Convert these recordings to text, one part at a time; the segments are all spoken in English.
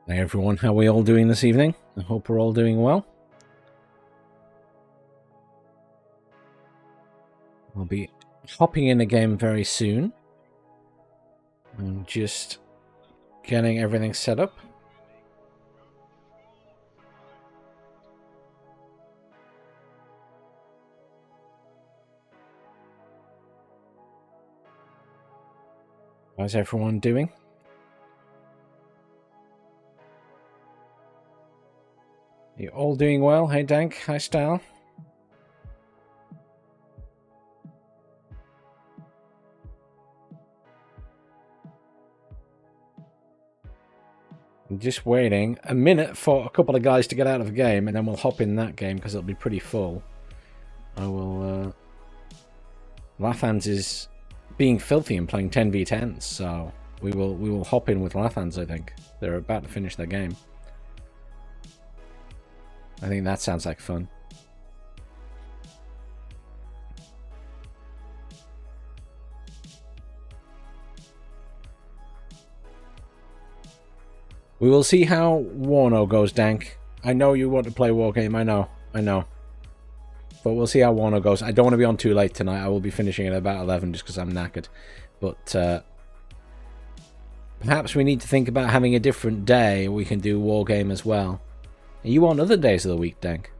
Hey everyone, how are we all doing this evening? I hope we're all doing well. I'll be hopping in a game very soon. I'm just getting everything set up. How's everyone doing? You all doing well? Hey Dank, hi Style. I'm just waiting a minute for a couple of guys to get out of the game, and then we'll hop in that game because it'll be pretty full. I will... Lathans is being filthy and playing 10v10s, so we will hop in with Lathans, I think. They're about to finish their game. I think that sounds like fun. We will see how WARNO goes, Dank. I know you want to play Wargame, I know. But we'll see how WARNO goes. I don't want to be on too late tonight. I will be finishing at about 11 just because I'm knackered. But perhaps we need to think about having a different day. We can do Wargame as well. Are you on other days of the week, Dank?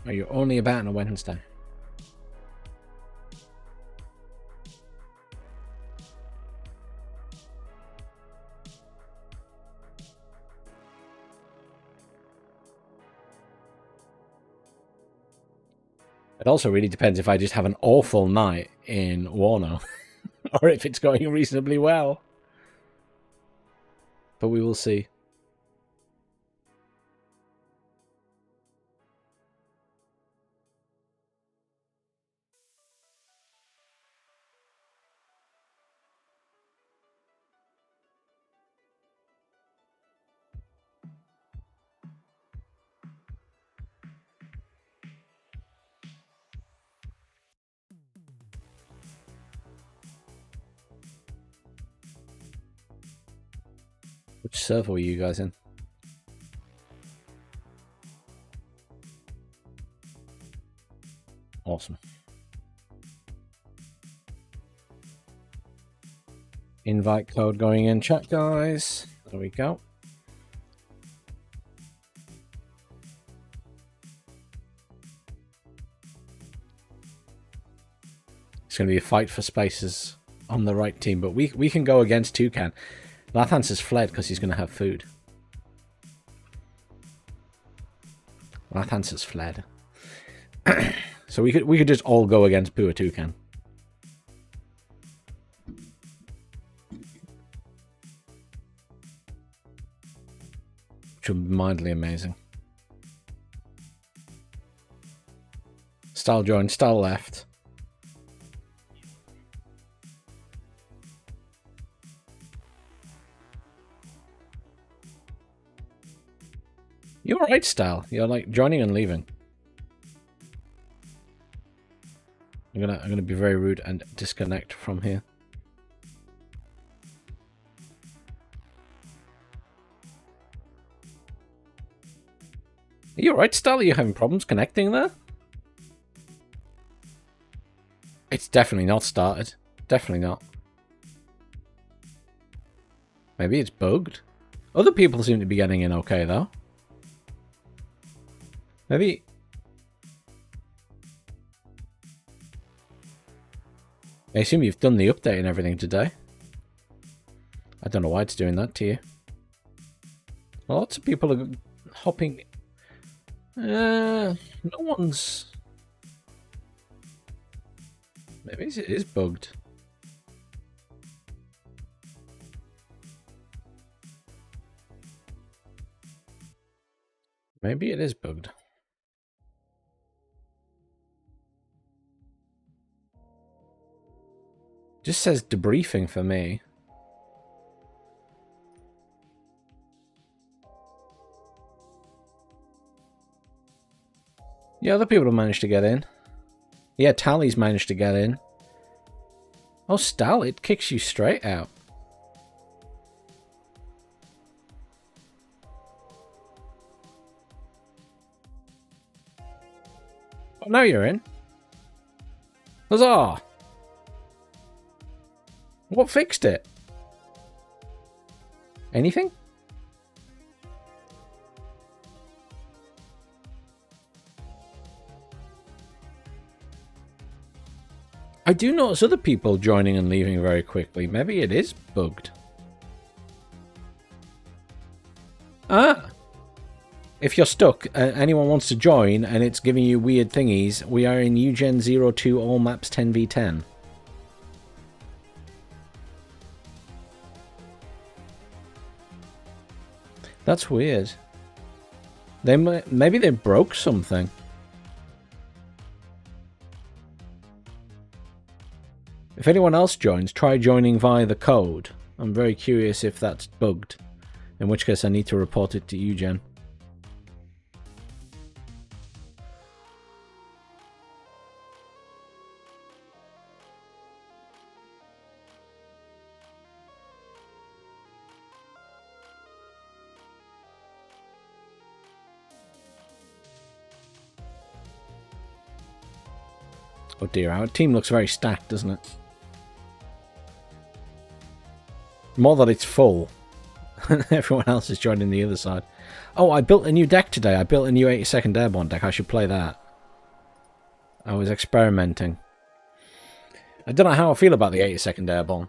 Are you only about on a Wednesday? It also really depends if I just have an awful night in WARNO or if it's going reasonably well. But we will see. Which server were you guys in? Awesome. Invite code going in chat, guys. There we go. It's going to be a fight for spaces on the right team, but we can go against Toucan. Lathans has fled because he's going to have food. Lathans has fled. So we could just all go against Pua Toucan. Which would be mildly amazing. Style joined, Style left. You're alright, Style. You're like joining and leaving. I'm gonna be very rude and disconnect from here. Are you alright, Style? Are you having problems connecting there? It's definitely not started. Definitely not. Maybe it's bugged. Other people seem to be getting in okay, though. Maybe... I assume you've done the update and everything today. I don't know why it's doing that to you. Well, lots of people are hopping... no one's... Maybe it is bugged. Maybe it is bugged. Just says debriefing for me. Yeah, other people have managed to get in. Yeah, Tally's managed to get in. Oh, Stal, it kicks you straight out. Oh, now you're in. Huzzah! What fixed it? Anything? I do notice other people joining and leaving very quickly. Maybe it is bugged. Ah! If you're stuck, anyone wants to join, and it's giving you weird thingies, we are in UGen 02 all maps 10v10. That's weird. Maybe they broke something. If anyone else joins, try joining via the code. I'm very curious if that's bugged. In which case I need to report it to UGen. Oh dear, our team looks very stacked, doesn't it? More that it's full. Everyone else is joining the other side. Oh, I built a new deck today. I built a new 82nd Airborne deck. I should play that. I was experimenting. I don't know how I feel about the 82nd Airborne.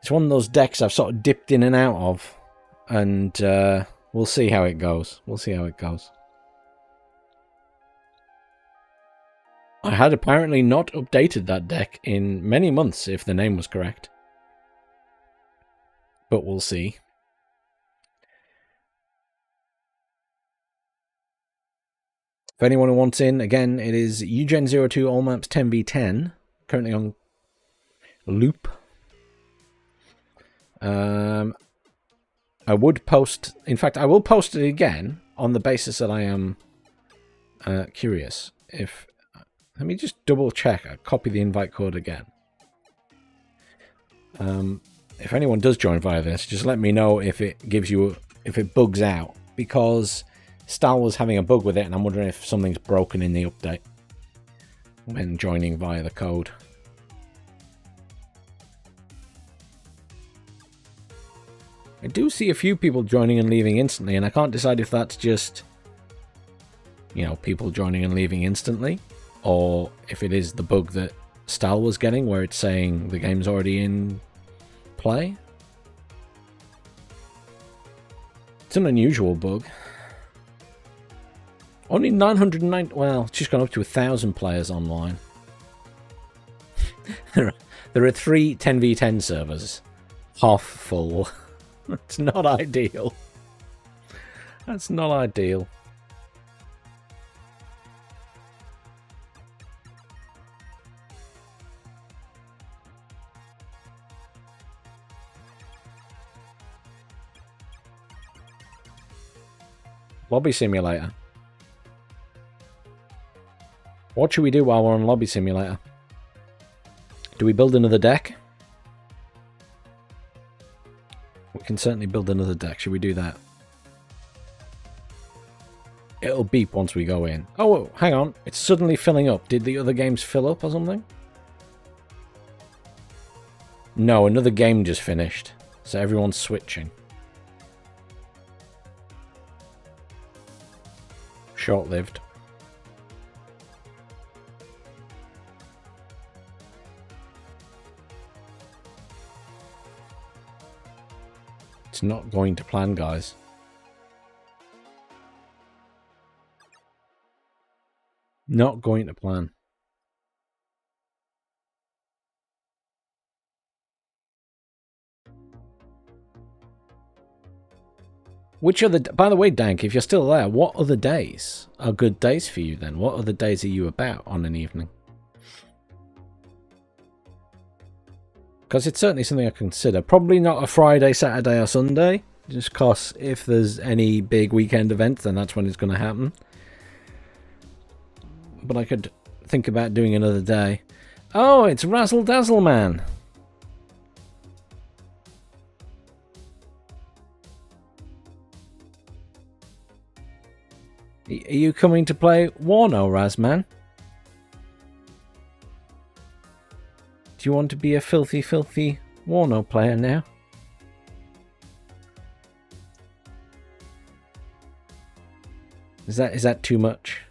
It's one of those decks I've sort of dipped in and out of. And we'll see how it goes. We'll see how it goes. I had apparently not updated that deck in many months, if the name was correct. But we'll see. If anyone who wants in, again, it is UGen 02 all maps 10v10. Currently on loop. I would post... In fact, I will post it again on the basis that I am curious. Let me just double check. I copy the invite code again. If anyone does join via this, just let me know if it gives you, if it bugs out, because Stal was having a bug with it, and I'm wondering if something's broken in the update when joining via the code. I do see a few people joining and leaving instantly, and I can't decide if that's just, you know, people joining and leaving instantly, or if it is the bug that Stal was getting, where it's saying the game's already in play. It's an unusual bug. Only 909... Well, it's just gone up to 1,000 players online. There are 3 10v10 servers. Half full. That's not ideal. That's not ideal. Lobby Simulator. What should we do while we're on Lobby Simulator? Do we build another deck? We can certainly build another deck. Should we do that? It'll beep once we go in. Oh, hang on. It's suddenly filling up. Did the other games fill up or something? No, another game just finished. So everyone's switching. Short-lived. It's not going to plan, guys. Not going to plan. Which other... By the way, Dank, if you're still there, what other days are good days for you then? What other days are you about on an evening? Because it's certainly something I consider. Probably not a Friday, Saturday or Sunday. Just because if there's any big weekend event, then that's when it's going to happen. but I could think about doing another day. Oh, it's Razzle Dazzle Man. Are you coming to play Warno, Razman? Do you want to be a filthy, filthy Warno player now? Is that too much?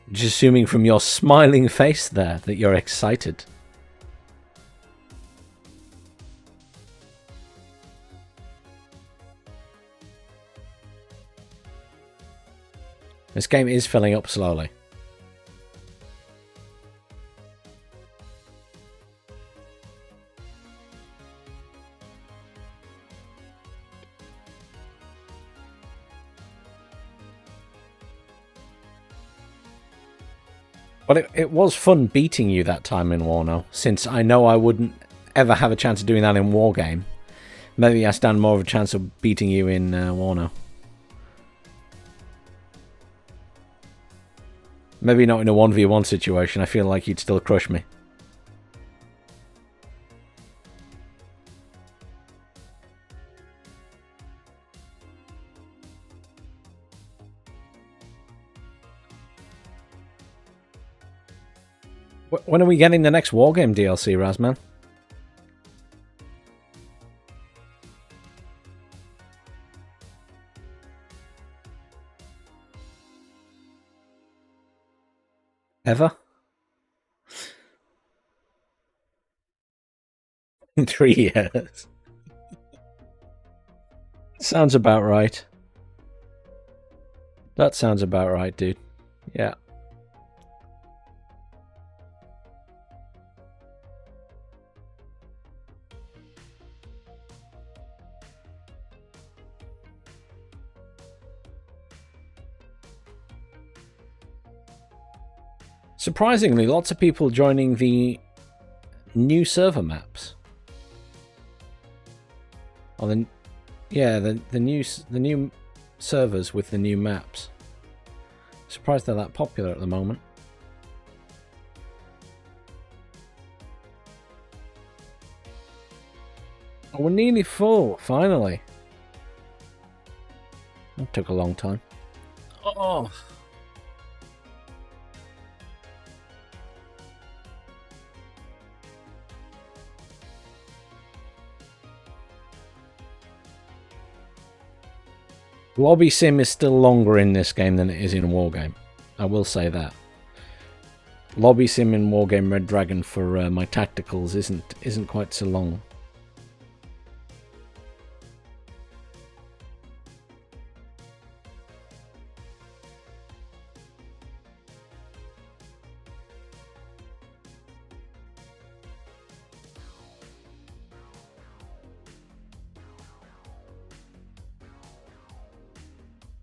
Just assuming from your smiling face there that you're excited. This game is filling up slowly. Well, it was fun beating you that time in Warno, since I know I wouldn't ever have a chance of doing that in Wargame. Maybe I stand more of a chance of beating you in Warno. Maybe not in a 1v1 situation, I feel like you'd still crush me. When are we getting the next Wargame DLC, Razman? Ever? In 3 years. Sounds about right. That sounds about right, dude. Yeah. Surprisingly, lots of people joining the new server maps. Oh, the new servers with the new maps. Surprised they're that popular at the moment. Oh, we're nearly full, finally. That took a long time. Oh. Lobby sim is still longer in this game than it is in Wargame. I will say that. Lobby sim in Wargame Red Dragon for my tacticals isn't quite so long.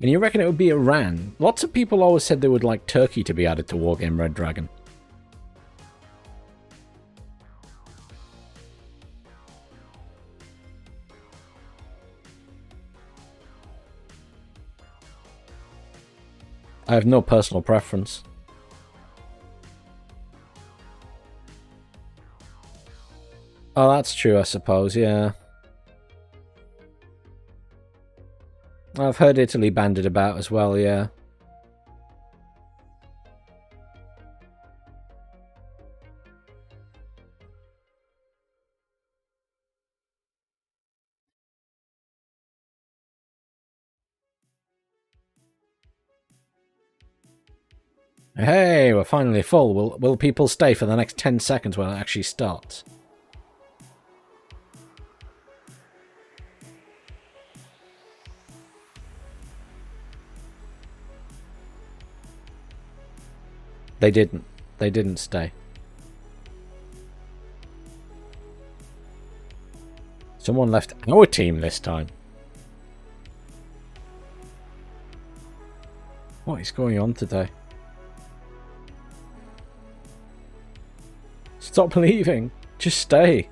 And you reckon it would be Iran? Lots of people always said they would like Turkey to be added to Wargame Red Dragon. I have no personal preference. Oh, that's true, I suppose, yeah. I've heard Italy bandied about as well, yeah. Hey, we're finally full. Will people stay for the next 10 seconds when it actually starts? They didn't. They didn't stay. Someone left our team this time. What is going on today? Stop leaving. Just stay.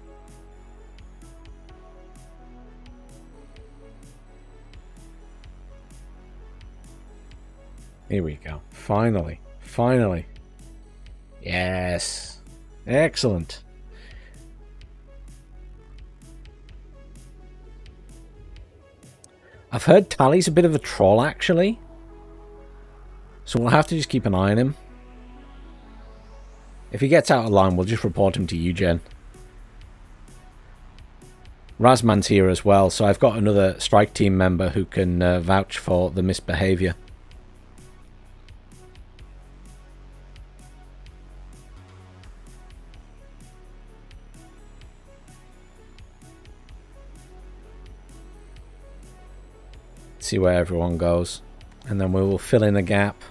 Here we go. Finally. Finally. Yes. Excellent. I've heard Tally's a bit of a troll, actually. So we'll have to just keep an eye on him. If he gets out of line, we'll just report him to you, Jen. Razman's here as well, so I've got another strike team member who can vouch for the misbehaviour. See where everyone goes, and then we will fill in a gap.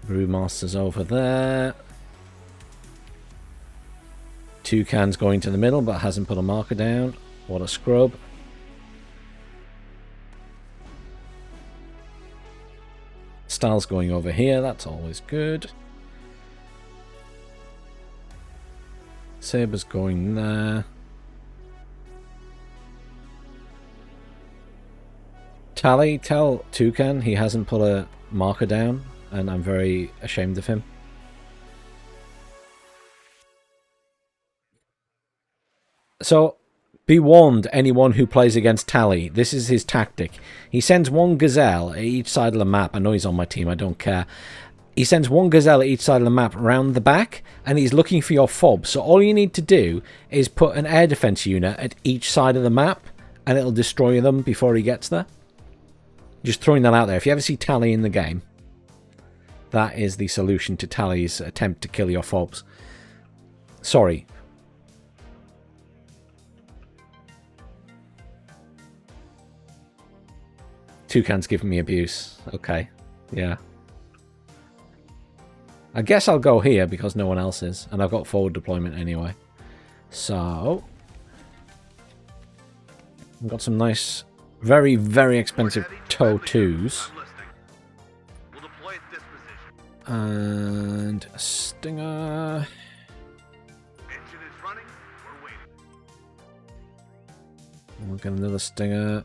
Brewmaster's over there. Toucan's going to the middle but hasn't put a marker down. What a scrub. Style's going over here, that's always good. Saber's going there. Tally, tell Toucan he hasn't put a marker down, and I'm very ashamed of him. So, be warned, anyone who plays against Tally. This is his tactic. He sends one gazelle at each side of the map. I know he's on my team, I don't care. He sends one gazelle at each side of the map around the back, and he's looking for your fob. So all you need to do is put an air defense unit at each side of the map, and it'll destroy them before he gets there. Just throwing that out there. If you ever see Tally in the game, that is the solution to Tally's attempt to kill your fobs. Sorry. Toucan's giving me abuse. Okay. Yeah. I guess I'll go here because no one else is. And I've got forward deployment anyway. So. I've got some nice, very, very expensive TOW 2s. And a Stinger. We'll get another Stinger.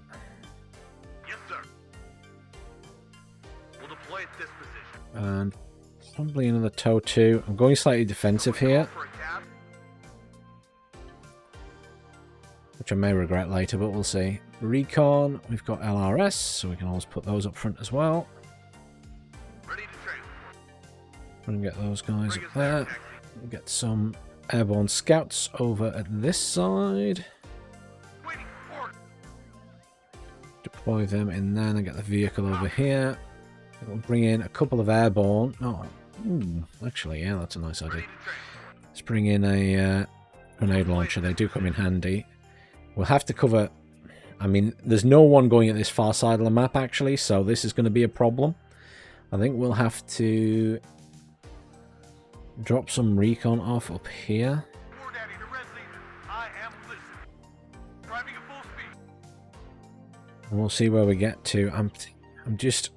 And probably another TOW 2. I'm going slightly defensive here, which I may regret later, but we'll see. Recon, we've got LRS, so we can always put those up front as well. We're going to get those guys up there. We'll get some airborne scouts over at this side. Deploy them in there and get the vehicle over here. We'll bring in a couple of airborne. Oh, actually, yeah, that's a nice idea. Let's bring in a grenade launcher. They do come in handy. We'll have to cover... I mean, there's no one going at this far side of the map, actually, so this is going to be a problem. I think we'll have to drop some recon off up here. And we'll see where we get to. I'm just...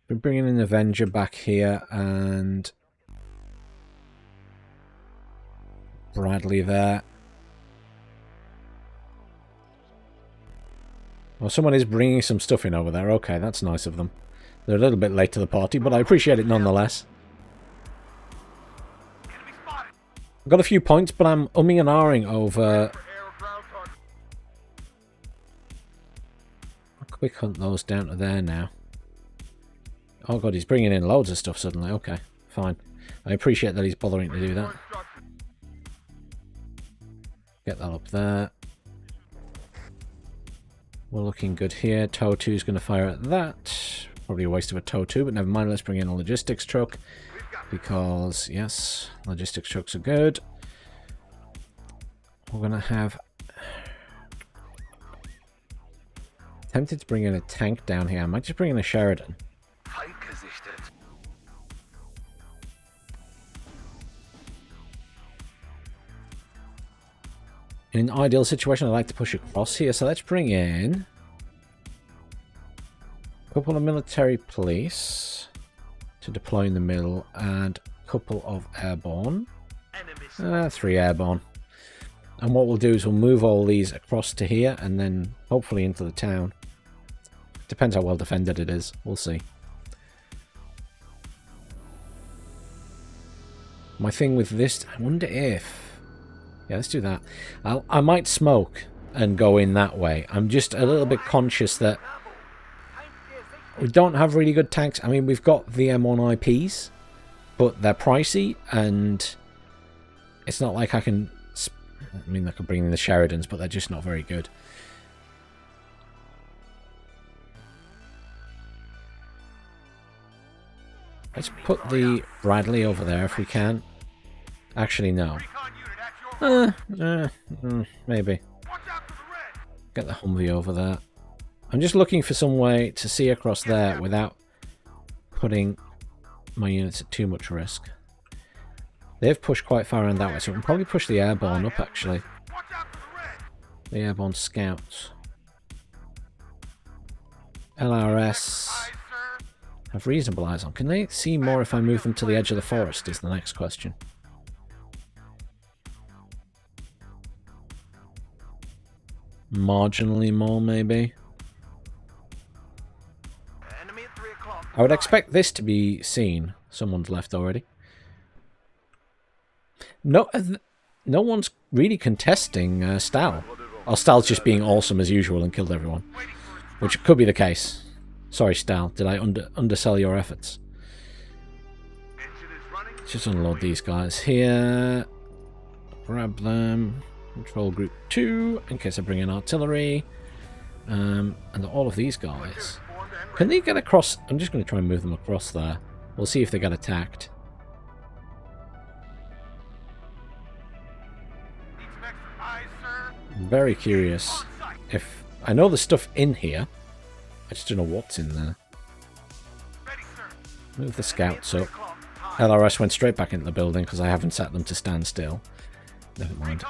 We're bringing an Avenger back here and Bradley there. Well, someone is bringing some stuff in over there. Okay, that's nice of them. They're a little bit late to the party, but I appreciate it nonetheless. I've got a few points, but I'm umming and ahhing over... I'll quick hunt those down to there now. Oh god, he's bringing in loads of stuff suddenly. Okay, fine. I appreciate that he's bothering to do that. Get that up there. We're looking good here. TOW 2 is going to fire at that. Probably a waste of a TOW 2, but never mind. Let's bring in a logistics truck. Because, yes, logistics trucks are good. We're going to have... Tempted to bring in a tank down here. I might just bring in a Sheridan. In an ideal situation, I'd like to push across here, so let's bring in a couple of military police to deploy in the middle and a couple of airborne. 3 airborne. And what we'll do is we'll move all these across to here and then hopefully into the town. Depends how well defended it is. We'll see. My thing with this, I wonder if... Yeah, let's do that. I might smoke and go in that way. I'm just a little bit conscious that we don't have really good tanks. I mean, we've got the M1 IPs, but they're pricey, and it's not like I can... I mean, I could bring in the Sheridans, but they're just not very good. Let's put the Bradley over there if we can. Actually, no. Maybe. Get the Humvee over there. I'm just looking for some way to see across there without putting my units at too much risk. They've pushed quite far around that way, so we can probably push the airborne up, actually. The airborne scouts. LRS have reasonable eyes on. Can they see more if I move them to the edge of the forest, is the next question. Marginally more, maybe. I would expect this to be seen. Someone's left already. No one's really contesting Stal. Or Stal's just being awesome as usual and killed everyone. Which could be the case. Sorry, Stal. Did I undersell your efforts? Let's just unload these guys here. Grab them. Control group 2 in case I bring in artillery. And all of these guys. Can they get across? I'm just going to try and move them across there. We'll see if they get attacked. I'm very curious if... I know there's stuff in here. I just don't know what's in there. Move the scouts up. LRS went straight back into the building because I haven't set them to stand still. Never mind.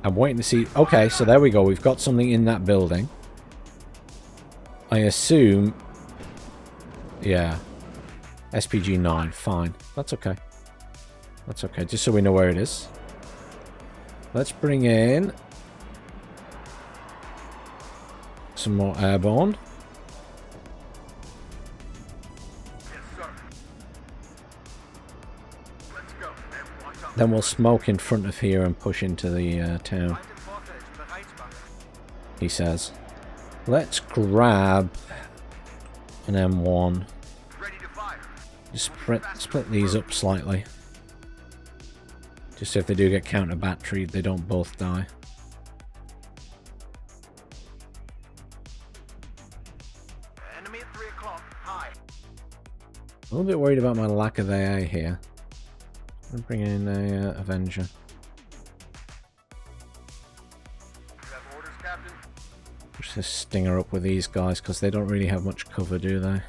I'm waiting to see... Okay, so there we go. We've got something in that building. I assume... Yeah. SPG 9. Fine. That's okay. That's okay. Just so we know where it is. Let's bring in... some more airborne. Then we'll smoke in front of here and push into the town. He says. Let's grab an M1. Just split these up slightly. Just so if they do get counter batteried, they don't both die. Enemy at 3 o'clock. High. A little bit worried about my lack of AA here. I'm bringing in a Avenger. Push this Stinger up with these guys because they don't really have much cover, do they?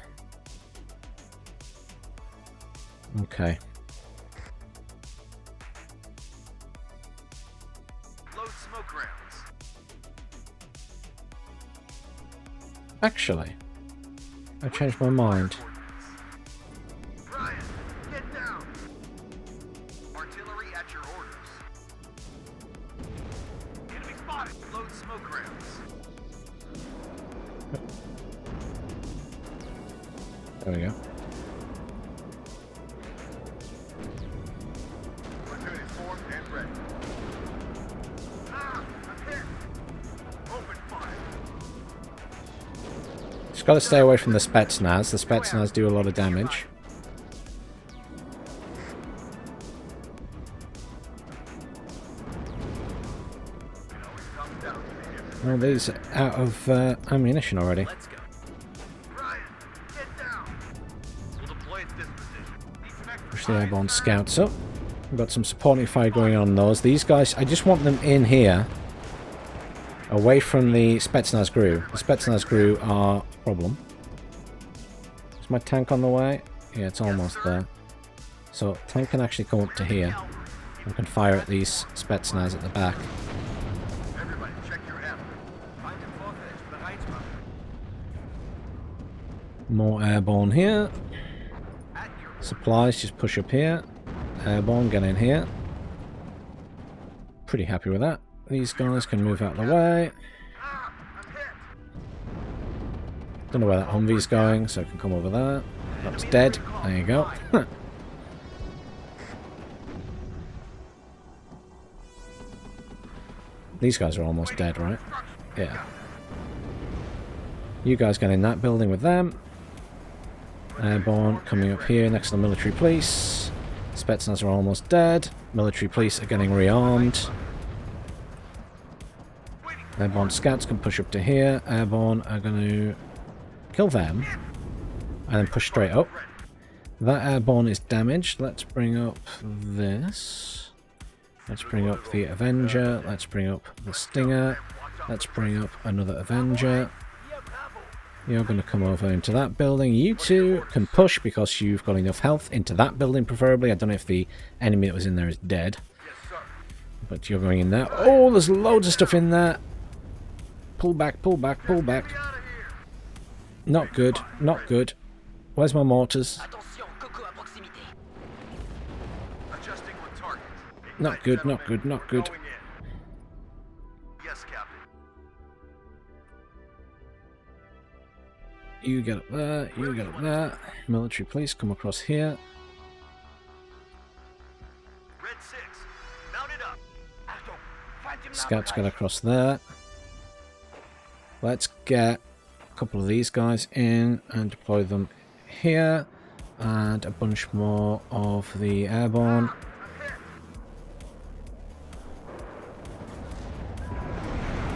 Okay. Load smoke rounds. Actually, I changed my mind. There we go. Just got to stay away from the Spetsnaz. The Spetsnaz do a lot of damage. Well, these are out of ammunition already. Push the airborne scouts up. We've got some supporting fire going on those. These guys, I just want them in here. Away from the Spetsnaz GRU. The Spetsnaz GRU are a problem. Is my tank on the way? Yeah, it's almost there. So, tank can actually come up to here. We can fire at these Spetsnaz at the back. More airborne here. Supplies, just push up here. Airborne, get in here. Pretty happy with that. These guys can move out of the way. Don't know where that Humvee's going, so I can come over there. That's dead. There you go. These guys are almost dead, right? Yeah. You guys get in that building with them. Airborne coming up here next to the military police. Spetsnaz are almost dead. Military police are getting rearmed. Airborne scouts can push up to here. Airborne are going to kill them and then push straight up. That airborne is damaged. Let's bring up this. Let's bring up the Avenger. Let's bring up the Stinger. Let's bring up another Avenger. You're going to come over into that building. You two can push because you've got enough health into that building, preferably. I don't know if the enemy that was in there is dead. But you're going in there. Oh, there's loads of stuff in there. Pull back, pull back, pull back. Not good, not good. Where's my mortars? Not good, not good, not good. You get up there, you get up there. Military police come across here. Scouts get across there. Let's get a couple of these guys in and deploy them here. And a bunch more of the airborne.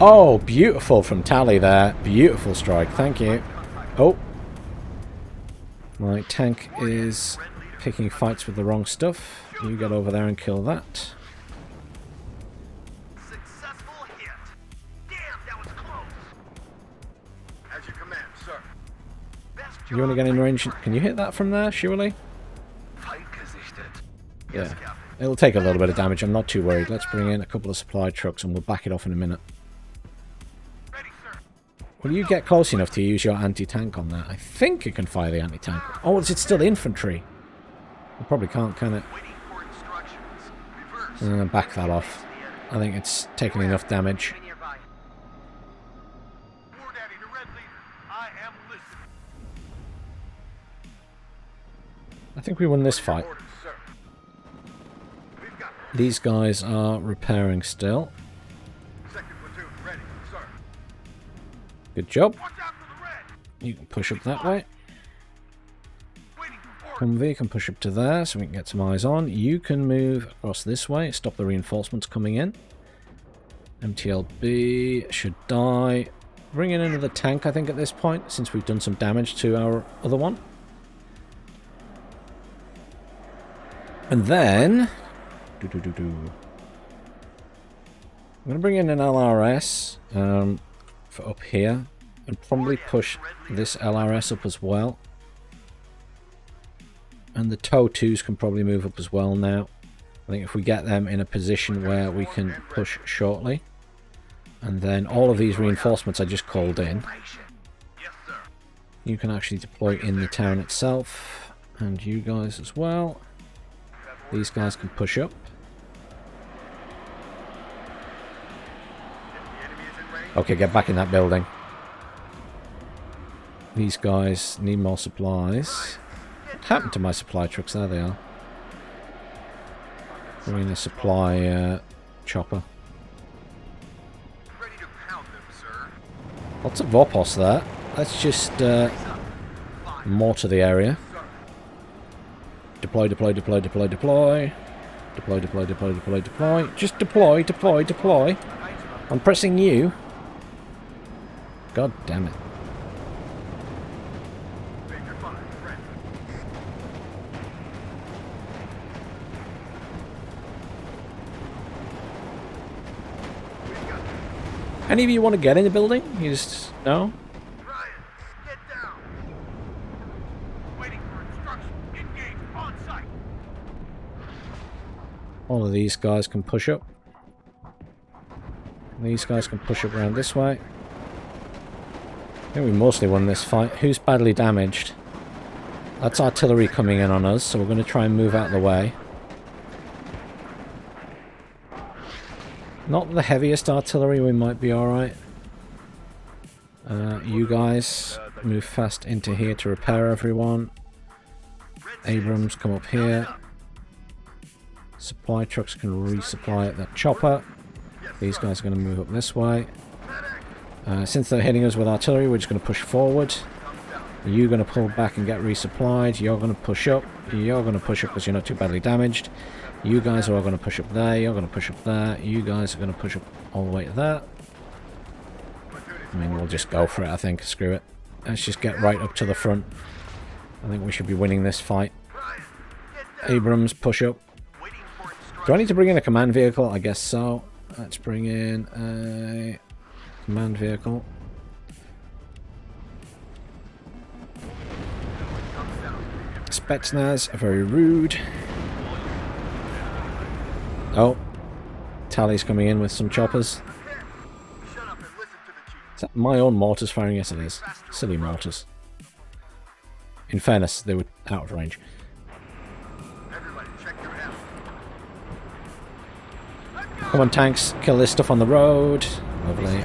Oh, beautiful from Tally there. Beautiful strike, thank you. Oh. My tank is picking fights with the wrong stuff. You get over there and kill that. Successful hit. Damn, that was close. As you command, sir. You want to get in range? Can you hit that from there, surely? Yeah. It'll take a little bit of damage, I'm not too worried. Let's bring in a couple of supply trucks and we'll back it off in a minute. Will you get close enough to use your anti-tank on that? I think it can fire the anti-tank. Oh, is it still infantry? It probably can't, can it? Back that off. I think it's taken enough damage. I think we won this fight. These guys are repairing still. Good job. You can push up that way. Humvee can push up to there so we can get some eyes on. You can move across this way, stop the reinforcements coming in. MTLB should die. Bring in another tank, I think, at this point, since we've done some damage to our other one. And then... I'm going to bring in an LRS for up here and probably push this LRS up as well. And the TOW 2s can probably move up as well now. I think if we get them in a position where we can push shortly. And then all of these reinforcements I just called in. You can actually deploy in the town itself. And you guys as well. These guys can push up. Okay, get back in that building. These guys need more supplies. What happened to my supply trucks? There they are. We're in a supply chopper. Lots of Vorpos there. Let's just mortar the area. Deploy, deploy, deploy, deploy, deploy. Deploy, deploy, deploy, deploy, deploy. Just deploy, deploy, deploy. I'm pressing you. God damn it. Any of you want to get in the building? You just... no? All of these guys can push up. These guys can push up around this way. I think we mostly won this fight. Who's badly damaged? That's artillery coming in on us, so we're going to try and move out of the way. Not the heaviest artillery, we might be alright. You guys move fast into here to repair everyone. Abrams, come up here. Supply trucks can resupply at that chopper. These guys are going to move up this way. Since they're hitting us with artillery, we're just going to push forward. You're going to pull back and get resupplied. You're going to push up. You're going to push up because you're not too badly damaged. You guys are all going to push up there. You're going to push up there. You guys are going to push up all the way to there. I mean, we'll just go for it, I think. Screw it. Let's just get right up to the front. I think we should be winning this fight. Abrams, push up. Do I need to bring in a command vehicle? I guess so. Let's bring in a command vehicle. Spetsnaz are very rude. Oh. Tally's coming in with some choppers. Is that my own mortars firing? Yes, it is. Silly mortars. In fairness, they were out of range. Come on, tanks. Kill this stuff on the road. Lovely.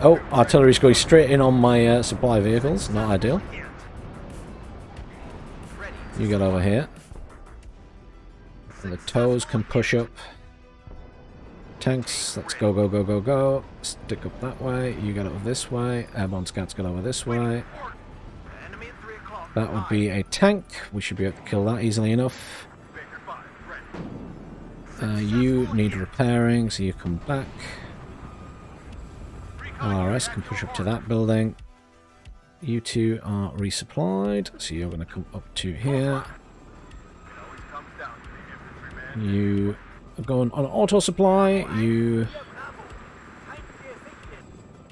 Oh, artillery's going straight in on my supply vehicles. Not ideal. You get over here. And the toes can push up. Tanks, let's go, go, go, go, go. Stick up that way. You get over this way. Airborne scouts get over this way. That would be a tank. We should be able to kill that easily enough. You need repairing, so you come back. RS can push up to that building. You two are resupplied, so you're going to come up to here. You are going on auto supply. You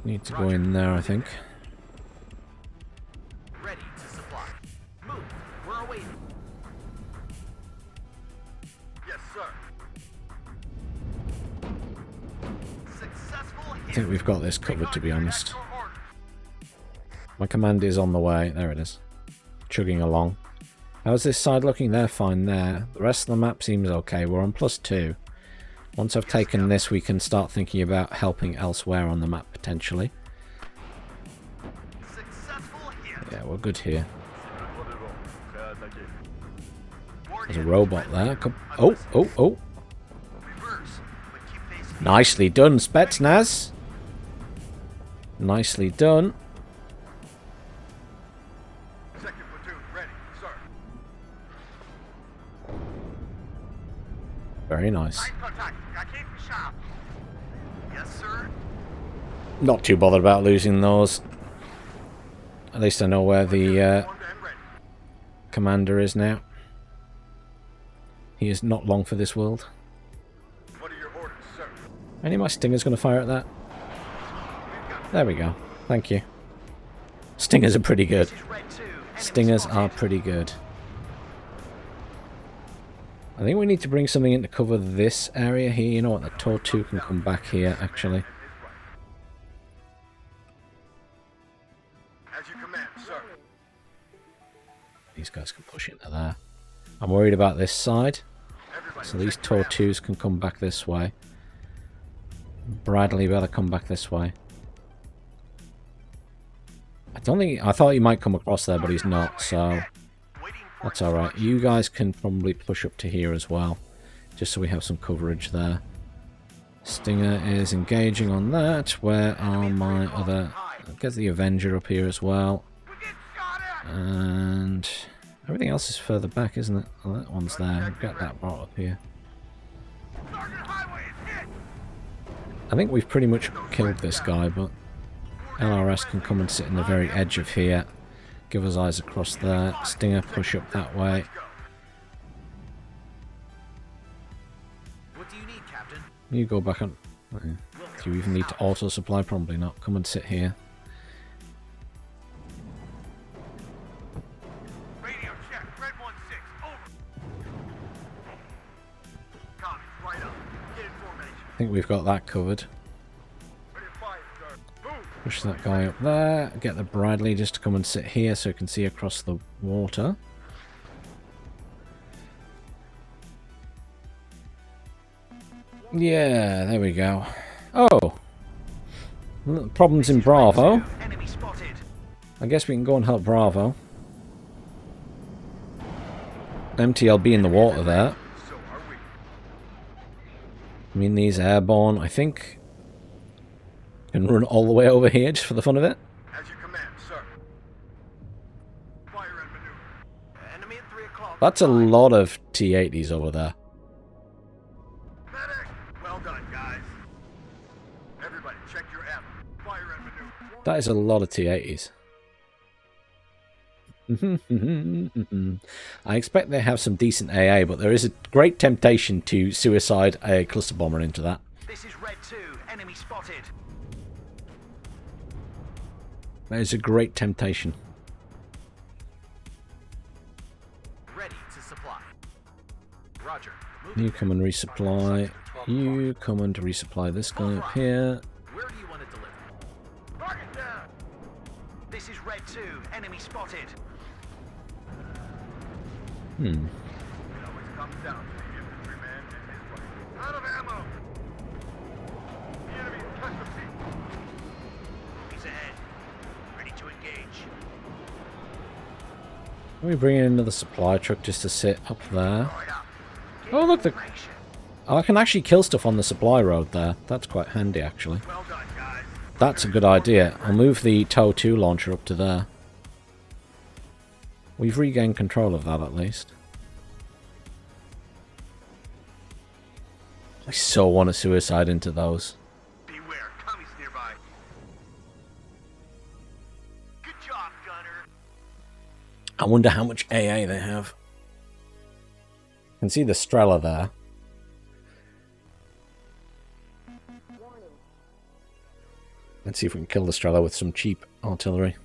need to go in there, I think. Ready to supply. Move. We're awaiting. Yes, sir. Successful. I think we've got this covered, to be honest. My command is on the way. There it is. Chugging along. How's this side looking? They're fine there. The rest of the map seems okay. We're on +2. Once I've taken this, we can start thinking about helping elsewhere on the map, potentially. Yeah, we're good here. There's a robot there. Come. Oh, oh, oh. Nicely done, Spetsnaz. Nicely done. Very nice. Yes, sir. Not too bothered about losing those. At least I know where the commander is now. He is not long for this world. What are your orders, sir? Any of my stingers going to fire at that? There we go. Thank you. Stingers are pretty good. Stingers are pretty good. I think we need to bring something in to cover this area here. You know what? The Tor 2 can come back here, actually. As you command, sir. These guys can push into there. I'm worried about this side. So these Tor 2s can come back this way. Bradley better come back this way. I thought he might come across there, but he's not, so that's alright. You guys can probably push up to here as well, just so we have some coverage there. Stinger is engaging on that. Where are my other... I'll get the Avenger up here as well. And everything else is further back, isn't it? Oh, that one's there. We'll get that brought up here. I think we've pretty much killed this guy, but LRS can come and sit in the very edge of here. Give us eyes across there. Stinger, push up that way. What do you need, Captain? You go back on. Do you even need to auto supply? Probably not. Come and sit here. Radio check. Red 1-6. Over. Copy. Right up. Get in formation. I think we've got that covered. Ready to fire, sir. Move. Push that guy up there. Get the Bradley just to come and sit here so he can see across the water. Yeah, there we go. Oh. Problems in Bravo. Enemy spotted. I guess we can go and help Bravo. MTLB in the water there. So are we. I mean, these airborne, I think, can run all the way over here just for the fun of it. As you command, sir. Fire and maneuver. Enemy at 3 o'clock. That's a lot of T-80s over there. Medic! Well done, guys. Everybody, check your ammo. Fire and maneuver. That is a lot of T-80s. I expect they have some decent AA, but there is a great temptation to suicide a cluster bomber into that. This is Red 2. Enemy spotted. That is a great temptation. Ready to supply. Roger. You come and resupply. You come and resupply this guy up here. Where do you want to deliver? Target down. This is Red 2. Enemy spotted. It always comes down to the infantryman and his buddy. Out of ammo. The enemy touch the feet. He's ahead. Ready to engage. Can we bring in another supply truck just to sit up there? Right up. Oh, look, Information. I can actually kill stuff on the supply road there. That's quite handy, actually. Well done, guys. That's a good idea. I'll move the TOW 2 launcher up to there. We've regained control of that, at least. I so want to suicide into those. Beware, commies nearby. Good job, gunner. I wonder how much AA they have. I can see the Strela there. Let's see if we can kill the Strela with some cheap artillery.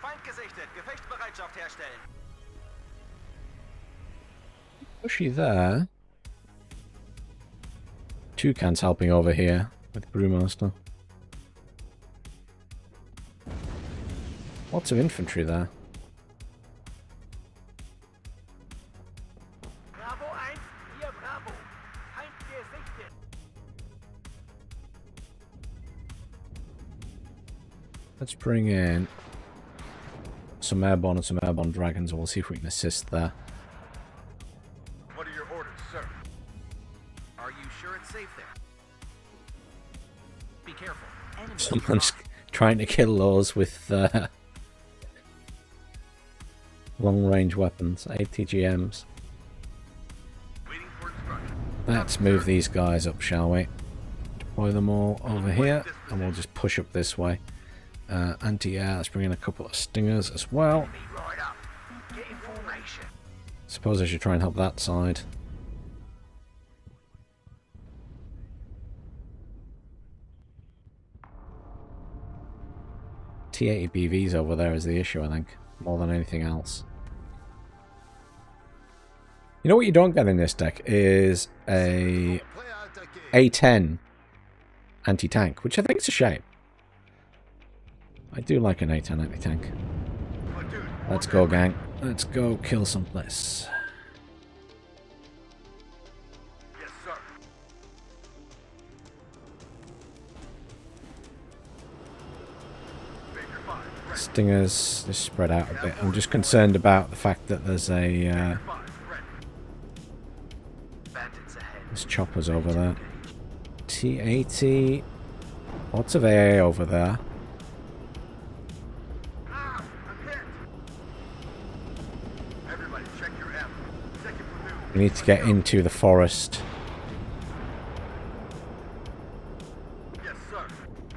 Feind gesichtet. Gefechtsbereitschaft herstellen. Pushy there. Toucan's helping over here with Brewmaster. Lots of infantry there. Bravo 1, hier Bravo. Feind gesichtet. Let's bring in some airborne and some airborne dragons, and we'll see if we can assist there. What are your orders, sir? Are you sure it's safe there? Be careful. Enemy Someone's trying to kill those with long-range weapons, ATGMs. waiting for instruction. Let's move these guys up, shall we? Deploy them all over here, and we'll just push up this way. Anti-air, let's bring in a couple of stingers as well. Enemy right up. Get information. Suppose I should try and help that side. T-80 BVs over there is the issue, I think, more than anything else. You know what you don't get in this deck is a A10 anti-tank, which I think is a shame. I do like an A10 anti-tank. Let's go, gang. Let's go kill some bliss. Yes, sir. Major 5. Ready. Stingers just spread out a bit. I'm just concerned about the fact that there's a 5. Ready. Bandits ahead. there's choppers over there. T-80. Lots of AA over there. Ah, I'm hit. Everybody, check your ammo. Second platoon. We need to get into the forest. Yes, sir.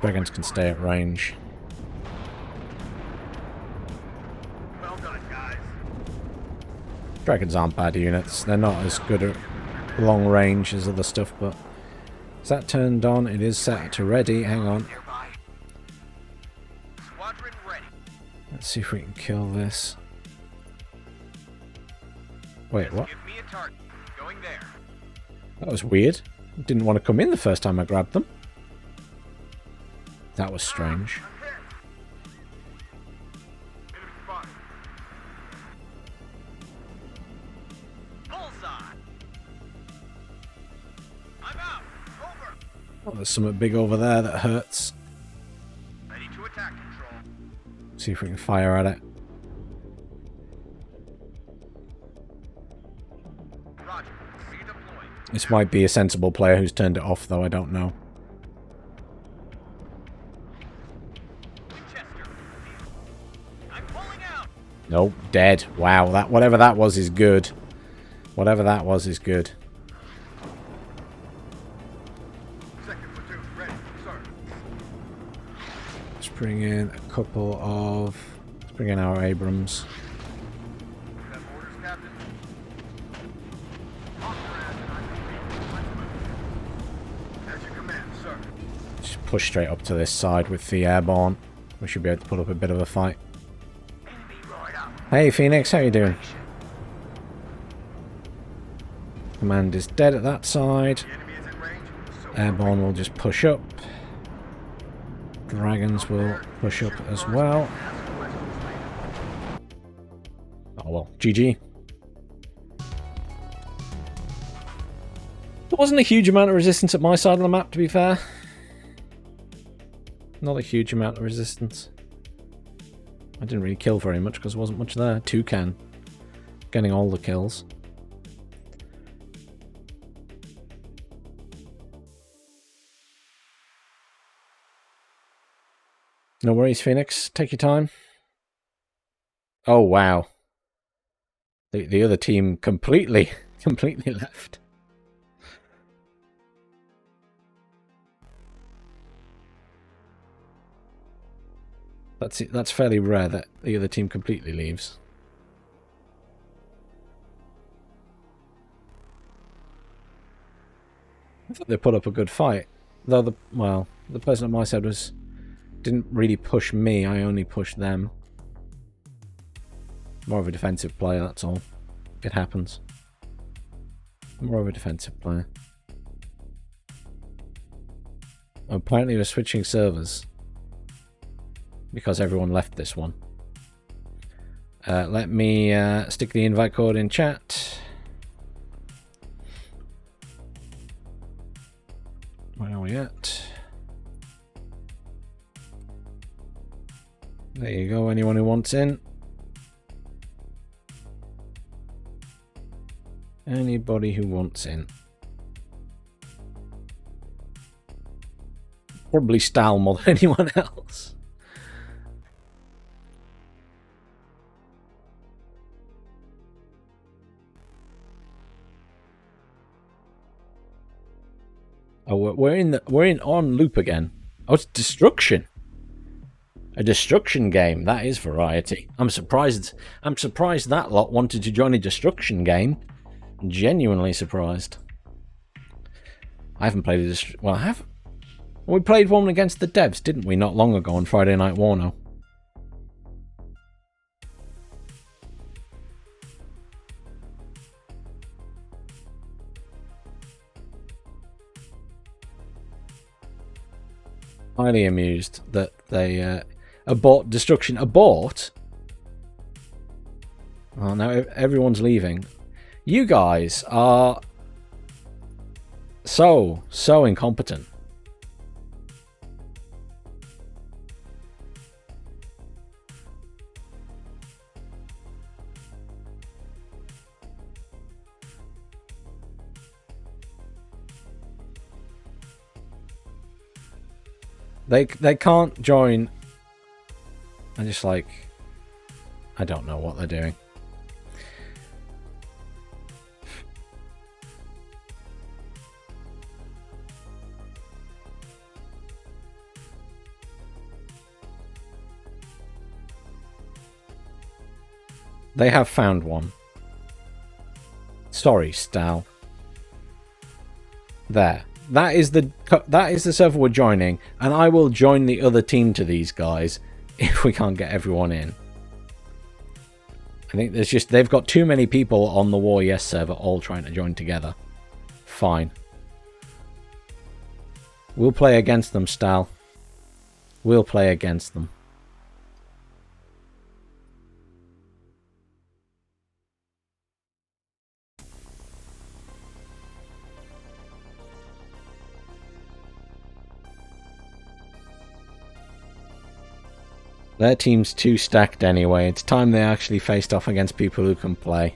Dragons can stay at range. Well done, guys. Dragons aren't bad units. They're not as good at long range as other stuff, but is that turned on? It is set to ready. Hang on. Nearby. Squadron ready. Let's see if we can kill this. Wait, what? Give me a target. Going there. That was weird. Didn't want to come in the first time I grabbed them. That was strange. I'm hit. Enemy spotted. Bullseye. Oh, there's something big over there that hurts. Ready to attack, Control. See if we can fire at it. Roger. Redeploy. This might be a sensible player who's turned it off, though. I don't know. Winchester. I'm pulling out. Nope, dead. Wow, that whatever that was is good. Whatever that was is good. Second platoon, ready, sir. Let's bring in a couple of... Let's bring in our Abrams. You have orders, Captain? Talk your ass and I can read. Let's move. As you command, sir. Just push straight up to this side with the airborne. We should be able to put up a bit of a fight. Enemy right up. Hey, Phoenix, how you doing? Command is dead at that side. The enemy is in range. So Airborne will just push up. Dragons will push up as well. Oh well, GG. There wasn't a huge amount of resistance at my side of the map, to be fair. Not a huge amount of resistance. I didn't really kill very much because there wasn't much there. Toucan. Getting all the kills. No worries, Phoenix. Take your time. Oh, wow. The other team completely left. That's it. That's fairly rare that the other team completely leaves. I thought they put up a good fight. Though the person at my side didn't really push me, I only pushed them. More of a defensive player, that's all. It happens. More of a defensive player. Apparently we're switching servers. Because everyone left this one. Let me stick the invite code in chat. Where are we at? There you go, anyone who wants in. Anybody who wants in. Probably Stal more than anyone else. Oh, we're in on loop again. Oh, it's destruction. A destruction game. That is variety. I'm surprised that lot wanted to join a destruction game. Genuinely surprised. I haven't played a well, I have. We played one against the devs, didn't we, not long ago on Friday Night Warno? Highly amused that they abort destruction. Abort? Oh, now everyone's leaving. You guys are so incompetent. They can't join. I just like, I don't know what they're doing. They have found one. Sorry, Stal. There. That is the server we're joining, and I will join the other team to these guys if we can't get everyone in. I think they've got too many people on the War Yes server all trying to join together. Fine. We'll play against them, Stal. We'll play against them. Their team's too stacked anyway. It's time they actually faced off against people who can play.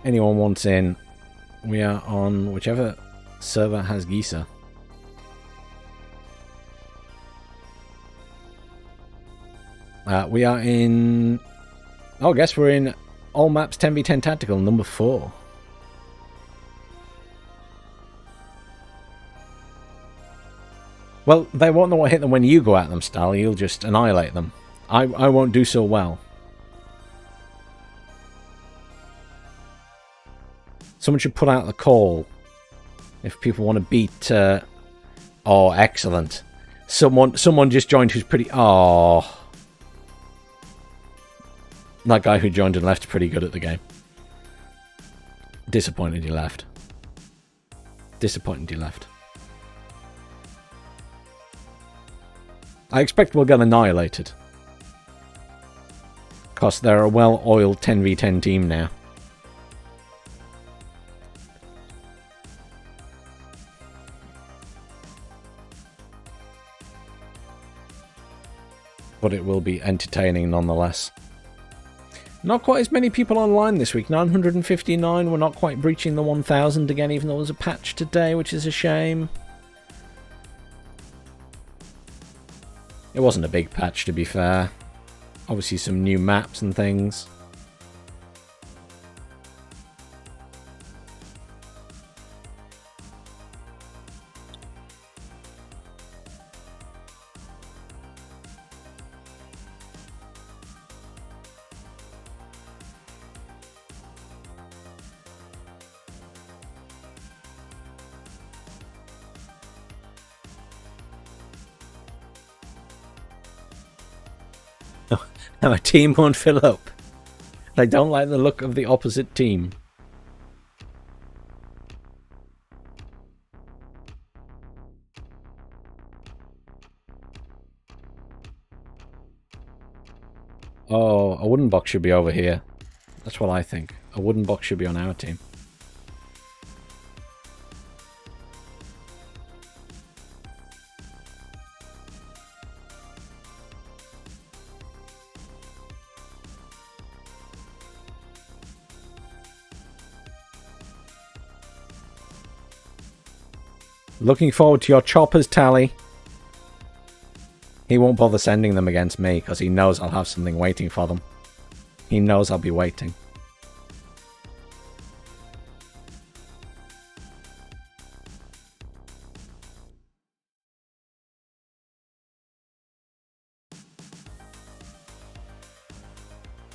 Anyone wants in, we are on whichever server has Gisa. We are in... Oh, I guess we're in All Maps 10v10 Tactical, number 4. Well, they won't know what hit them when you go at them, Stal. You'll just annihilate them. I won't do so well. Someone should put out the call if people want to beat... Oh, excellent. Someone just joined who's pretty... Oh... That guy who joined and left is pretty good at the game. Disappointed he left. Disappointed he left. I expect we'll get annihilated. Because they're a well-oiled 10v10 team now. But it will be entertaining nonetheless. Not quite as many people online this week. 959. We're not quite breaching the 1,000 again, even though there's a patch today, which is a shame. It wasn't a big patch, to be fair. Obviously some new maps and things. Our team won't fill up. They don't like the look of the opposite team. Oh, a wooden box should be over here. That's what I think. A wooden box should be on our team. Looking forward to your choppers, Tally. He won't bother sending them against me because he knows I'll have something waiting for them. He knows I'll be waiting.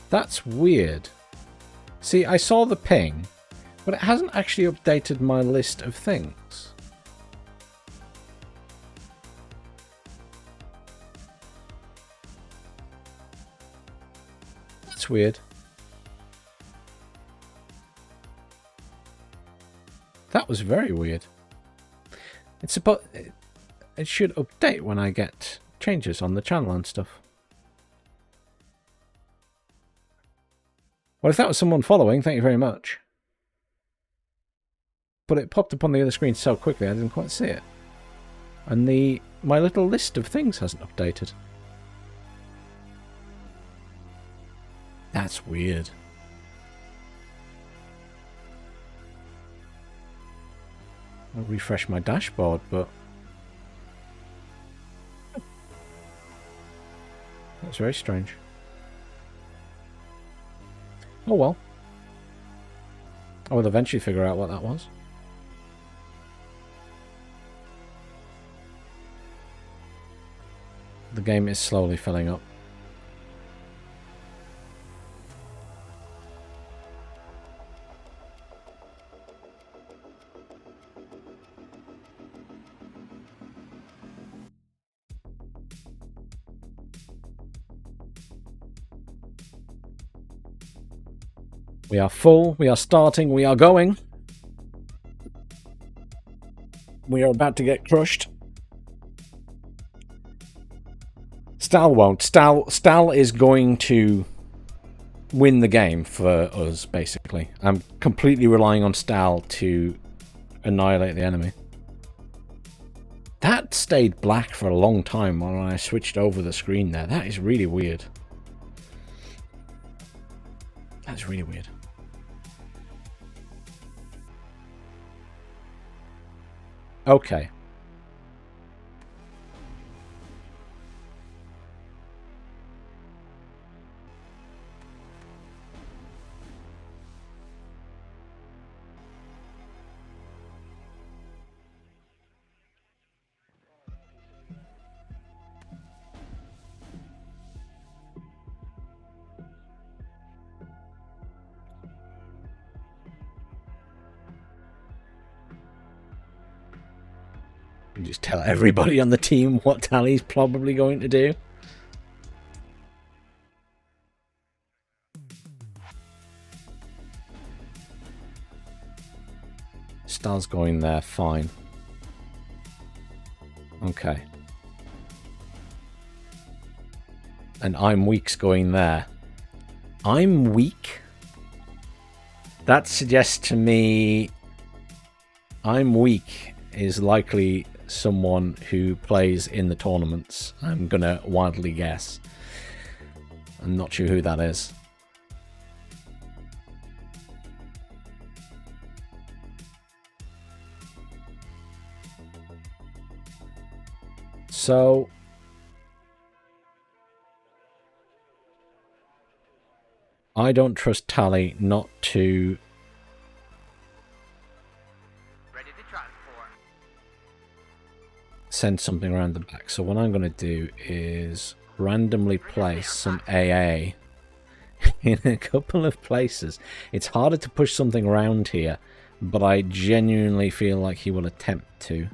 That's weird. See, I saw the ping, but it hasn't actually updated my list of things. That's weird. That was very weird. It's supposed... It should update when I get changes on the channel and stuff. Well, if that was someone following, thank you very much. But it popped up on the other screen so quickly I didn't quite see it. And my little list of things hasn't updated. That's weird. I'll refresh my dashboard, but... That's very strange. Oh well. I will eventually figure out what that was. The game is slowly filling up. We are full, we are starting, we are going. We are about to get crushed. Stal won't. Stal is going to win the game for us, basically. I'm completely relying on Stal to annihilate the enemy. That stayed black for a long time while I switched over the screen there. That is really weird. That's really weird. Okay. Just tell everybody on the team what Tally's probably going to do. Star's going there, fine. Okay. And I'm Weak's going there. I'm Weak? That suggests to me I'm Weak is likely someone who plays in the tournaments. I'm gonna wildly guess. I'm not sure who that is. So I don't trust Tally not to send something around the back. So what I'm going to do is randomly place some AA in a couple of places. It's harder to push something around here, but I genuinely feel like he will attempt to.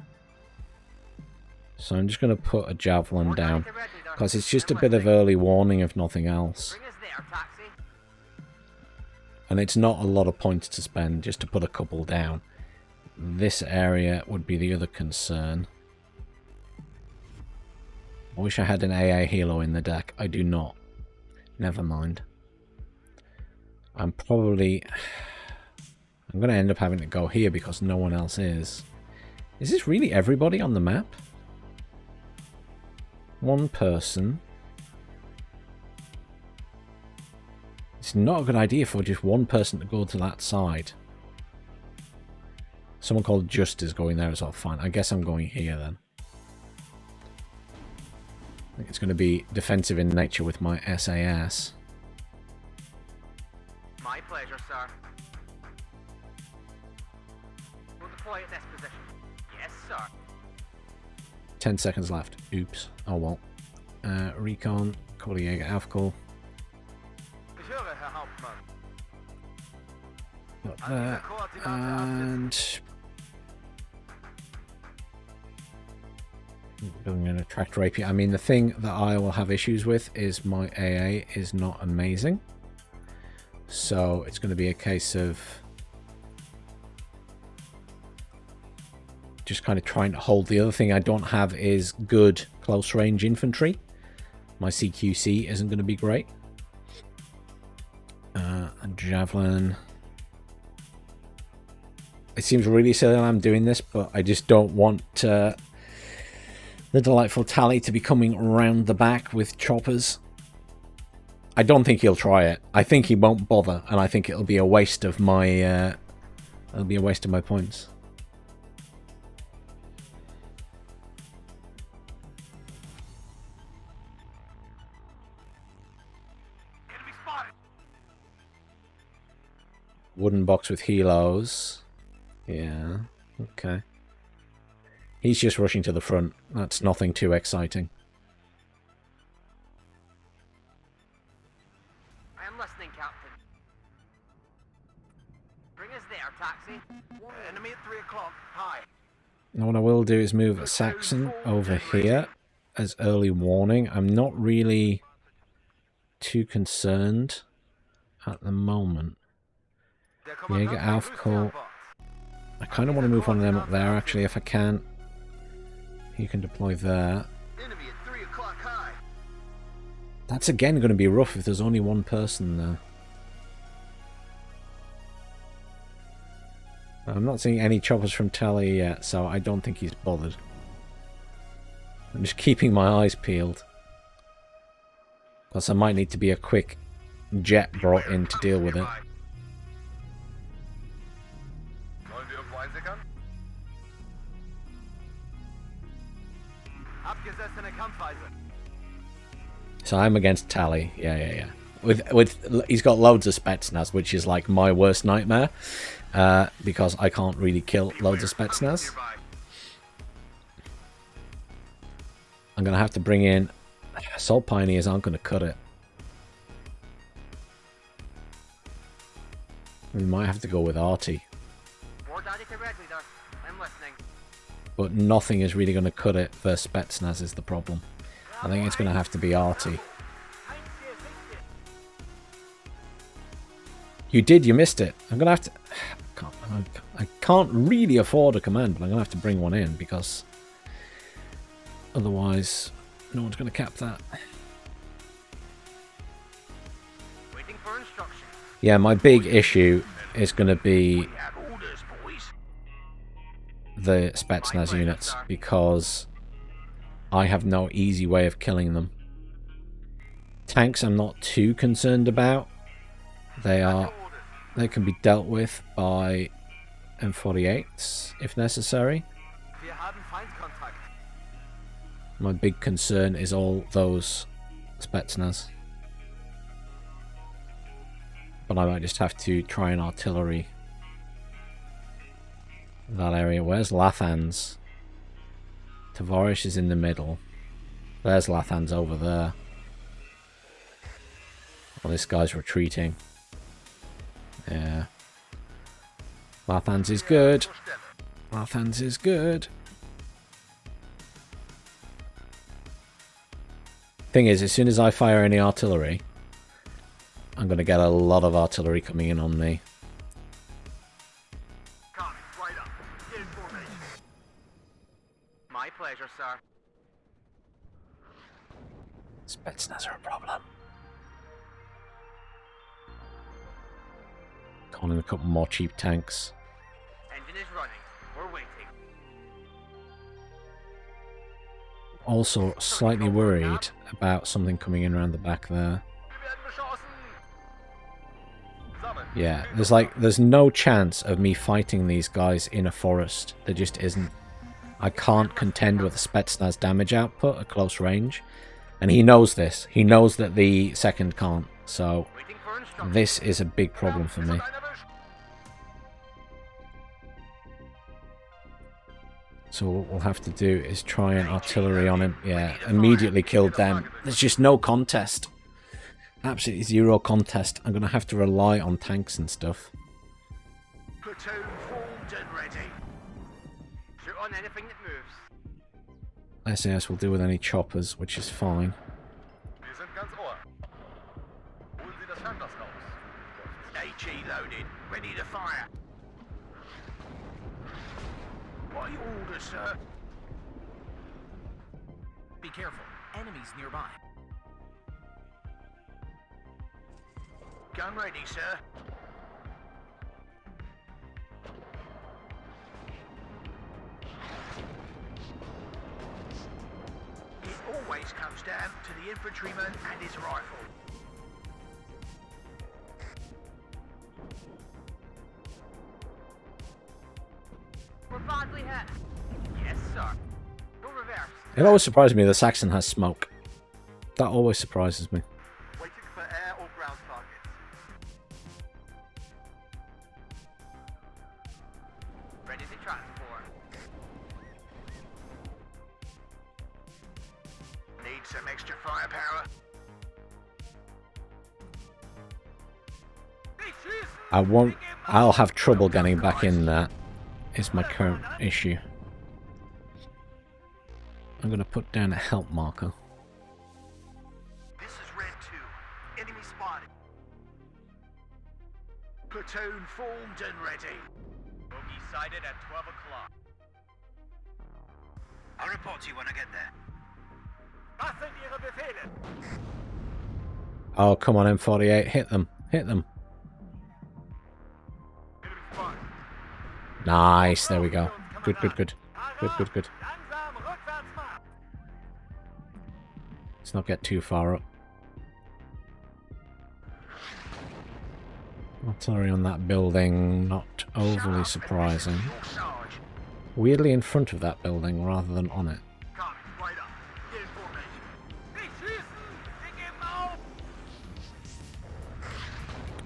So I'm just going to put a javelin down, because it's just a bit of early warning if nothing else. And it's not a lot of points to spend just to put a couple down. This area would be the other concern. I wish I had an AA Helo in the deck. I do not. Never mind. I'm going to end up having to go here because no one else is. Is this really everybody on the map? One person. It's not a good idea for just one person to go to that side. Someone called Just is going there as well. Fine. I guess I'm going here then. I think it's going to be defensive in nature with my SAS. My pleasure, sir. We'll deploy at this position. Yes, sir. 10 seconds left. Oops. Oh well. Recon. KDA Deck Got that. And building an attractor AP. I mean, the thing that I will have issues with is my AA is not amazing. So it's going to be a case of just kind of trying to hold. The other thing I don't have is good close range infantry. My CQC isn't going to be great. And Javelin. It seems really silly that I'm doing this, but I just don't want the delightful Tally to be coming around the back with choppers. I don't think he'll try it. I think he won't bother, and I think it'll be a waste of my points. Enemy spotted. Wooden box with helos. Yeah, okay. He's just rushing to the front. That's nothing too exciting. I am listening, Captain. Bring us there, taxi. Enemy at 3 o'clock. Hi. Now what I will do is move a Saxon over here as early warning. I'm not really too concerned at the moment. Jaeger Aufkall. I kind of want to move one of them up there, actually, if I can. You can deploy there. Enemy at 3 o'clock high. That's again going to be rough if there's only one person there. I'm not seeing any choppers from Tally yet, so I don't think he's bothered. I'm just keeping my eyes peeled. Plus, I might need to be a quick jet brought in to deal with it. Sollen wir irgendwo einsickern? Abgesessene Kampfweise. So I'm against Tally. Yeah. With he's got loads of Spetsnaz, which is like my worst nightmare, because I can't really kill loads of Spetsnaz. I'm gonna have to bring in Assault Pioneers. Aren't gonna cut it. We might have to go with Arty, War Daddy to Red Leader. I'm listening. but nothing is really gonna cut it for Spetsnaz is the problem. I think it's gonna have to be Arty. You did, you missed it. I'm gonna have to. I can't really afford a command, but I'm gonna have to bring one in because otherwise, no one's gonna cap that. Waiting for instruction. Yeah, my big issue is gonna be We have orders, boys. the Spetsnaz units because I have no easy way of killing them. Tanks, I'm not too concerned about. They can be dealt with by M48s if necessary. Wir haben Feindkontakt. My big concern is all those Spetsnaz. But I might just have to try an artillery that area. Where's Lathans? Tavarish is in the middle. There's Lathans over there. Well, this guy's retreating. Yeah. Lathans is good. Lathans is good. Thing is, as soon as I fire any artillery, I'm going to get a lot of artillery coming in on me. Copy, right up. Get in formation. My pleasure, sir. Spetsnaz are a problem. Calling a couple more cheap tanks. Engine is running. We're waiting. Also, slightly worried about something coming in around the back there. Wir werden beschossen. Sammeln. Yeah, there's no chance of me fighting these guys in a forest. There just isn't. I can't contend with the Spetsnaz damage output at close range. And he knows this. He knows that the second can't. So Waiting for instruction. this is a big problem for me. So what we'll have to do is try an artillery on him. Yeah, immediately killed them. There's just no contest. Absolutely zero contest. I'm going to have to rely on tanks and stuff. Platoon formed and ready. Shoot on anything that moves. SAS will deal with any choppers, which is fine. Wir sind ganz Ohr. Holen Sie das Fernglas raus. HE loaded. Ready to fire. What are your orders, sir? Be careful. Enemies nearby. Gun ready, sir. It always comes down to the infantryman and his rifle. We're badly hit. Yes, sir. No reverse. It always surprises me the Saxon has smoke. That always surprises me. Waiting for air or ground targets. Ready to transport. Need some extra firepower. I'll have trouble getting back in there, is my current issue. I'm going to put down a help marker. This is Red 2. Enemy spotted. Platoon formed and ready. Bogey sighted at 12 o'clock. I'll report to you when I get there. Was sind Ihre Befehle? Oh, come on, M48. Hit them. Hit them. Enemy spotted. Nice, there we go. Good, good, good. Good, good, good. Let's not get too far up. Artillery on that building, not overly surprising. Weirdly in front of that building rather than on it.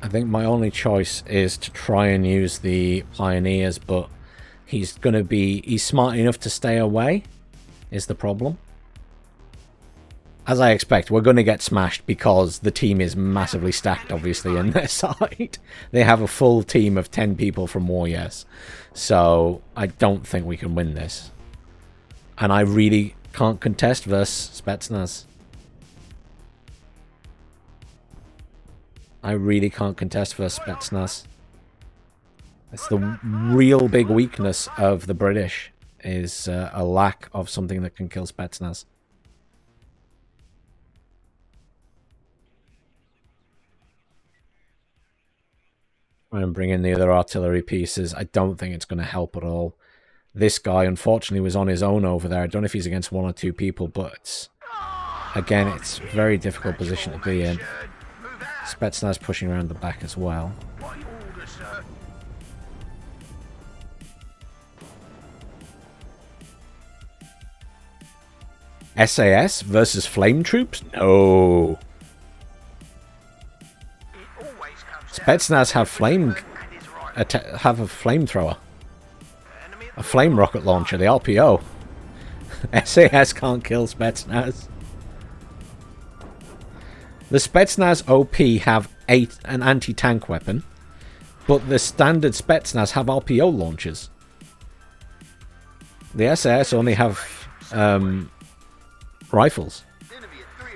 I think my only choice is to try and use the Pioneers, but he's smart enough to stay away, is the problem. As I expect, we're going to get smashed because the team is massively stacked, obviously, on their side. They have a full team of 10 people from War, yes. So, I don't think we can win this. And I really can't contest versus Spetsnaz. I really can't contest versus Spetsnaz. It's the real big weakness of the British, is a lack of something that can kill Spetsnaz. Try and bring in the other artillery pieces. I don't think it's going to help at all. This guy, unfortunately, was on his own over there. I don't know if he's against one or two people, but again, it's a very difficult position to be in. Spetsnaz pushing around the back as well. SAS versus flame troops? No. Spetsnaz have have a flamethrower. A flame rocket launcher, the RPO. SAS can't kill Spetsnaz. The Spetsnaz OP have an anti-tank weapon, but the standard Spetsnaz have RPO launchers. The SAS only have rifles.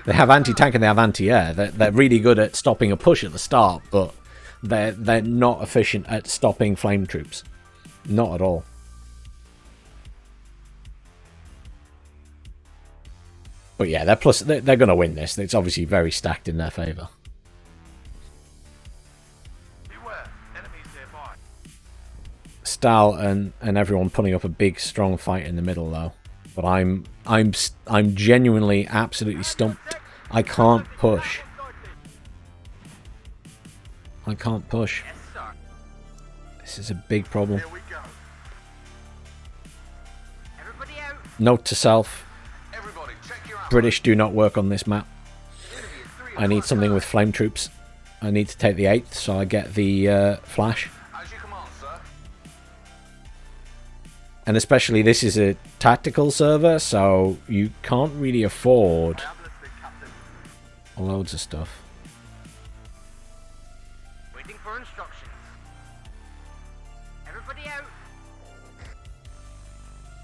They have anti-tank and they have anti-air. They're really good at stopping a push at the start, but they're not efficient at stopping flame troops. Not at all. But yeah, they're going to win this. It's obviously very stacked in their favour. Stahl and everyone putting up a big, strong fight in the middle, though. But I'm genuinely, absolutely stumped. I can't push. I can't push. This is a big problem. Note to self. British do not work on this map. I need something with flame troops. I need to take the 8th, so I get the flash. And especially this is a tactical server, so you can't really afford loads of stuff. Waiting for instructions. Everybody out.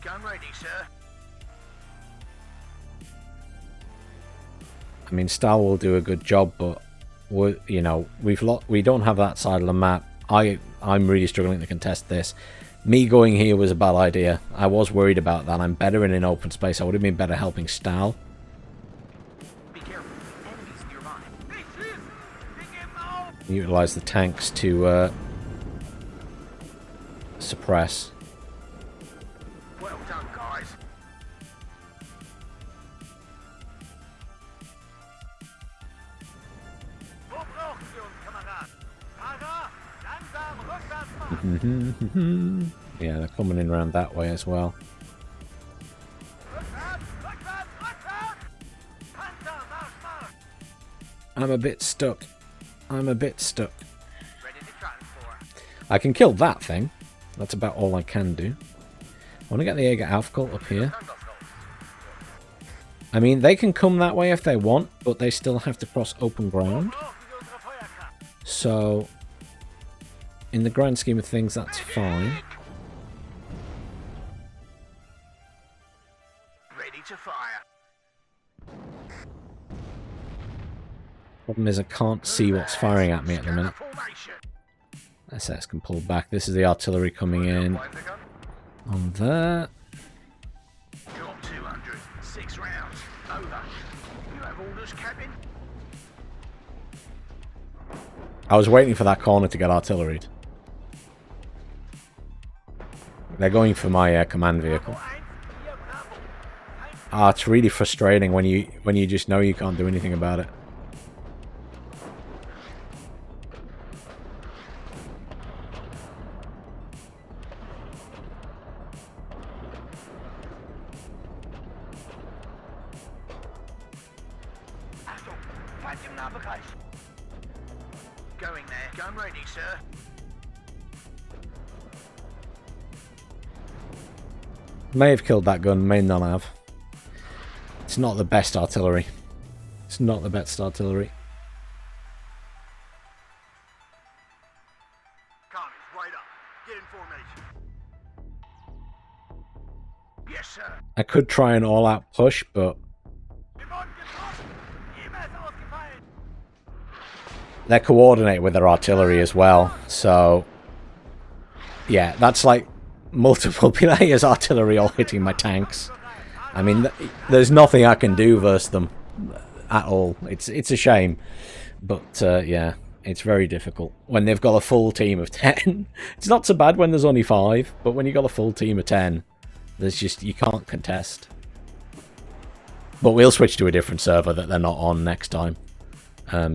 Gun ready, sir. I mean, Stahl will do a good job, but we don't have that side of the map. I'm really struggling to contest this. Me going here was a bad idea. I was worried about that. I'm better in an open space. I would have been better helping Stahl. Be careful. Enemies nearby. Utilize the tanks to suppress. Well done, guys. Yeah, they're coming in around that way as well. I'm a bit stuck. I'm a bit stuck. Ready to transport. I can kill that thing. That's about all I can do. I want to get the Jaeger Aufkult up here. I mean, they can come that way if they want, but they still have to cross open ground. So, in the grand scheme of things, that's fine. Ready to fire. Problem is I can't see what's firing at me at the minute. SS can pull back. This is the artillery coming in. On there. Got 200. 6 rounds. Over. You have orders, Captain? I was waiting for that corner to get artilleried. They're going for my command vehicle. Ah, it's really frustrating when you just know you can't do anything about it. Going there. Gun ready, sir. May have killed that gun, may not have. It's not the best artillery. It's not the best artillery. Commies, right up. Get in formation. Yes, sir. I could try an all-out push, but they're coordinated with their artillery as well, so yeah, that's like multiple players' artillery all hitting my tanks. I mean, there's nothing I can do versus them at all. It's a shame, but yeah, it's very difficult when they've got a full team of 10. It's not so bad when there's only 5, but when you've got a full team of 10, there's just, you can't contest. But we'll switch to a different server that they're not on next time.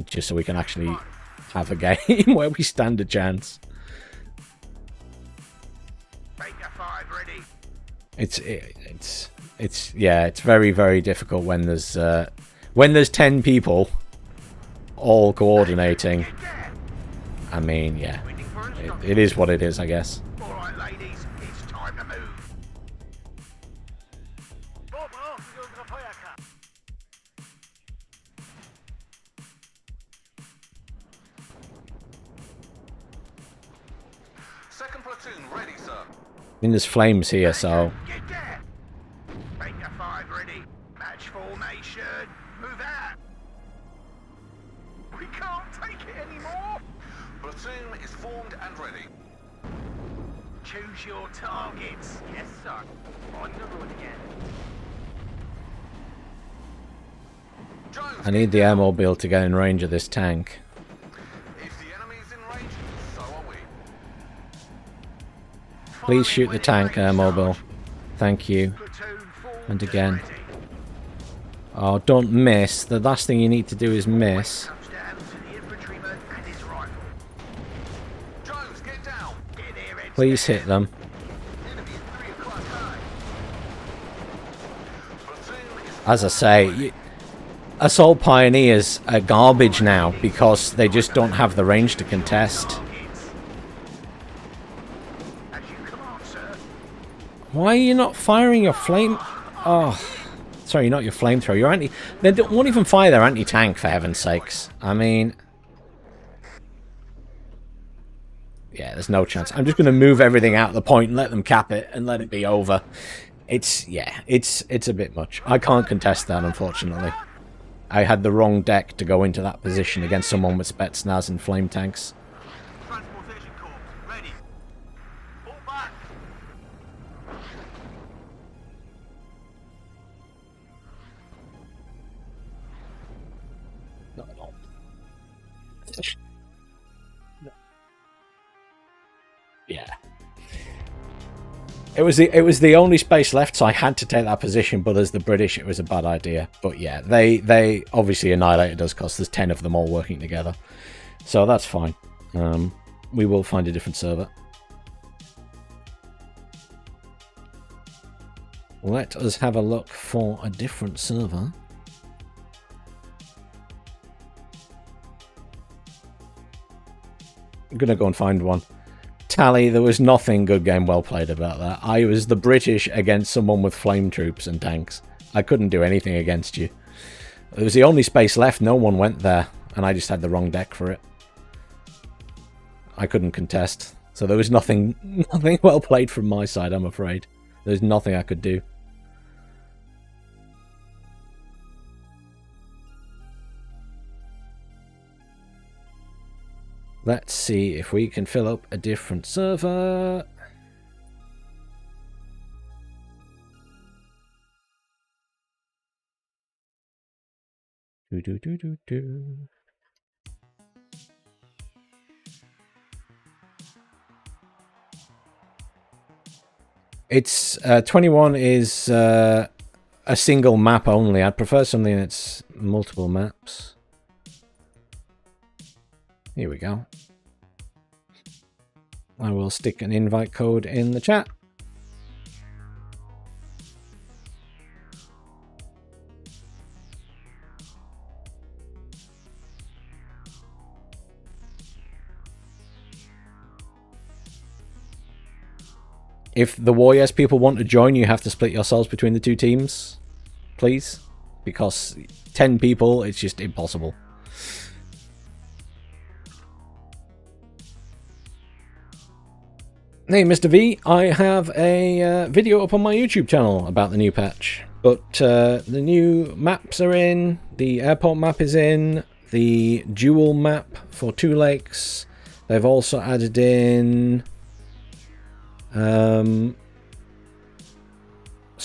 Just so we can actually have a game where we stand a chance. It's very, very difficult when there's 10 people all coordinating. I mean, yeah, it is what it is, I guess. All right, ladies, it's time to move. Second platoon ready, sir. I mean, there's flames here, so Get there. Make your 5 ready. Match formation. Move out. We can't take it anymore. Platoon is formed and ready. Choose your targets. Yes, sir. On the road again. Jones, I need the airmobile to get in range of this tank. if the enemy's in range, so are we. Please shoot the tank, airmobile. Thank you. Platoon formed And again. ready. Oh, don't miss. The last thing you need to do is miss. Comes down to the infantryman and his rifle. Jones, get down. Get there, heads Please down. hit them. Enemy at 3 o'clock high. Platoon is As I say, Assault Pioneers are garbage now because they just don't have the range to contest. Targets. As you command, sir. Why are you not firing your flame? Oh, sorry, not your flamethrower. Your anti. They won't even fire their anti-tank, for heaven's sakes. I mean, yeah, there's no chance. I'm just going to move everything out of the point and let them cap it and let it be over. It's a bit much. I can't contest that, unfortunately. I had the wrong deck to go into that position against someone with Spetsnaz and flame tanks. Transportation corps, ready. Fall back. Not at all. Yeah. It was the only space left, so I had to take that position, but as the British, it was a bad idea. But yeah, they obviously annihilated us because there's 10 of them all working together. So that's fine. We will find a different server. Let us have a look for a different server. I'm going to go and find one. Tally, there was nothing good game well played about that. I was the British against someone with flame troops and tanks. I couldn't do anything against you. It was the only space left, no one went there, and I just had the wrong deck for it. I couldn't contest. So there was nothing well played from my side, I'm afraid. There's nothing I could do. Let's see if we can fill up a different server. Do. It's 21 is a single map only. I'd prefer something that's multiple maps. Here we go. I will stick an invite code in the chat. If the Warriors people want to join, you have to split yourselves between the two teams, please. Because 10 people, it's just impossible. Hey, Mr. V, I have a video up on my YouTube channel about the new patch. But the new maps are in, the airport map is in, the dual map for Two Lakes. They've also added in some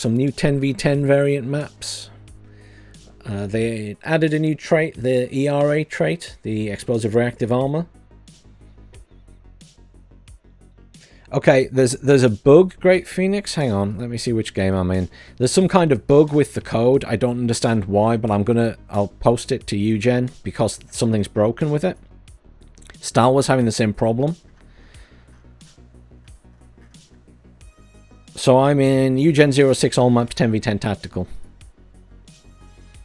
new 10v10 variant maps. They added a new trait, the ERA trait, the explosive reactive armor. Okay, there's a bug, Great Phoenix. Hang on, let me see which game I'm in. There's some kind of bug with the code. I don't understand why, but I'll post it to Eugen because something's broken with it. Star Wars having the same problem. So I'm in Eugen 06 all maps 10v10 tactical.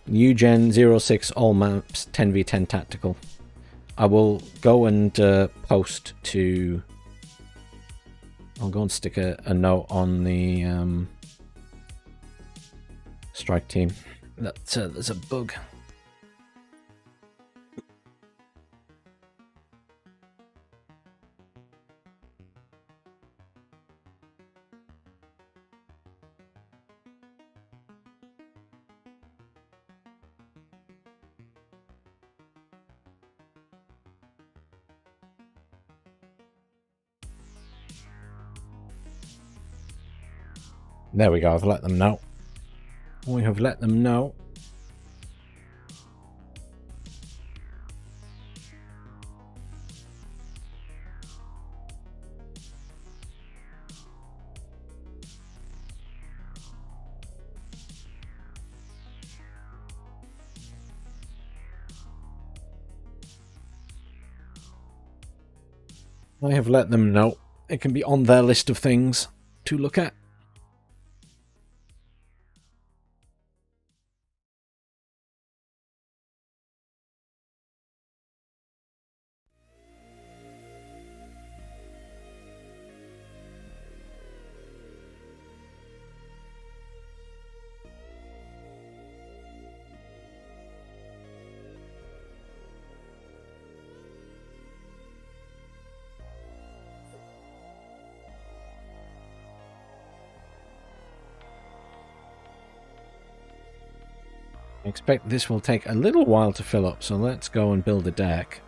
Eugen 06 all maps 10v10 tactical. I will go and post to... I'll go and stick a note on the strike team that there's a bug. There we go, I've let them know. We have let them know. I have let them know. It can be on their list of things to look at. I expect this will take a little while to fill up, so let's go and build a deck.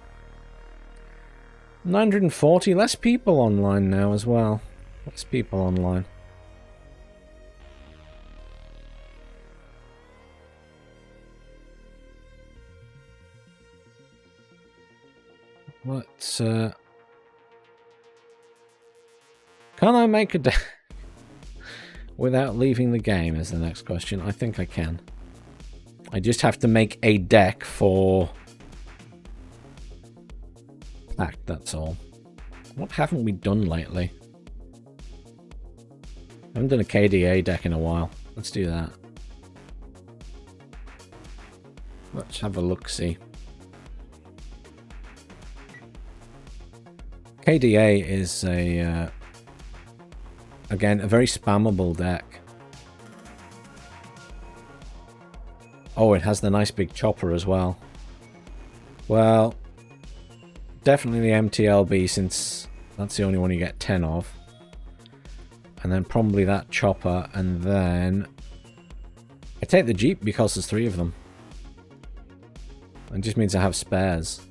940, less people online now as well. Less people online. Let's, can I make a deck without leaving the game is the next question. I think I can. I just have to make a deck for pack, that's all. What haven't we done lately? I haven't done a KDA deck in a while. Let's do that. Let's have a look-see. KDA is a again, a very spammable deck. Oh, it has the nice big chopper as well. Well, definitely the MTLB, since that's the only one you get 10 of. And then probably that chopper, and then I take the Jeep because there's 3 of them. It just means I have spares.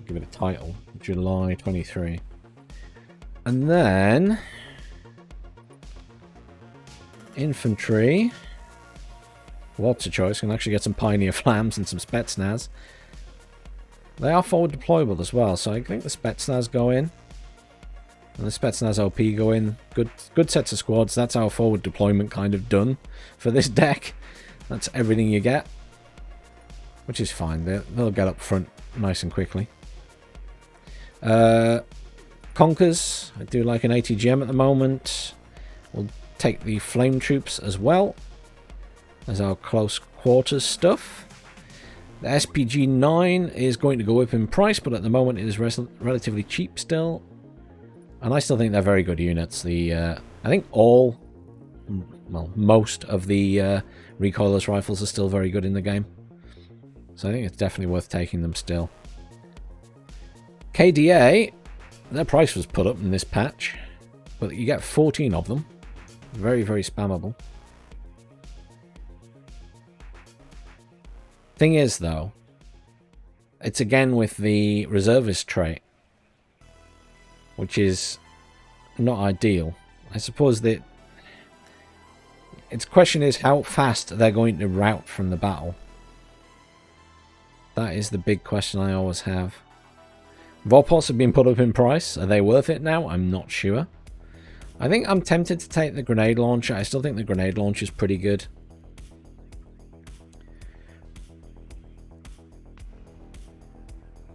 Give it a title. July 23. And then infantry. Lots of choice. Can actually get some Pioneer Flams and some Spetsnaz. They are forward deployable as well, so I think the Spetsnaz go in. And the Spetsnaz OP go in. Good sets of squads. That's our forward deployment kind of done for this deck. That's everything you get. Which is fine. They'll get up front nice and quickly. Conkers. I do like an ATGM at the moment. We'll take the Flame Troops as well as our close quarters stuff. The SPG-9 is going to go up in price, but at the moment it is relatively cheap still. And I still think they're very good units. I think most of the recoilless rifles are still very good in the game. So I think it's definitely worth taking them still. KDA, their price was put up in this patch, but you get 14 of them. Very, very spammable. Thing is, though, it's again with the reservist trait, which is not ideal. I suppose that its question is how fast they're going to rout from the battle. That is the big question I always have. Vorpals have been put up in price. Are they worth it now? I'm not sure. I think I'm tempted to take the grenade launcher. I still think the grenade launcher is pretty good.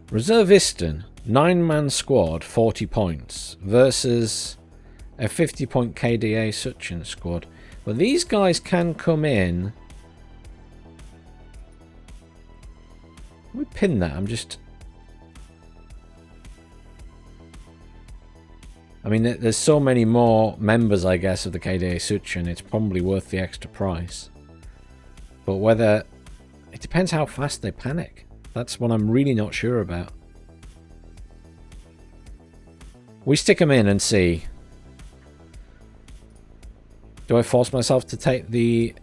Reservistan, 9-man squad, 40 points, versus a 50-point KDA Suchin squad. But these guys can come in. Let me pin that. I mean, there's so many more members, I guess, of the KDA Suchin. It's probably worth the extra price. But whether... It depends how fast they panic. That's what I'm really not sure about. We stick them in and see. Do I force myself to take the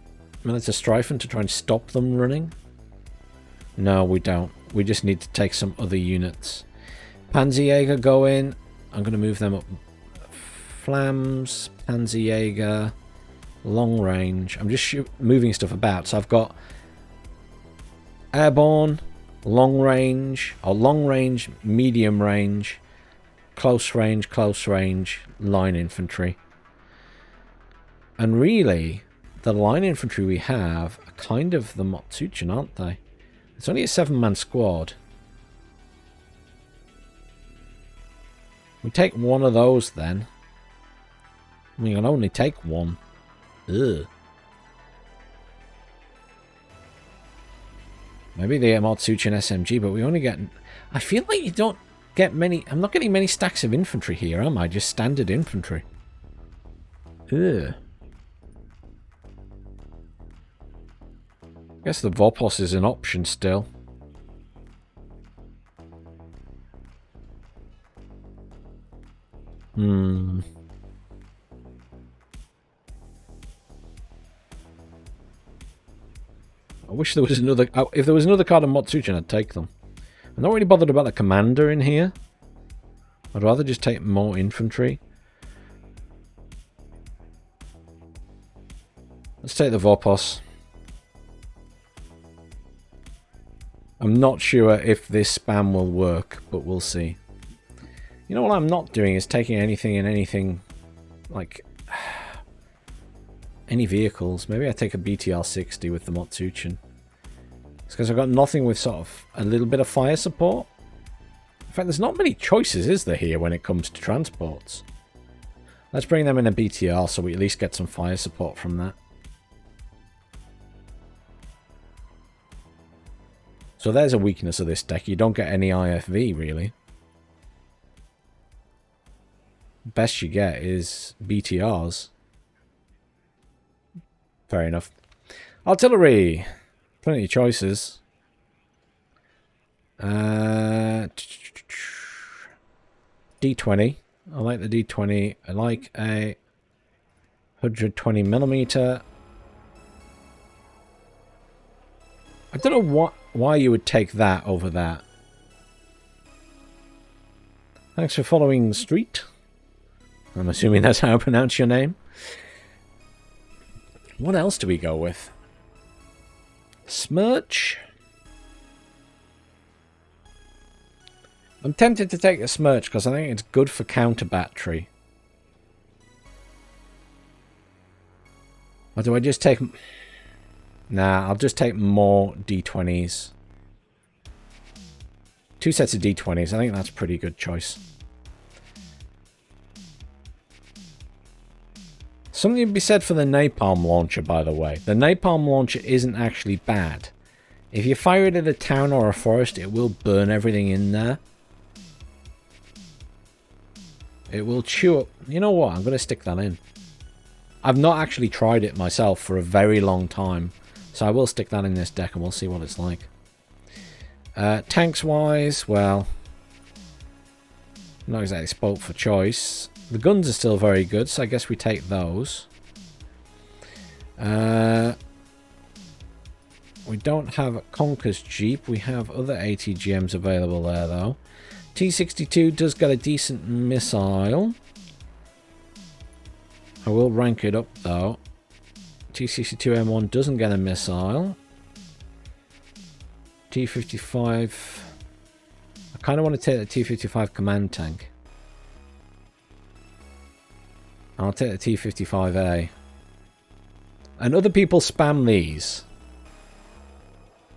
Militia Stryfen to try and stop them running? No, we don't. We just need to take some other units. Panzerjäger go in. I'm going to move them up. Flams, Panzerjäger, long range. I'm just moving stuff about. So I've got airborne, long range, medium range, close range, line infantry. And really, the line infantry we have are kind of the Motsuchin, aren't they? It's only a 7-man squad. We take one of those then. We can only take one. Ugh. Maybe the Motsuchin SMG, but we only get... I feel like you don't get many... I'm not getting many stacks of infantry here, am I? Just standard infantry. Ugh. I guess the Vorpos is an option still. I wish there was another... if there was another card of Motsuchin, I'd take them. I'm not really bothered about the commander in here. I'd rather just take more infantry. Let's take the Vorpos. I'm not sure if this spam will work, but we'll see. You know what I'm not doing is taking anything in anything, like, any vehicles. Maybe I take a BTR-60 with the Motsuchin. It's because I've got nothing with sort of a little bit of fire support. In fact, there's not many choices, is there, here when it comes to transports? Let's bring them in a BTR so we at least get some fire support from that. So there's a weakness of this deck. You don't get any IFV, really. Best you get is BTRs. Fair enough. Artillery. Plenty of choices. D20. I like the D20. I like a 120mm. I don't know why you would take that over that. Thanks for following the street. I'm assuming that's how I pronounce your name. What else do we go with? Smirch. I'm tempted to take the Smirch because I think it's good for counter battery. Or do I just take... Nah, I'll just take more D20s. 2 sets of D20s. I think that's a pretty good choice. Something to be said for the napalm launcher, by the way. The napalm launcher isn't actually bad. If you fire it at a town or a forest, it will burn everything in there. It will chew up... You know what? I'm going to stick that in. I've not actually tried it myself for a very long time. So I will stick that in this deck and we'll see what it's like. Tanks-wise, well... Not exactly spoilt for choice. The guns are still very good, so I guess we take those. We don't have Conker's Jeep. We have other ATGMs available there, though. T-62 does get a decent missile. I will rank it up, though. T-62M1 doesn't get a missile. T-55... I kind of want to take the T-55 command tank. I'll take the T-55A. And other people spam these.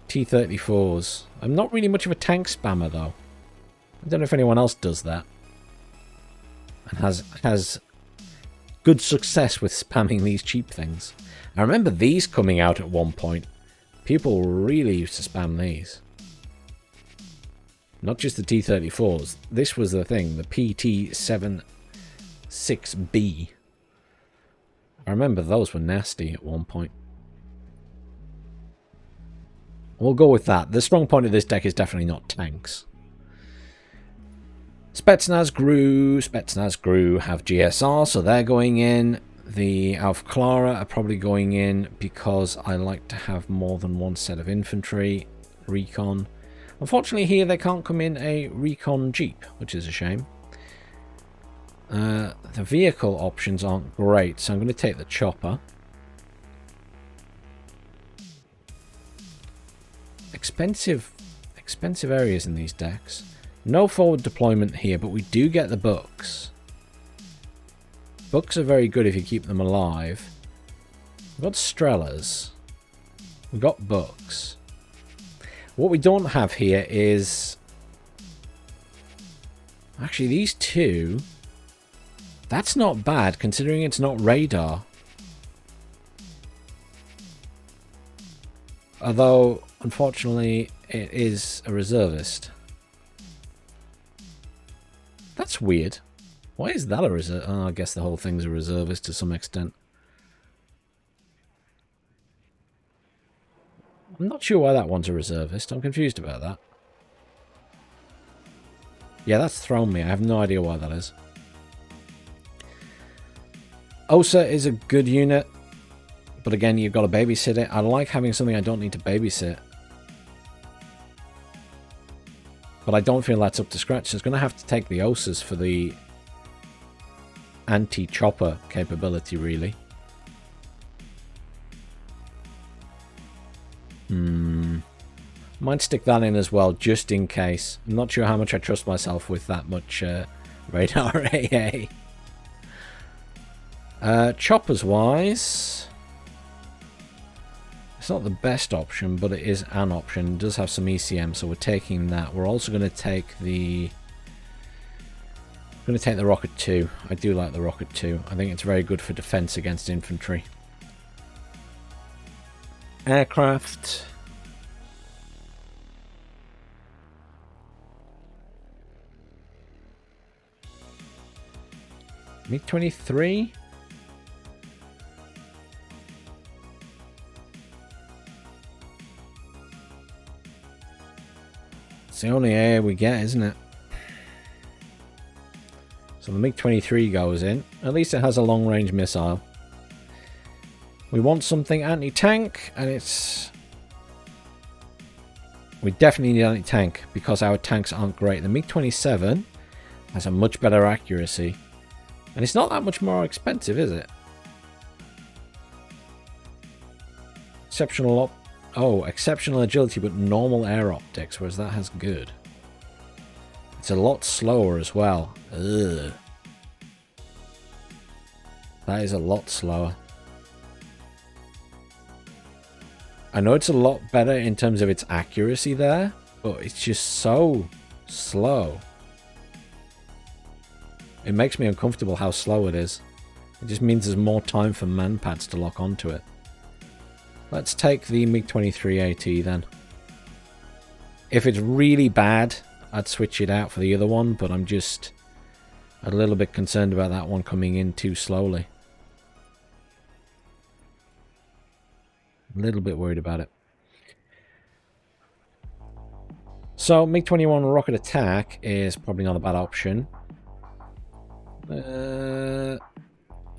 T-34s. I'm not really much of a tank spammer, though. I don't know if anyone else does that. And has good success with spamming these cheap things. I remember these coming out at one point. People really used to spam these. Not just the T-34s. This was the thing. The PT-76B. I remember those were nasty at one point. We'll go with that. The strong point of this deck is definitely not tanks. Spetsnaz Gru have GSR, so they're going in. The Alpha Clara are probably going in because I like to have more than one set of infantry. Recon. Unfortunately here they can't come in a Recon Jeep, which is a shame. The vehicle options aren't great, so I'm going to take the chopper. Expensive areas in these decks. No forward deployment here, but we do get the books. Books are very good if you keep them alive. We've got Strellas. We've got books. What we don't have here is... Actually, these two... That's not bad, considering it's not radar. Although, unfortunately, it is a reservist. That's weird. Why is that a reserve? Oh, I guess the whole thing's a reservist to some extent. I'm not sure why that one's a reservist. I'm confused about that. Yeah, that's thrown me. I have no idea why that is. OSA is a good unit. But again, you've got to babysit it. I like having something I don't need to babysit. But I don't feel that's up to scratch. So it's going to have to take the OSAs for the anti-chopper capability, really. Might stick that in as well, just in case. I'm not sure how much I trust myself with that much radar AA. Choppers-wise... It's not the best option, but it is an option. It does have some ECM, so we're taking that. We're also going to take the... I'm going to take the Rocket 2. I do like the Rocket 2. I think it's very good for defense against infantry. Aircraft. MiG-23. It's the only air we get, isn't it? So the MiG-23 goes in. At least it has a long-range missile. We want something anti-tank, and it's... We definitely need anti-tank, because our tanks aren't great. The MiG-27 has a much better accuracy. And it's not that much more expensive, is it? Exceptional exceptional agility, but normal air optics, whereas that has good. It's a lot slower as well. Ugh. That is a lot slower. I know it's a lot better in terms of its accuracy there, but it's just so slow. It makes me uncomfortable how slow it is. It just means there's more time for manpads to lock onto it. Let's take the MiG-23 AT then. If it's really bad, I'd switch it out for the other one, but I'm just a little bit concerned about that one coming in too slowly. A little bit worried about it. So, MiG-21 rocket attack is probably not a bad option.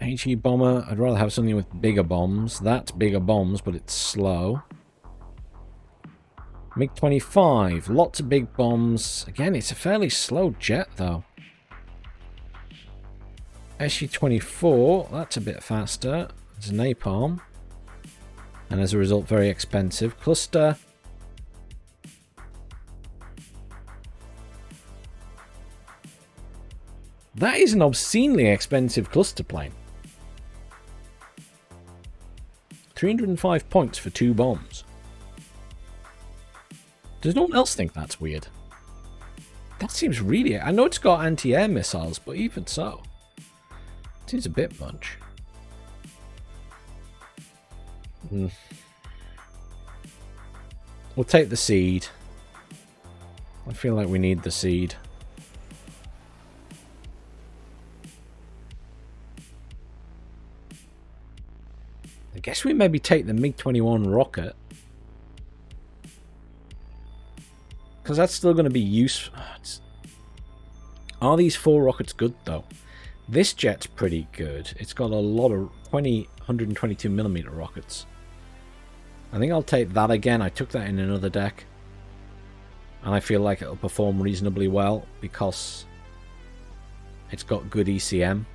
HE bomber, I'd rather have something with bigger bombs. That's bigger bombs, but it's slow. MiG-25, lots of big bombs. Again, it's a fairly slow jet, though. SU-24, that's a bit faster. It's napalm. And as a result, very expensive. Cluster. That is an obscenely expensive cluster plane. 305 points for 2 bombs. Does no one else think that's weird? That seems really... I know it's got anti-air missiles, but even so. It seems a bit much. We'll take the seed. I feel like we need the seed. I guess we maybe take the MiG-21 rocket. Because that's still going to be useful. Are these 4 rockets good, though? This jet's pretty good. It's got a lot of 122mm rockets. I think I'll take that again. I took that in another deck. And I feel like it'll perform reasonably well because it's got good ECM.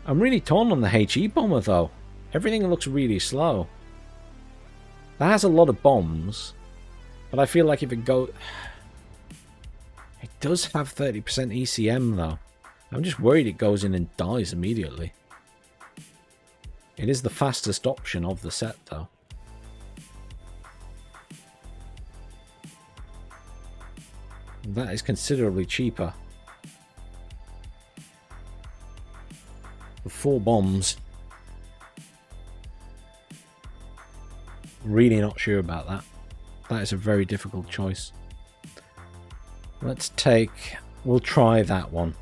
I'm really torn on the HE bomber, though. Everything looks really slow. That has a lot of bombs. But I feel like if it goes... It does have 30% ECM, though. I'm just worried it goes in and dies immediately. It is the fastest option of the set, though. That is considerably cheaper. For 4 bombs. Really not sure about that. That is a very difficult choice. Let's take... We'll try that one.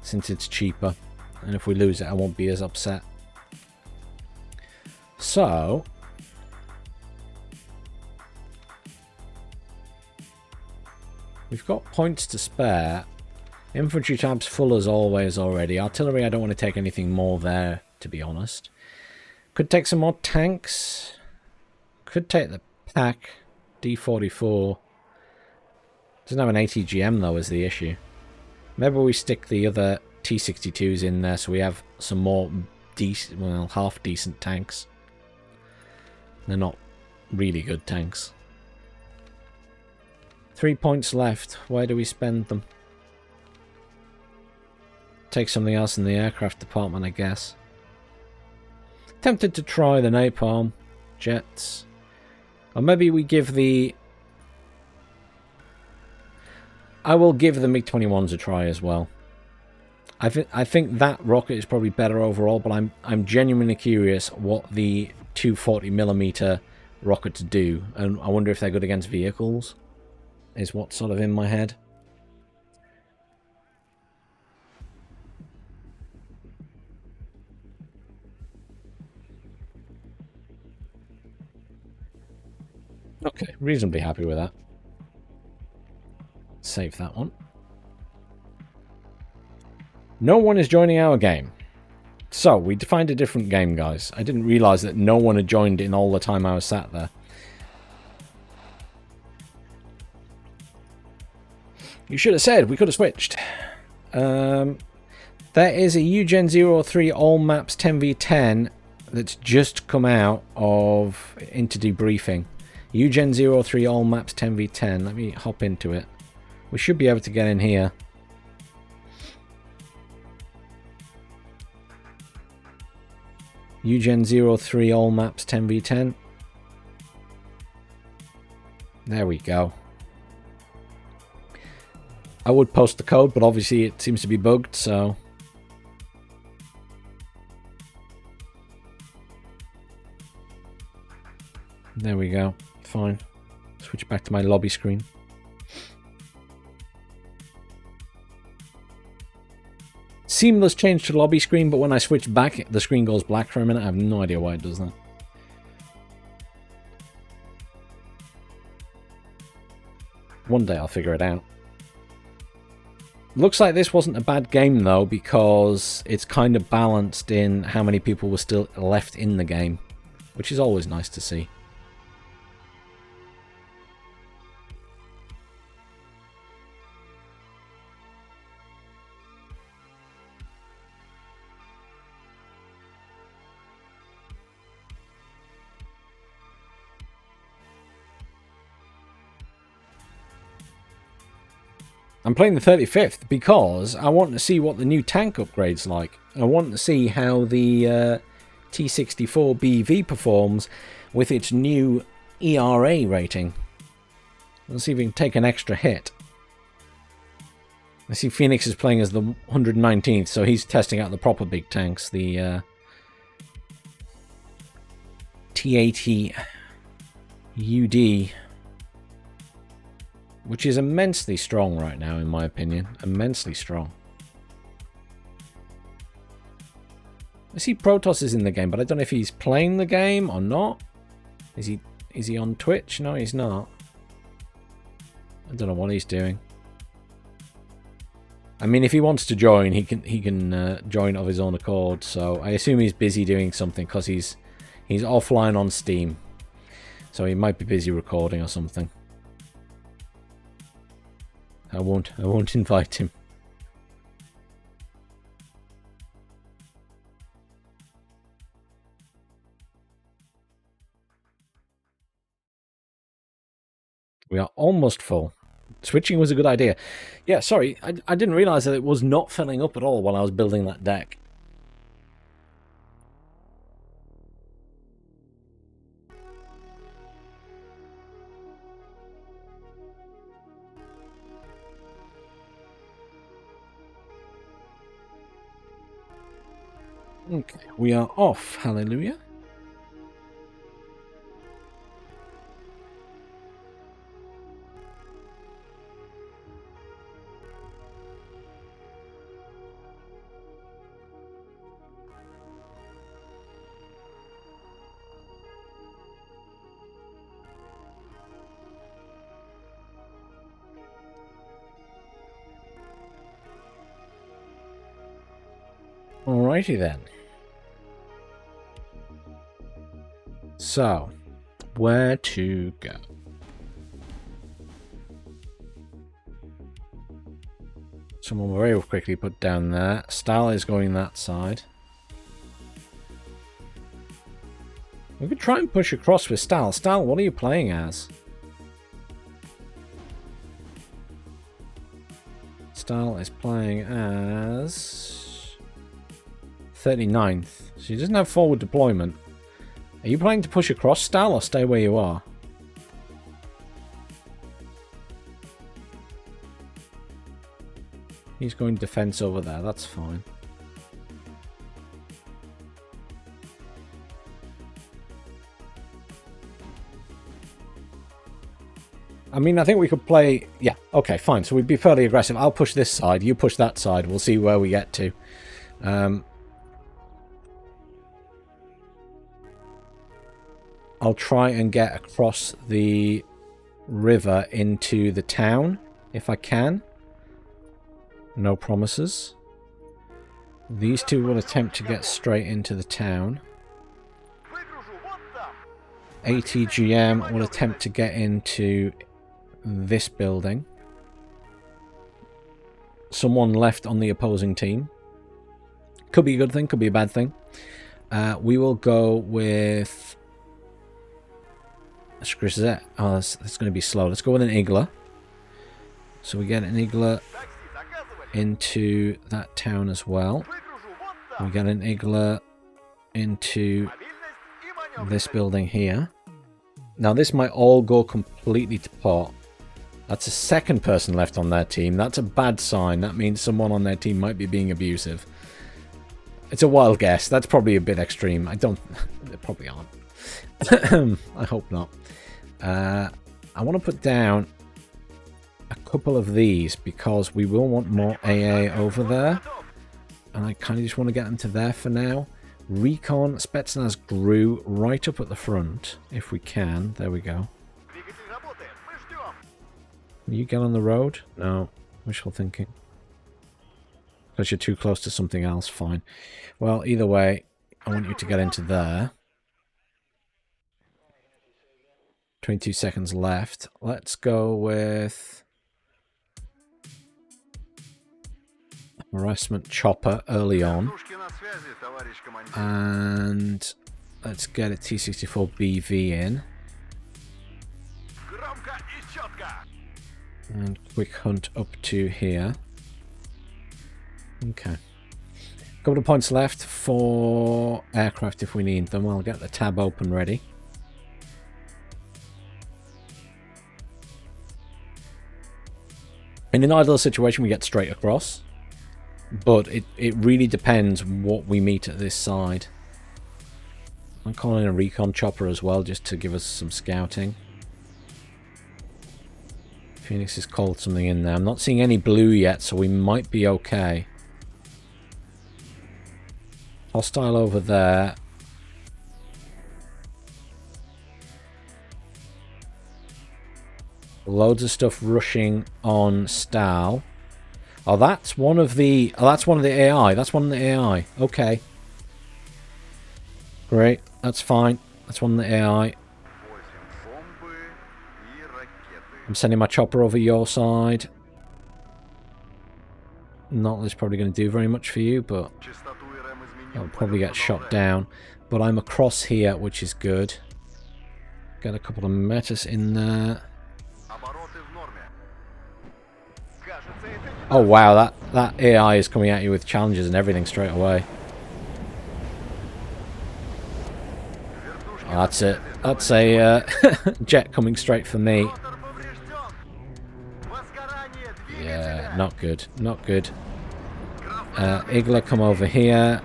Since it's cheaper. And if we lose it, I won't be as upset. So... We've got points to spare. Infantry tab's full as always already. Artillery, I don't want to take anything more there, to be honest. Could take some more tanks. Could take the pack. D44. Doesn't have an ATGM, though, is the issue. Maybe we stick the other T62s in there so we have some more decent, well, half-decent tanks. They're not really good tanks. 3 points left. Where do we spend them? Take something else in the aircraft department, I guess. Tempted to try the napalm jets. Or maybe we give the... I will give the MiG-21s a try as well. I think that rocket is probably better overall, but I'm genuinely curious what the 240mm rockets do, and I wonder if they're good against vehicles. Is what's sort of in my head. Okay, reasonably happy with that. Save that one. No one is joining our game. So, we defined a different game, guys. I didn't realise that no one had joined in all the time I was sat there. You should have said, we could have switched. There is a Eugen 03 All Maps 10v10 that's just come out of into debriefing. Eugen 03 All Maps 10v10. Let me hop into it. We should be able to get in here. Eugen03 all maps 10v10. There we go. I would post the code, but obviously it seems to be bugged, so... There we go. Fine. Switch back to my lobby screen. Seamless change to lobby screen, but when I switch back, the screen goes black for a minute. I have no idea why it does that. One day I'll figure it out. Looks like this wasn't a bad game, though, because it's kind of balanced in how many people were still left in the game, which is always nice to see. I'm playing the 35th because I want to see what the new tank upgrade's like. I want to see how the T64BV performs with its new ERA rating. Let's see if we can take an extra hit. I see Phoenix is playing as the 119th, so he's testing out the proper big tanks. The T80 UD, which is immensely strong right now, in my opinion. Immensely strong. I see Protoss is in the game, but I don't know if he's playing the game or not. Is he on Twitch? No, he's not. I don't know what he's doing. I mean, if he wants to join, he can join of his own accord. So I assume he's busy doing something because he's offline on Steam. So he might be busy recording or something. I won't invite him. We are almost full. Switching was a good idea. Yeah, sorry, I didn't realize that it was not filling up at all while I was building that deck. Okay, we are off. Hallelujah. Alrighty then. So, where to go? Someone will very quickly put down there. Stal is going that side. We could try and push across with Stal. Stal, what are you playing as? Stal is playing as 39th. So he doesn't have forward deployment. Are you planning to push across, Stal, or stay where you are? He's going defense over there, that's fine. I mean, I think we could play... Yeah, okay, fine. So we'd be fairly aggressive. I'll push this side, you push that side. We'll see where we get to. I'll try and get across the river into the town, if I can. No promises. These two will attempt to get straight into the town. ATGM will attempt to get into this building. Someone left on the opposing team. Could be a good thing, could be a bad thing. We will go with... Oh, that's going to be slow. Let's go with an Igla. So we get an Igla into that town as well. We get an Igla into this building here. Now this might all go completely to pot. That's a second person left on their team. That's a bad sign. That means someone on their team might be being abusive. It's a wild guess. That's probably a bit extreme. They probably aren't. I hope not. I want to put down a couple of these because we will want more AA over there. And I kind of just want to get them to there for now. Recon Spetsnaz grew right up at the front, if we can. There we go. Will you get on the road? No. Wishful thinking. Because you're too close to something else. Fine. Well, either way, I want you to get into there. 22 seconds left. Let's go with harassment chopper early on. And let's get a T-64BV in. And quick hunt up to here. Okay. Couple of points left for aircraft if we need them. I'll get the tab open ready. In an ideal situation, we get straight across. But it really depends what we meet at this side. I'm calling in a recon chopper as well, just to give us some scouting. Phoenix has called something in there. I'm not seeing any blue yet, so we might be okay. Hostile over there. Loads of stuff rushing on Stahl. Oh, that's one of the. Oh, that's one of the AI. That's one of the AI. Okay. Great. That's fine. That's one of the AI. I'm sending my chopper over your side. Not that it's probably going to do very much for you, but I'll probably get shot down. But I'm across here, which is good. Get a couple of metas in there. Oh wow, that AI is coming at you with challenges and everything straight away. Oh, that's it. That's a jet coming straight for me. Yeah, not good. Not good. Igla, come over here.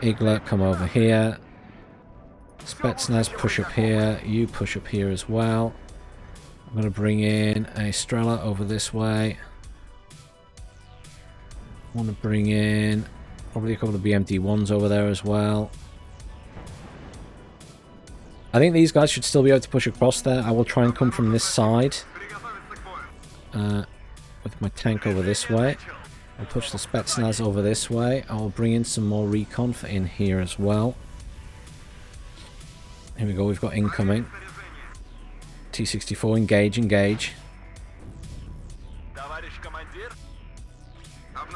Igla, come over here. Spetsnaz, push up here. You push up here as well. I'm going to bring in a Strela over this way. I want to bring in probably a couple of BMD-1s over there as well. I think these guys should still be able to push across there. I will try and come from this side. With my tank over this way. I'll push the Spetsnaz over this way. I'll bring in some more recon for in here as well. Here we go, we've got incoming. T-64, engage, engage.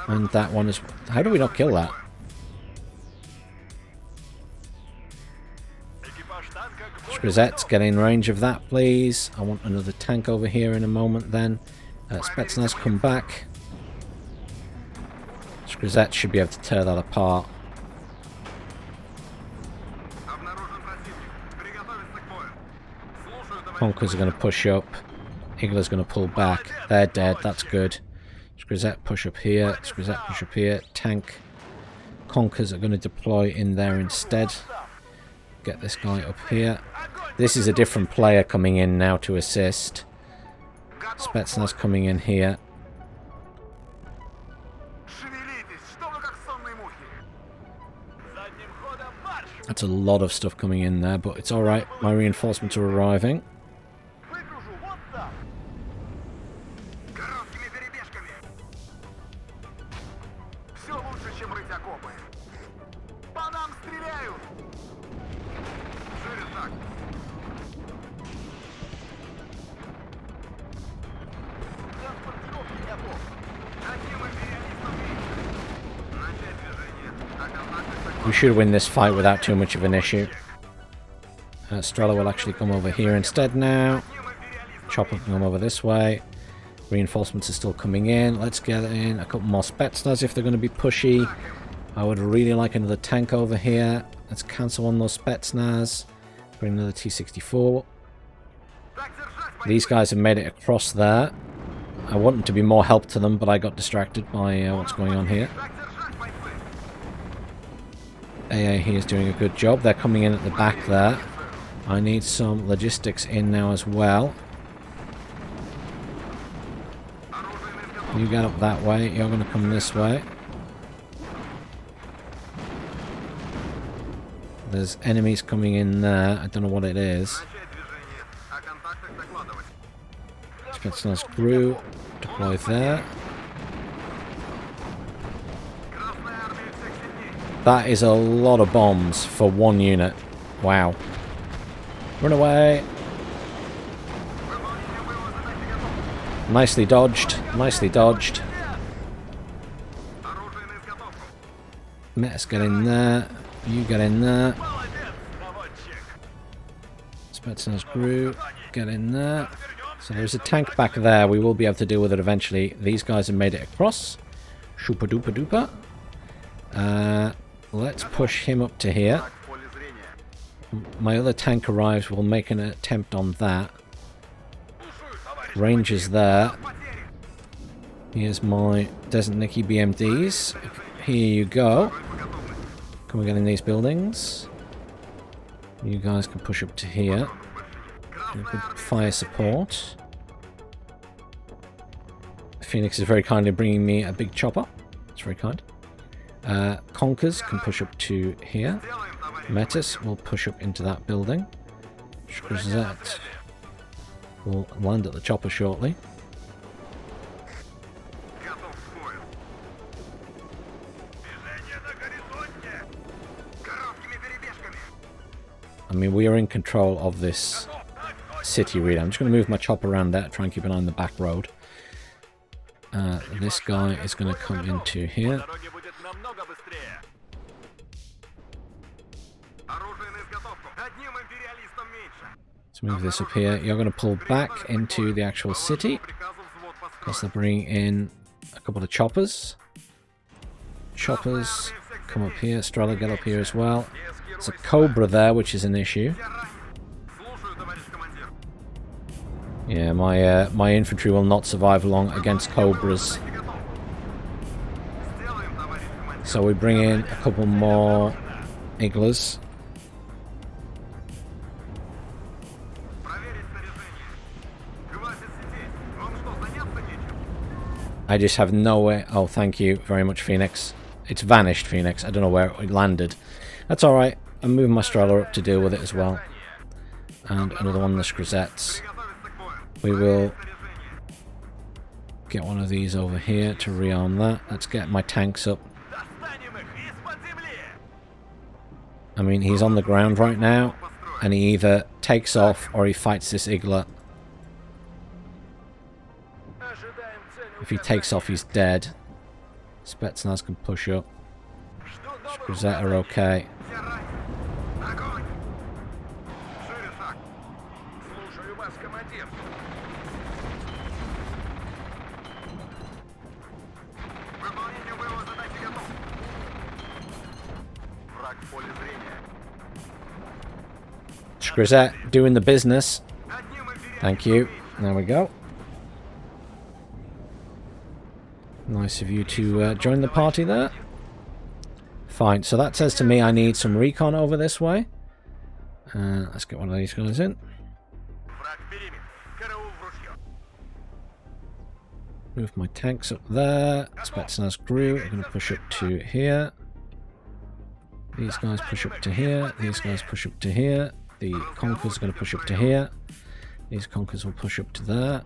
And that one is... How do we not kill that? Grisette's get in range of that, please. I want another tank over here in a moment then. Spetsnaz, come back. Grisette should be able to tear that apart. Conkers are going to push up. Igla's going to pull back. They're dead. That's good. Grisette, push up here. Grisette, push up here. Tank. Conkers are going to deploy in there instead. Get this guy up here. This is a different player coming in now to assist. Spetsnaz coming in here. That's a lot of stuff coming in there, but it's alright. My reinforcements are arriving. We should win this fight without too much of an issue. Strela will actually come over here instead now. Chopper can come over this way. Reinforcements are still coming in. Let's get in a couple more Spetsnaz if they're going to be pushy. I would really like another tank over here. Let's cancel on those Spetsnaz. Bring another T-64. These guys have made it across there. I wanted to be more help to them, but I got distracted by what's going on here. AA here is doing a good job. They're coming in at the back there. I need some logistics in now as well. You get up that way. You're going to come this way. There's enemies coming in there. I don't know what it is. Spetsnaz crew deploy there. That is a lot of bombs for one unit. Wow. Run away. Nicely dodged. Nicely dodged. Let's get in there. You get in there. Spetsnaz crew, get in there. So there's a tank back there. We will be able to deal with it eventually. These guys have made it across. Shoopa doopa doopa. Let's push him up to here. My other tank arrives. We'll make an attempt on that. Rangers there. Here's my Desert Nicky BMDs. Here you go. Can we get in these buildings? You guys can push up to here. Good fire support. Phoenix is very kindly bringing me a big chopper. It's very kind. Conkers can push up to here. Metis will push up into that building. Shkrzet will land at the chopper shortly. I mean, we are in control of this city, really. I'm just going to move my chopper around there, try and keep an eye on the back road. This guy is going to come into here. Let's move this up here. You're going to pull back into the actual city, because they're bringing in a couple of choppers. Choppers come up here. Strela, get up here as well. There's a Cobra there, which is an issue. Yeah, my infantry will not survive long against Cobras. So we bring in a couple more Iglas. I just have no way. Oh, thank you very much, Phoenix. It's vanished, Phoenix. I don't know where it landed. That's alright. I'm moving my Strela up to deal with it as well. And another one of the Shkrzettes. We will get one of these over here to rearm that. Let's get my tanks up. I mean, he's on the ground right now, and he either takes off or he fights this Igla. If he takes off, he's dead. Spetsnaz can push up. Shkrzet are okay. Shkrzet doing the business. Thank you. There we go. Nice of you to join the party there. Fine, so that says to me I need some recon over this way. Let's get one of these guys in. Move my tanks up there. Spetsnaz crew are going to push up to here. These guys push up to here. These guys push up to here. The Conkers are going to push up to here. These Conkers will push up to there.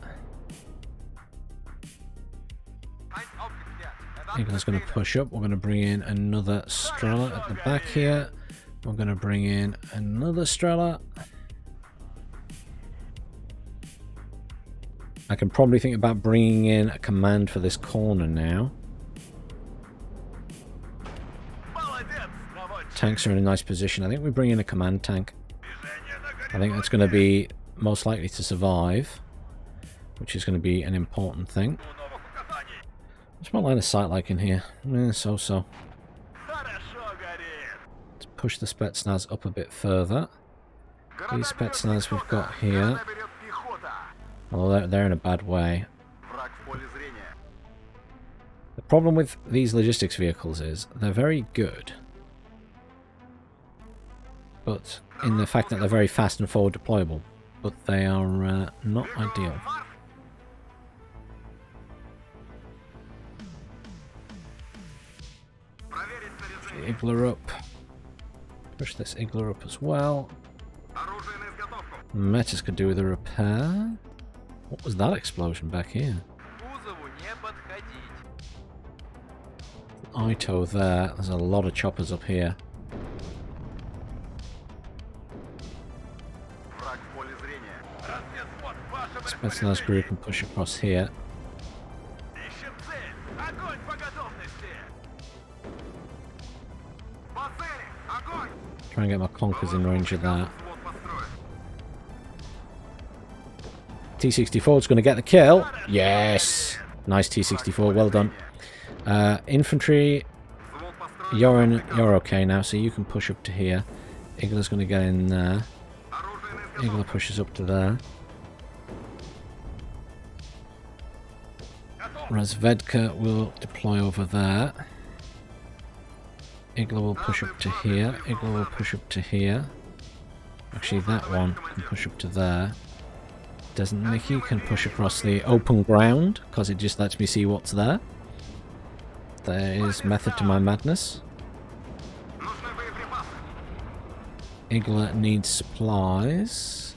Eagle's going to push up. We're going to bring in another Strela at the back here. We're going to bring in another Strela. I can probably think about bringing in a command for this corner now. Tanks are in a nice position. I think we bring in a command tank. I think that's going to be most likely to survive, which is going to be an important thing. What's my line of sight like in here? So-so. push the Spetsnaz up a bit further. These Spetsnaz we've got here, well, they're in a bad way. The problem with these logistics vehicles is they're very good, but in the fact that they're very fast and forward deployable, but they are not ideal. Igler up. Push this Igler up as well. Metas could do with a repair. What was that explosion back here? Ito there. There's a lot of choppers up here. Spetsnaz group can push across here. Try and get my conkers in range of that. T-64 is going to get the kill. Yes! Nice T-64, well done. Infantry, you're okay now, so you can push up to here. Igler's going to get in there. Igler pushes up to there. Razvedka will deploy over there. Igler will push up to here. Igler will push up to here. Actually, that one can push up to there. Desnicky can push across the open ground, because it just lets me see what's there. There is method to my madness. Igler needs supplies.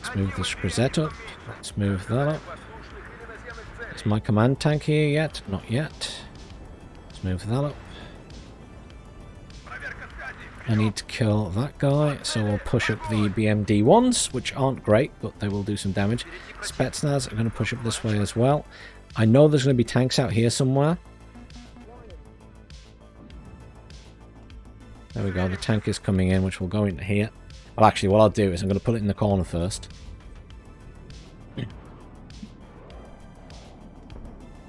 Let's move the Skrizet up. Let's move that up. Is my command tank here yet? Not yet. Let's move that up. I need to kill that guy, so we'll push up the BMD-1s, which aren't great, but they will do some damage. Spetsnaz are going to push up this way as well. I know there's going to be tanks out here somewhere. There we go, the tank is coming in, which will go into here. Well, actually, what I'll do is I'm going to put it in the corner first.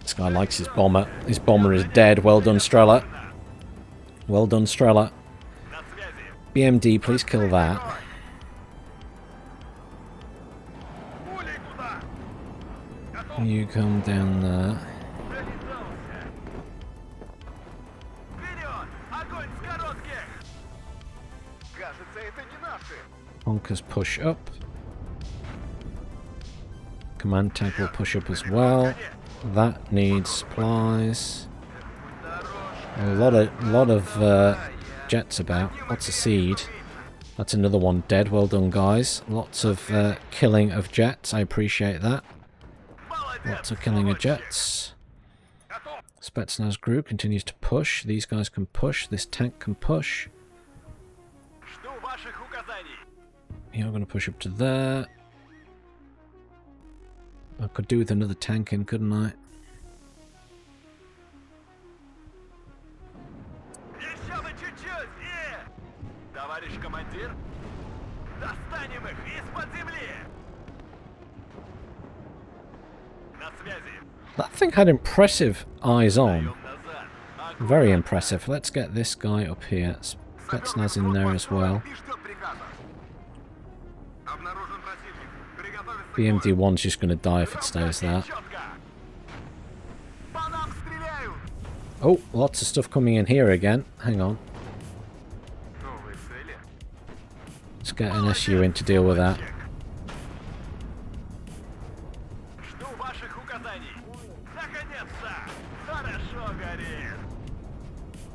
This guy likes his bomber. His bomber is dead. Well done, Strela. Well done, Strela. BMD, please kill that. You come down there. Honkers push up. Command tank will push up as well. That needs supplies. A lot of jets about. Lots of seed. That's another one dead. Well done, guys. Lots of killing of jets. I appreciate that. Lots of killing of jets. Spetsnaz group continues to push. These guys can push. This tank can push. You're going to push up to there. I could do with another tank in, couldn't I? That thing had impressive eyes on. Very impressive. Let's get this guy up here. Spetsnaz in there as well. BMD-1's just going to die if it stays there. Oh, lots of stuff coming in here again. Hang on. Let's get an SU in to deal with that.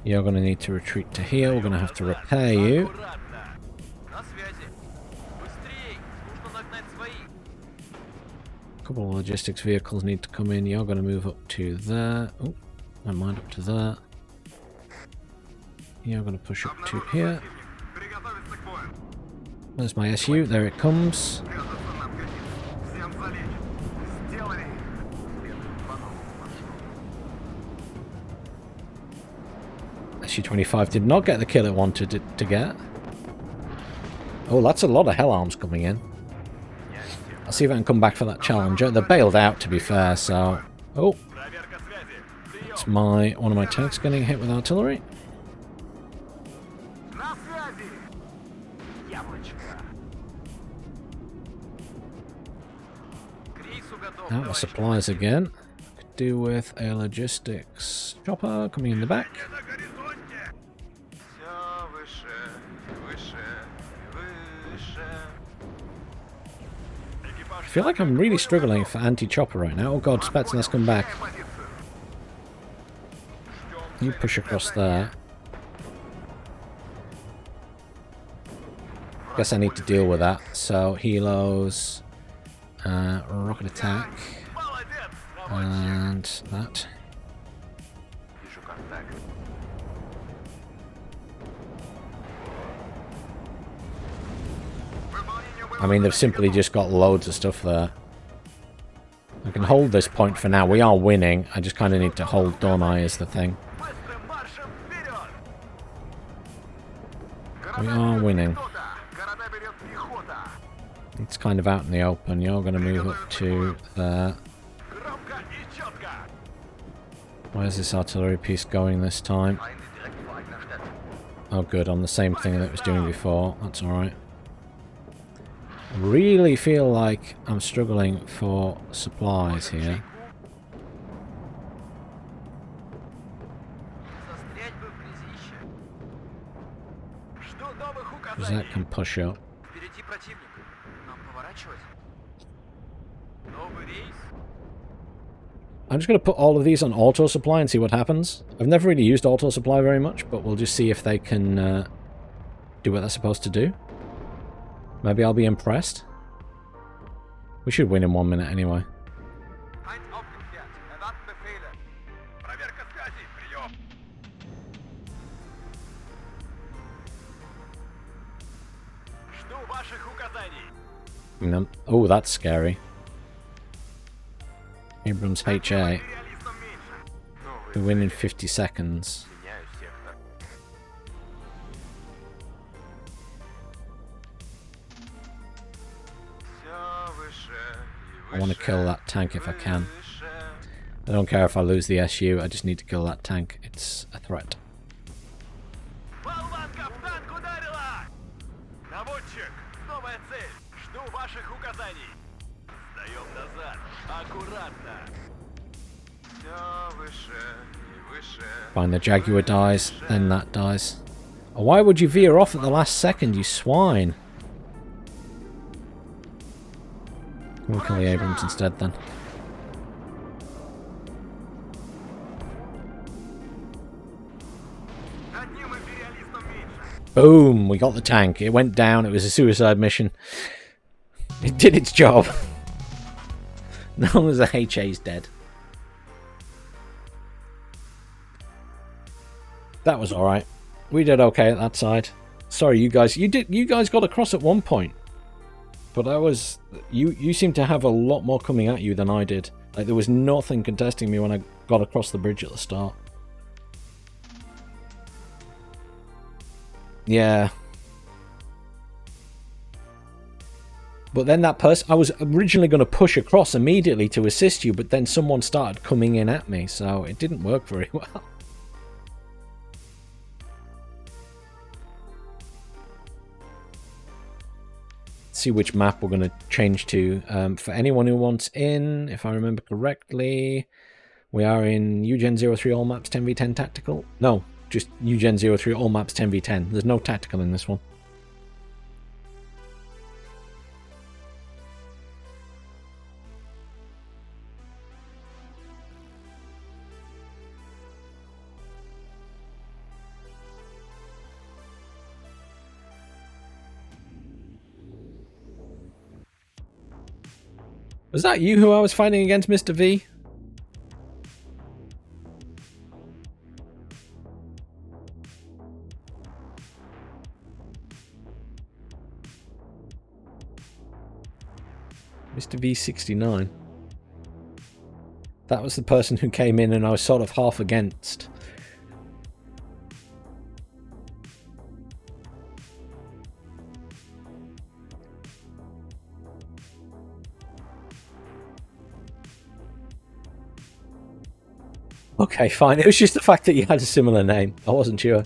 You're going to need to retreat to here. We're going to have to repair you. A couple of logistics vehicles need to come in. You're going to move up to there. Oh, never mind, up to there. You're going to push up to here. There's my SU. There it comes. SU-25 did not get the kill it wanted it to get. Oh, that's a lot of hell arms coming in. I'll see if I can come back for that challenger. They're bailed out, to be fair, so... Oh! It's one of my tanks getting hit with artillery. На связи! Яблочко. К рейсу готов, Out of supplies again. Could do with a logistics chopper coming in the back. На горизонте! Все выше, выше, выше. I feel like I'm really struggling for anti-chopper right now. Oh god, Spetsnaz, come back. You push across there. Guess I need to deal with that. So, helos, rocket attack, and that. Вижу контакт. I mean, they've simply just got loads of stuff there. I can hold this point for now. We are winning. I just kind of need to hold, don't I, is the thing. Быстрым маршем вперед! We are winning. Города берет пехота! It's kind of out in the open. You're going to move up to there. Громко и четко! Where's this artillery piece going this time? Feinde direkt vor eigener Stadt. Oh good, on the same thing that it was doing before. That's alright. I really feel like I'm struggling for supplies here. застрять бы в грязище. Жду новых Because that указаний! can push up. Впереди противник. Нам поворачивать? Новый рейс? I'm just going to put all of these on auto supply and see what happens. I've never really used auto supply very much, but we'll just see if they can do what they're supposed to do. Maybe I'll be impressed. We should win in 1 minute anyway. Ein aufgeklärt. Erwarten Befehle. Проверка связи. Прием. Жду ваших указаний. Oh, that's scary. Abrams HA. Реалистам меньше. We win in 50 seconds. Меняю сектор. Все выше и I want to выше, kill that tank if I can. выше. I don't care if I lose the SU, I just need to kill that tank. It's a threat. Болванка в танк ударила! Наводчик, новая цель. Жду ваших указаний. Сдаем назад. Аккуратно. Все выше и выше. Fine, the Jaguar dies, then that dies. Oh, why would you veer off at the last second, you swine? We'll kill the Abrams instead then. Одним империалистом меньше. Boom! We got the tank. It went down. It was a suicide mission. It did its job. Now as the HA's dead. That was alright. We did okay at that side. Sorry, you guys. You guys got across at one point. But I was... You seemed to have a lot more coming at you than I did. Like, there was nothing contesting me when I got across the bridge at the start. Yeah. But then that person... I was originally going to push across immediately to assist you, but then someone started coming in at me, so it didn't work very well. See which map we're going to change to. For anyone who wants in, if I remember correctly, we are in UGen 03 all maps 10v10 tactical. No, just UGen 03 all maps 10v10. There's no tactical in this one. Was that you who I was fighting against, Mr. V? Mr. V69. That was the person who came in and I was sort of half against. Okay, fine. It was just the fact that you had a similar name. I wasn't sure.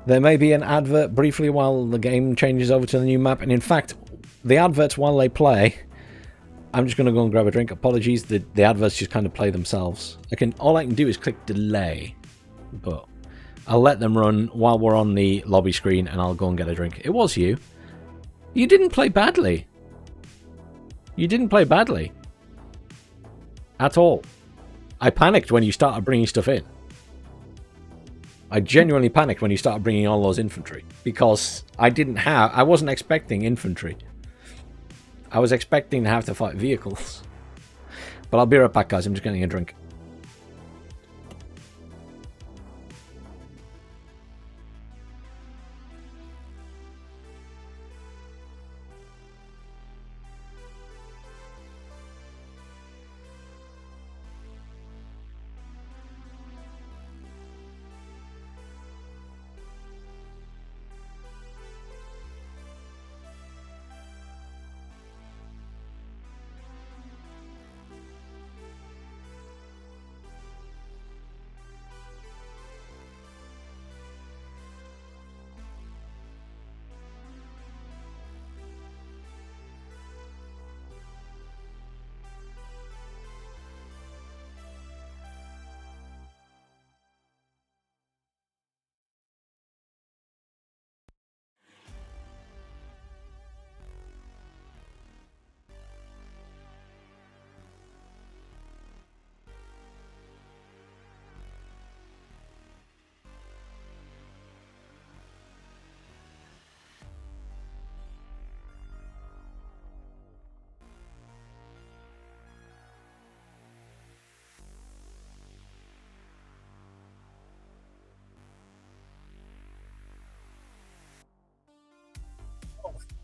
There may be an advert briefly while the game changes over to the new map, and in fact, the adverts while they play, I'm just going to go and grab a drink. Apologies, the adverts just kind of play themselves. All I can do is click delay, but I'll let them run while we're on the lobby screen, and I'll go and get a drink. It was you. You didn't play badly. You didn't play badly. At all. I panicked when you started bringing stuff in. I genuinely panicked when you started bringing all those infantry, because I wasn't expecting infantry. I was expecting to have to fight vehicles. But I'll be right back, guys. I'm just getting a drink.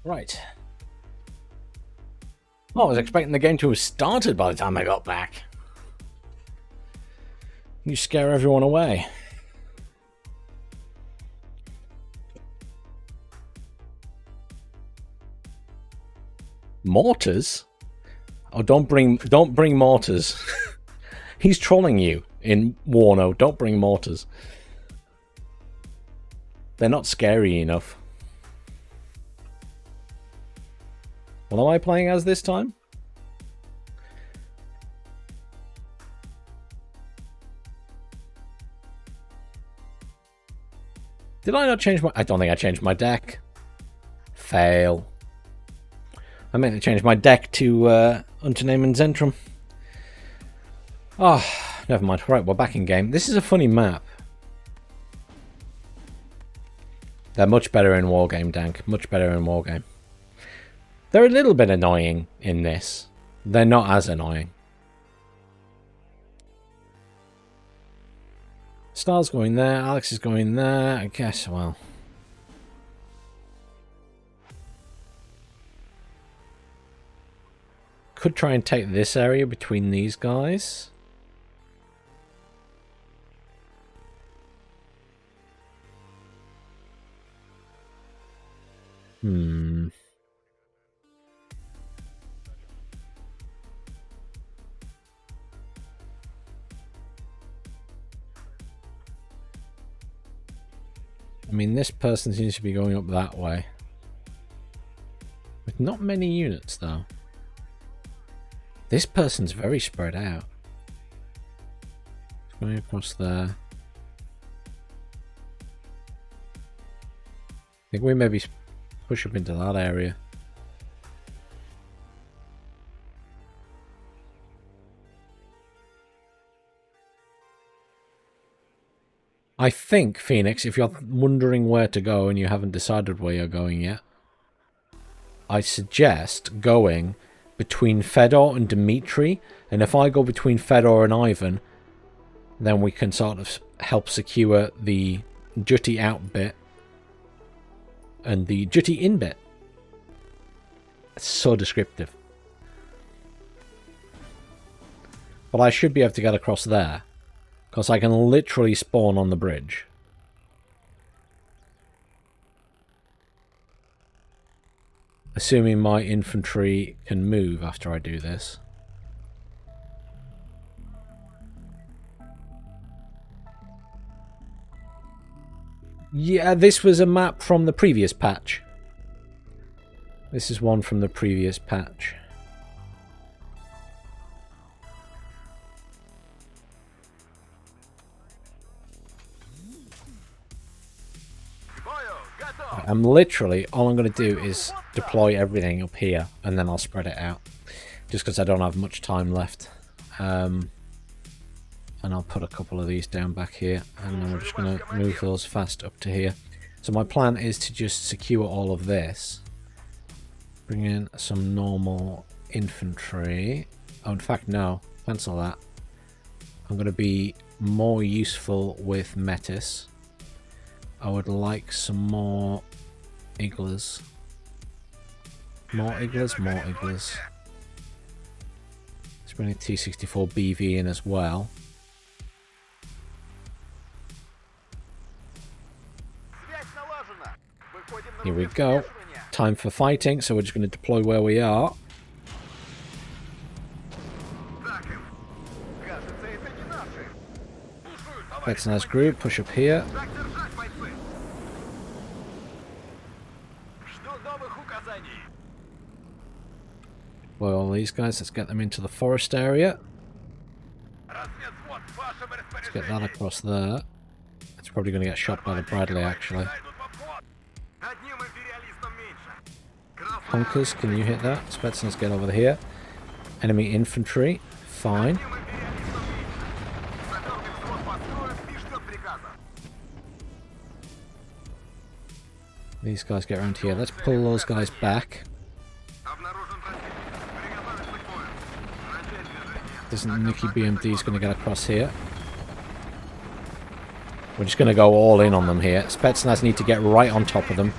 Right. Well, I was expecting the game to have started by the time I got back. You scare everyone away. Mortars? Oh, don't bring mortars. He's trolling you in Warno. Don't bring mortars. They're not scary enough. What am I playing as this time? Did I not change my... I don't think I changed my deck. Fail. I meant to change my deck to Unternehmen and Zentrum. Oh, never mind. Right, we're back in game. This is a funny map. They're much better in Wargame, Dank. Much better in Wargame. They're a little bit annoying in this. They're not as annoying. Star's going there. Alex is going there. I guess, well... Could try and take this area between these guys. I mean, this person seems to be going up that way. With not many units, though. This person's very spread out. It's going across there. I think we maybe push up into that area. I think, Phoenix, if you're wondering where to go and you haven't decided where you're going yet, I suggest going between Fedor and Dmitri, and if I go between Fedor and Ivan, then we can sort of help secure the Jutty out bit and the Jutty in bit. It's so descriptive. But I should be able to get across there, because I can literally spawn on the bridge. Assuming my infantry can move after I do this. Yeah, this was a map from the previous patch. This is one from the previous patch. I'm literally, all I'm going to do is deploy everything up here and then I'll spread it out. Just because I don't have much time left. And I'll put a couple of these down back here and then we're just going to move those fast up to here. So my plan is to just secure all of this. Bring in some normal infantry. Oh, in fact, no. Cancel that. I'm going to be more useful with Metis. I would like some more Igglers. More Igglers, more Igglers. Let's bring a T64 BV in as well. Here we go. Time for fighting, so we're just going to deploy where we are. That's a nice group. Push up here. Well, all these guys, let's get them into the forest area. Let's get that across there. It's probably going to get shot by the Bradley, actually. Honkers, can you hit that? Spetsnaz, get over here. Enemy infantry, fine. These guys get around here. Let's pull those guys back. Doesn't Nicky BMD's going to get across here? We're just going to go all in on them here. Spetsnaz need to get right on top of them.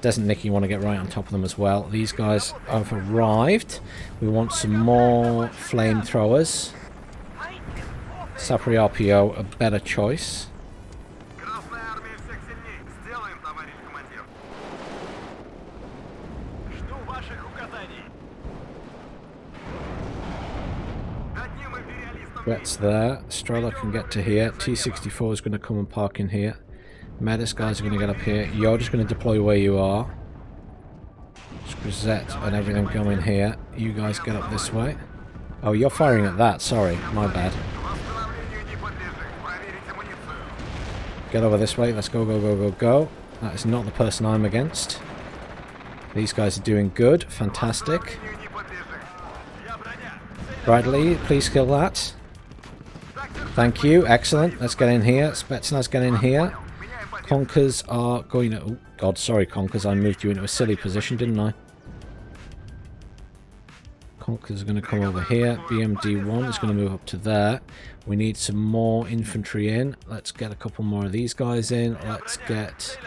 Doesn't Nicky want to get right on top of them as well? These guys have arrived. We want some more flamethrowers. Sapri RPO, a better choice. That's there. Strela can get to here. T64 is going to come and park in here. Metis guys are going to get up here. You're just going to deploy where you are. Scrizette and everything go in here. You guys get up this way. Oh, you're firing at that. Sorry, my bad. Get over this way. Let's go, go, go, go, go. That is not the person I'm against. These guys are doing good. Fantastic. Bradley, please kill that. Thank you. Excellent. Let's get in here. Spetsnaz, get in here. Conkers are going to... Oh, God, sorry, Conkers. I moved you into a silly position, didn't I? Conkers are going to come over here. BMD1 is going to move up to there. We need some more infantry in. Let's get a couple more of these guys in. Let's get...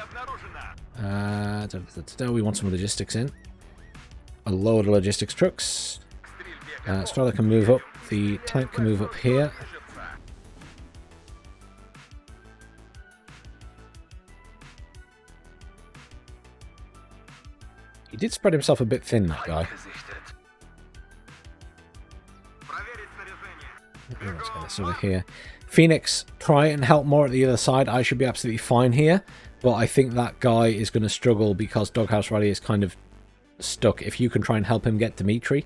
we want some logistics in. A load of logistics trucks. Strela can move up. The tank can move up here. He did spread himself a bit thin, that guy. Let's get this over here. Phoenix, try and help more at the other side. I should be absolutely fine here. But I think that guy is going to struggle because Doghouse Rally is kind of stuck. If you can try and help him get Dimitri,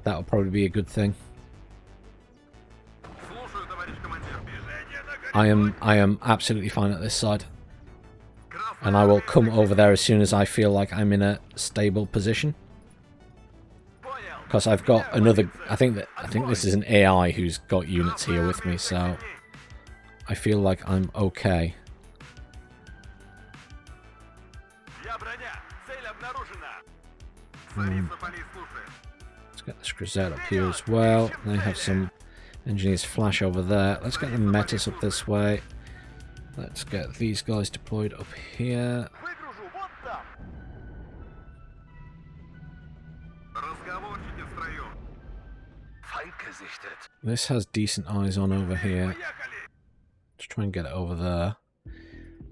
that would probably be a good thing. I am absolutely fine at this side. And I will come over there as soon as I feel like I'm in a stable position. Because I've got another... I think this is an AI who's got units here with me, so... I feel like I'm okay. Let's get the Scrizette up here as well. They have some engineers flash over there. Let's get the Metis up this way. Let's get these guys deployed up here. This has decent eyes on over here. Let's try and get it over there.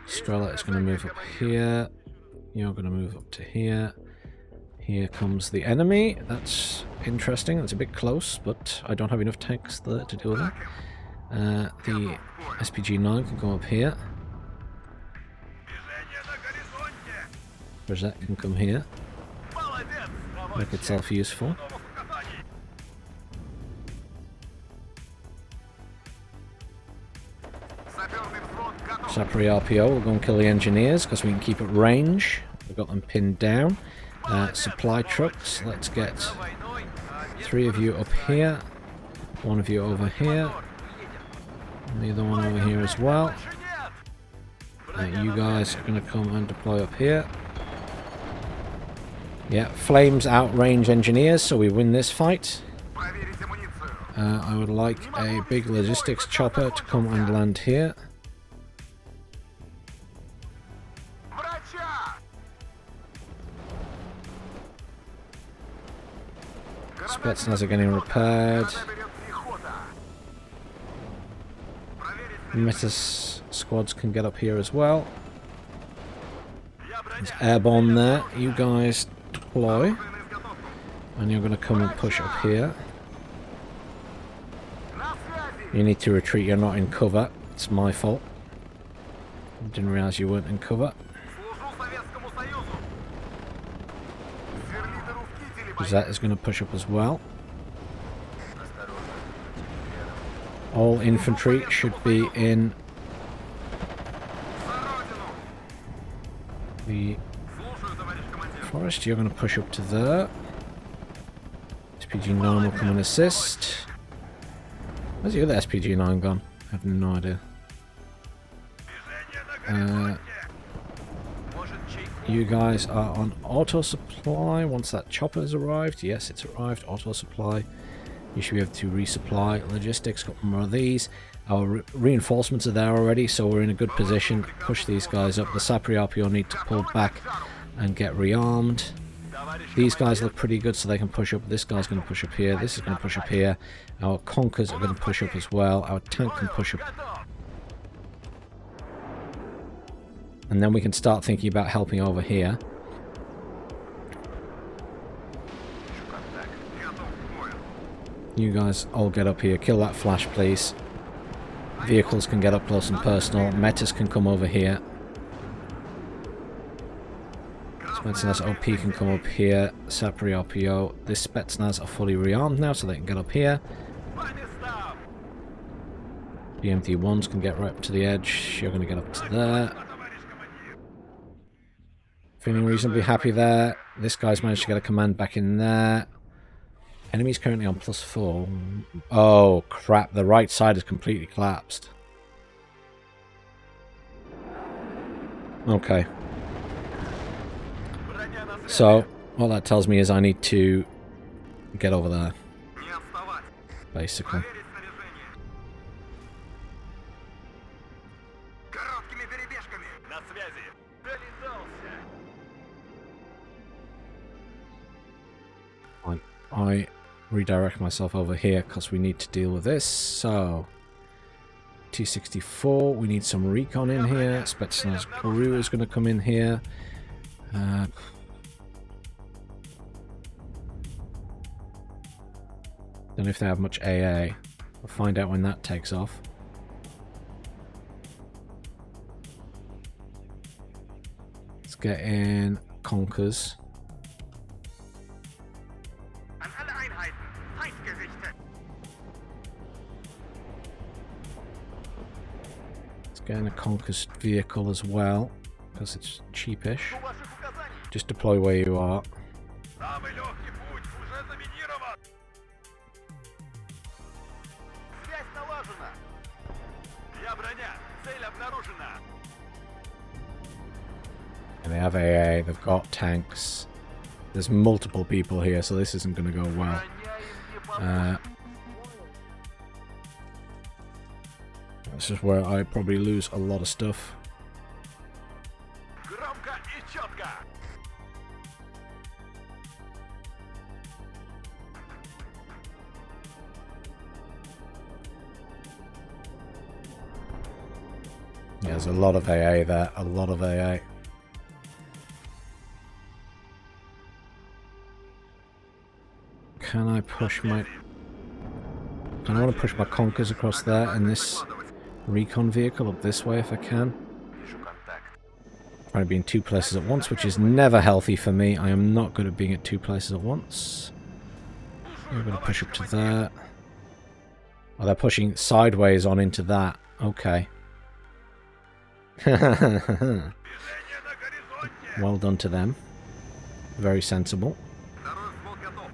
Strela is going to move up here. You're going to move up to here. Here comes the enemy. That's interesting. That's a bit close, but I don't have enough tanks there to deal with that. The SPG-9 can go up here. Rosette can come here. Make itself useful. Sapri RPO will go and kill the engineers because we can keep at range. We've got them pinned down. Supply trucks. Let's get 3 of you up here. 1 of you over here. And the other one over here as well. You guys are going to come and deploy up here. Yeah, flames outrange engineers, so we win this fight. I would like a big logistics chopper to come and land here. Spetsnaz are getting repaired. Metis squads can get up here as well. There's airborne there. You guys deploy. And you're going to come and push up here. You need to retreat. You're not in cover. It's my fault. I didn't realize you weren't in cover. Rosette is going to push up as well. All infantry should be in the forest. You're going to push up to there. SPG-9 will come and assist. Where's the other SPG-9 gone? I have no idea. You guys are on auto supply once that chopper has arrived. Yes, it's arrived. Auto supply. You should be able to resupply. Logistics, got more of these. Our reinforcements are there already, so we're in a good position to push these guys up. The Sapri RPO need to pull back and get rearmed. These guys look pretty good, so they can push up. This guy's going to push up here. This is going to push up here. Our Conkers are going to push up as well. Our tank can push up. And then we can start thinking about helping over here. You guys all get up here. Kill that flash, please. Vehicles can get up close and personal. Metas can come over here. Spetsnaz OP can come up here. Sapri RPO. This Spetsnaz are fully rearmed now, so they can get up here. The MT1s can get right up to the edge. You're going to get up to there. Feeling reasonably happy there. This guy's managed to get a command back in there. Enemy's currently on +4. Oh, crap. The right side is completely collapsed. Okay. So, what that tells me is I need to get over there. Basically. I redirect myself over here because we need to deal with this. So, T-64, we need some recon in here. Spetsnaz Guru is going to come in here. Don't know if they have much AA. We'll find out when that takes off. Let's get in Conkers. Get in a Conkers vehicle as well, because it's cheapish. Just deploy where you are. And they have AA, they've got tanks. There's multiple people here, so this isn't going to go well. This is where I probably lose a lot of stuff. Yeah, there's a lot of AA there, a lot of AA. Can I push my... I want to push my Conkers across there and this recon vehicle up this way if I can. trying to be in two places at once, which is never healthy for me. I am not good at being at two places at once. We're going to push up to there. Oh, they're pushing sideways on into that. Okay. Well done to them. Very sensible. Второй взвод готов.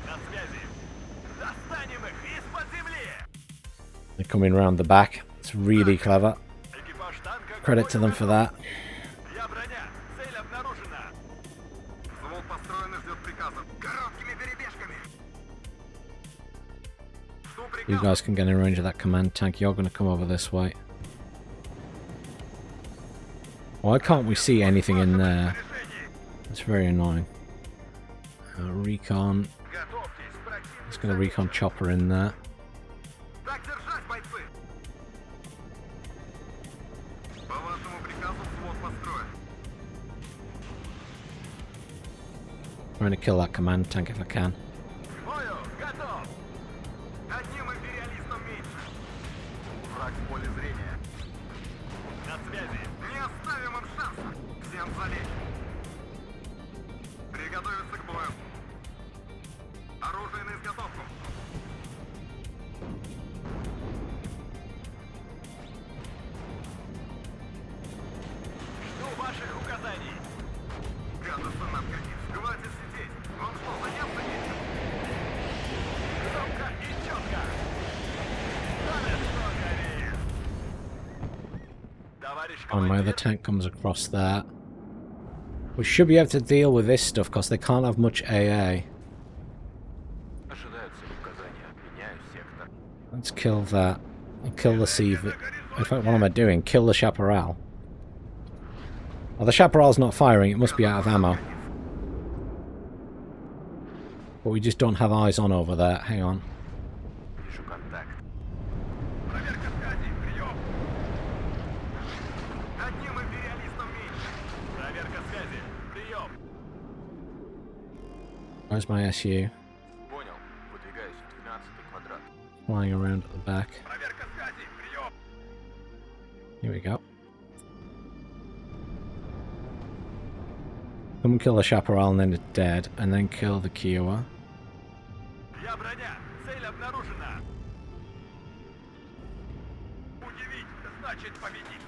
На связи. Достанем их из-под земли. They're coming around the back. It's really clever. Экипаж танка. Credit to them for that. Я броня. Цель обнаружена. Взвод построен и ждет приказов. Короткими перебежками. Жду You приказов. guys can get in range of that command tank. You're going to come over this way. Why can't we see anything in there? It's very annoying. Recon. Готовьтесь. Противник. Let's get a recon chopper in there. Так держать, бойцы. По вашему приказу взвод построен. I'm going to kill that command tank if I can. К бою. Готов. Одним империалистом меньше. Враг в поле зрения. На связи. Не оставим им шанса. Всем залечь. Приготовиться к бою. Оружие на изготовку. Жду ваших указаний. Кажется, нам конец. Хватит сидеть. Вам что, заняться нечем? Громко и четко. Надо что горит. Товарищ And my other командир. tank comes across there. We should be able to deal with this stuff because they can't have much AA. Ожидаются указания. Меняю сектор. Let's kill that. I'll kill the Sea. In fact, what am I doing? Kill the Chaparral. Oh, the Chaparral's not firing. It must be out of ammo. But we just don't have eyes on over there. Hang on. Вижу контакт. Проверка связи. Прием. Одним империалистом меньше. Проверка связи. Прием. Where's my SU? Понял. Выдвигаюсь в 12-й квадрат. Flying around at the back. Проверка связи. Прием. Here we go. Come and kill the Chaparral and then it's dead. And then kill the Kiowa. Я броня. Цель обнаружена. Удивить значит победить.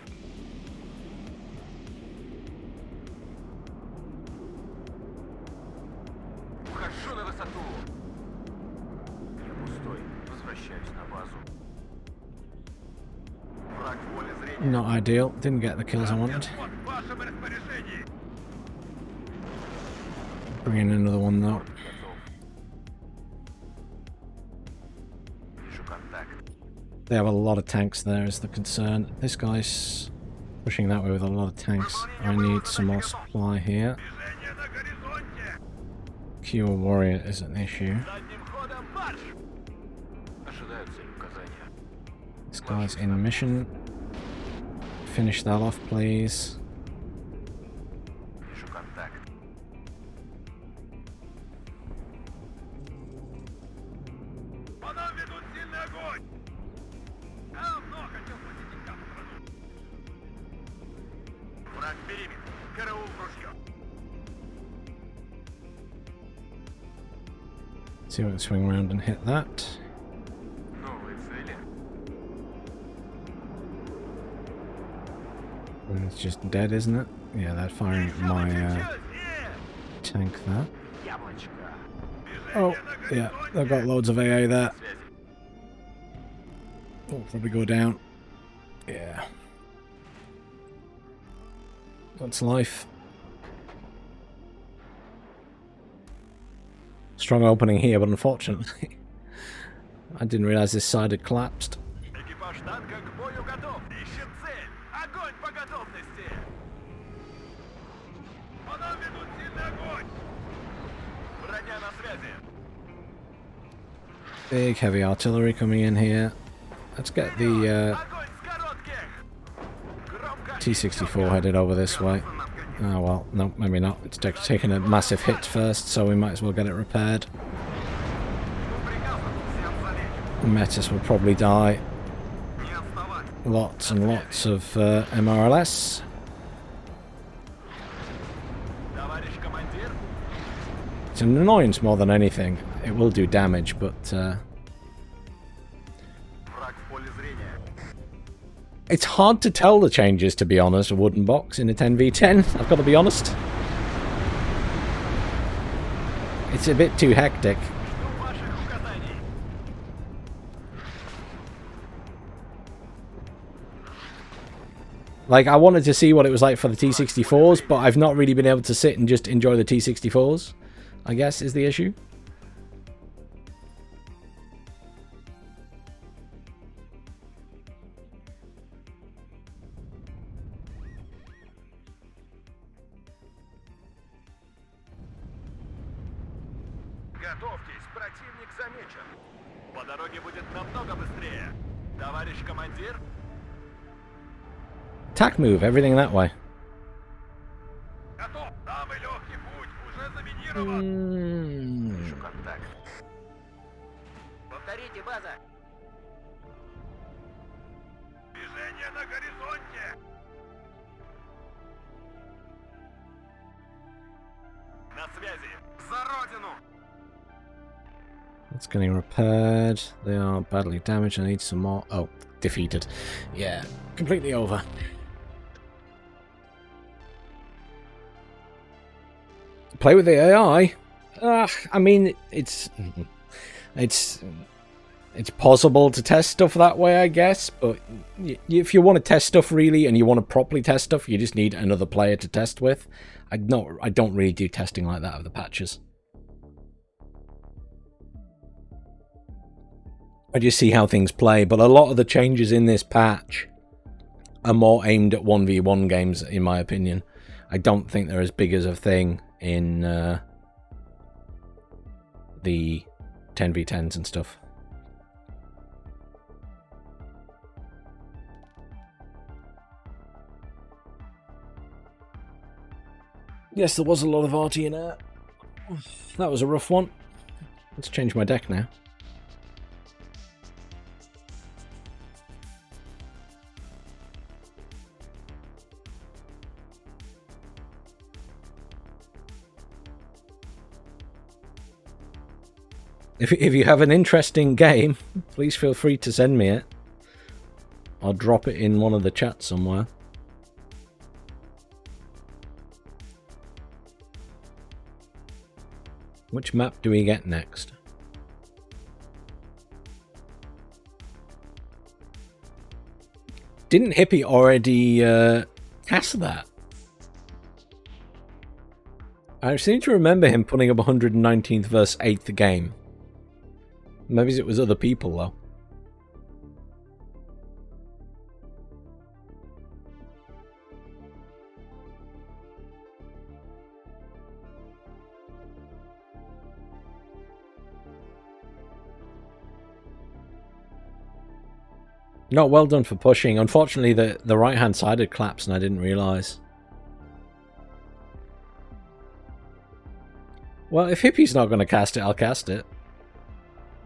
Ухожу на высоту. Я пустой. Возвращаюсь на базу. Враг в поле зрения. Not ideal. Didn't get the kills I wanted. Вот в вашем распоряжении. Bring in another one though. Готов. Вижу контакт. They have a lot of tanks there is the concern. This guy's pushing that way with a lot of tanks. I need some more supply here. Движение на горизонте. Kiowa Warrior is an issue. Задним ходом марш. Ожидаются указания. This guy's in mission. Finish that off, please. Вижу контакт. По нам ведут сильный огонь. Давно хотел посетить там страну. Враг в периметре. Караул в ружье. See if we can swing around and hit that. Новые цели. And it's just dead, isn't it? Yeah, they're firing at my tank there. Яблочко. Oh, yeah, they've got loads of AA there. Связи. Oh, probably go down. Yeah. That's life. Strong opening here, but unfortunately, I didn't realize this side had collapsed. Экипаж танка к бою готов. Ищем цель. Огонь по готовности. По нам ведут сильный огонь. Броня на связи. Big heavy artillery coming in here. Let's get the Огонь с коротких. Громко. T-64 headed over this way. Oh well, no, maybe not. It's taken a massive hit first, so we might as well get it repaired. Жду приказов. Всем залечь. Metis will probably die. Lots and lots of MRLS. Товарищ командир. It's an annoyance more than anything. It will do damage, but Враг в поле зрения. it's hard to tell the changes, to be honest, a wooden box in a 10v10. I've got to be honest. It's a bit too hectic. Жду ваших указаний. Like, I wanted to see what it was like for the T64s, but I've not really been able to sit and just enjoy the T64s, I guess, is the issue. Готовьтесь, противник замечен. По дороге будет намного быстрее. Товарищ командир. Attack move, everything that way. Готов. Самый легкий путь уже заминирован. Вижу контакт. Повторите, база. Движение на горизонте. На связи. За родину. That's getting repaired. They are badly damaged. I need some more. Oh, defeated. Yeah, completely over. Play with the AI. I mean, it's possible to test stuff that way, I guess. But if you want to test stuff really, and you want to properly test stuff, you just need another player to test with. I don't really do testing like that of the patches. I just see how things play, but a lot of the changes in this patch are more aimed at 1v1 games, in my opinion. I don't think they're as big as a thing in the 10v10s and stuff. Yes, there was a lot of RT in there. That was a rough one. Let's change my deck now. If you have an interesting game, please feel free to send me it. I'll drop it in one of the chats somewhere. Which map do we get next? Didn't Hippie already cast that? I seem to remember him putting up 119th verse 8th game. Maybe it was other people, though. No, well done for pushing. Unfortunately, the right-hand side had collapsed and I didn't realise. Well, if Hippie's not going to cast it, I'll cast it.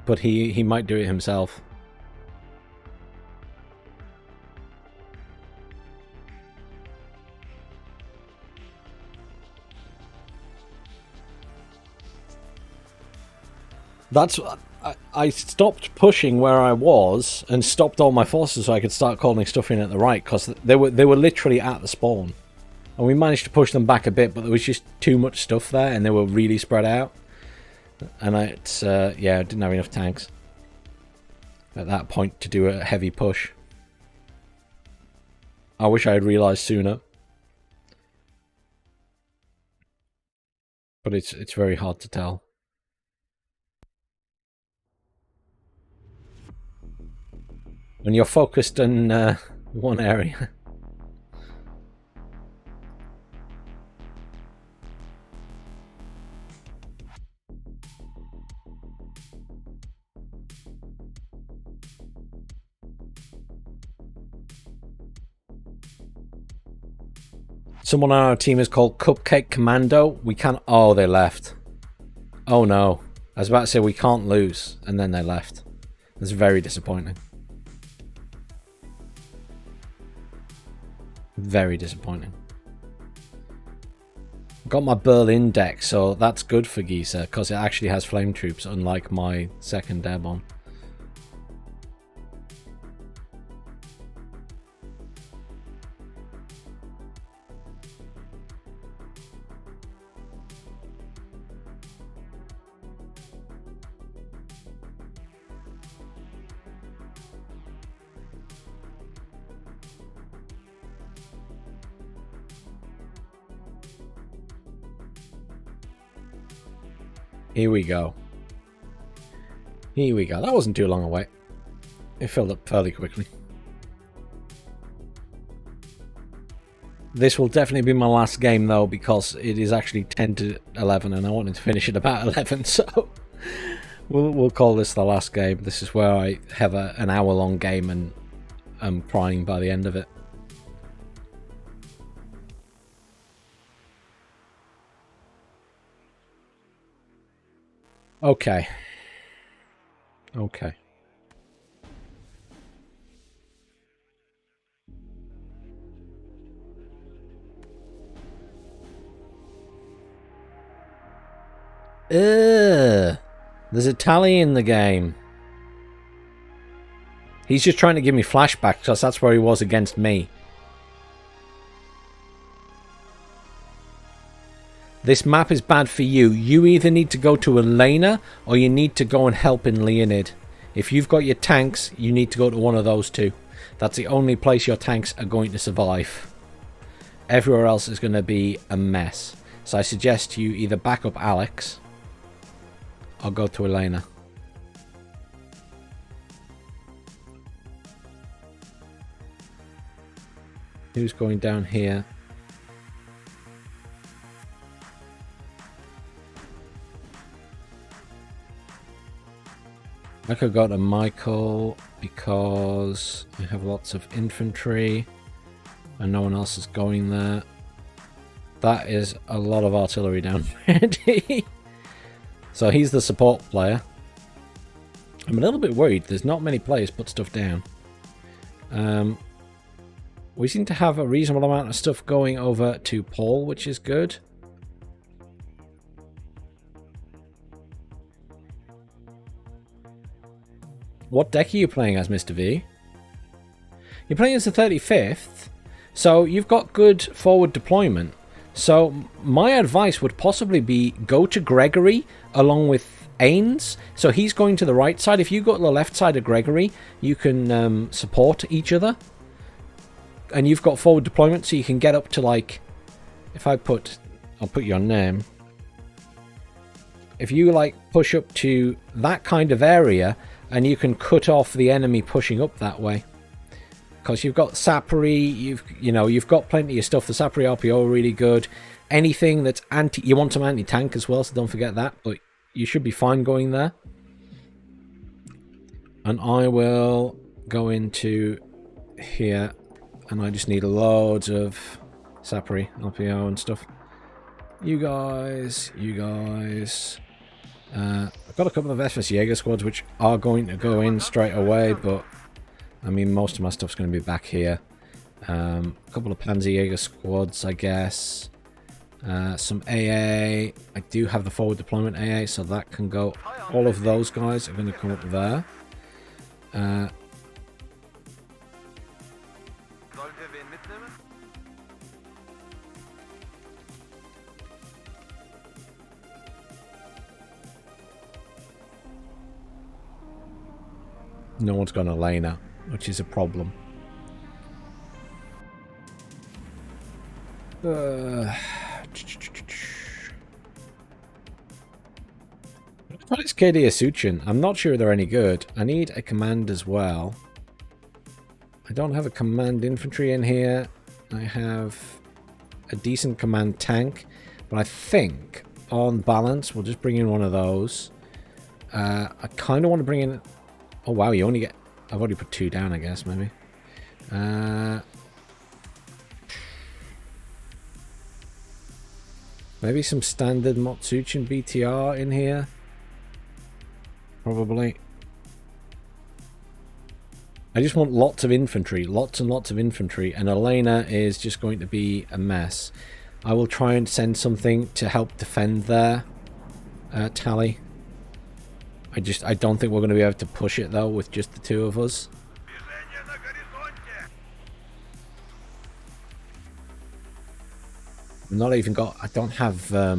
But he might do it himself. That's I stopped pushing where I was and stopped all my forces so I could start calling stuff in at the right, because they were literally at the spawn, and we managed to push them back a bit, but there was just too much stuff there and they were really spread out. And yeah, I didn't have enough tanks at that point to do a heavy push. I wish I had realised sooner. But it's very hard to tell. When you're focused in one area. Someone on our team is called Cupcake Commando. We can't... Oh, they left. Oh no. I was about to say we can't lose, and then they left. It's very disappointing. Very disappointing. Got my Berlin deck, so that's good for Geezer, because it actually has flame troops, unlike my second airborne. Here we go. Here we go. That wasn't too long a wait. It filled up fairly quickly. This will definitely be my last game though, because it is actually 10 to 11 and I wanted to finish at about 11, so we'll call this the last game. This is where I have an hour-long game and I'm crying by the end of it. Okay. Okay. There's a tally in the game. He's just trying to give me flashbacks because that's where he was against me. This map is bad for you. You either need to go to Elena or you need to go and help in Leonid. If you've got your tanks, you need to go to one of those two. That's the only place your tanks are going to survive. Everywhere else is going to be a mess. So I suggest you either back up Alex or go to Elena. Who's going down here? I could go to Michael because I have lots of infantry and no one else is going there. That is a lot of artillery down ready. So he's the support player. I'm a little bit worried. There's not many players put stuff down. We seem to have a reasonable amount of stuff going over to Paul, which is good. What deck are you playing as, Mr. V? You're playing as the 35th, so you've got good forward deployment. So my advice would possibly be go to Gregory along with Ains. So he's going to the right side. If you go to the left side of Gregory, you can support each other. And you've got forward deployment, so you can get up to, like, if I'll put your name. If you, like, push up to that kind of area, and you can cut off the enemy pushing up that way. Because you've got Sapri, you've got plenty of stuff. The Sapri RPO are really good. Anything that's you want some anti-tank as well, so don't forget that. But you should be fine going there. And I will go into here, and I just need loads of Sapri RPO and stuff. You guys. I've got a couple of FS Jaeger squads which are going to go in straight away, but I mean most of my stuff's going to be back here. A couple of Panzer Jaeger squads, I guess. Some AA. I do have the forward deployment AA, so that can go. All of those guys are going to come up there. No one's gone Elena, which is a problem. It's KDA Suchin. I'm not sure they're any good. I need a command as well. I don't have a command infantry in here. I have a decent command tank, but I think on balance we'll just bring in one of those. I kind of want to bring in. Oh wow, you only get. I've already put 2 down, I guess, maybe. Maybe some standard Motsuchin BTR in here. Probably. I just want lots of infantry, lots and lots of infantry, and Elena is just going to be a mess. I will try and send something to help defend there, Tally. I don't think we're going to be able to push it though with just the two of us. Движение на горизонте! I've not even got. I don't have. I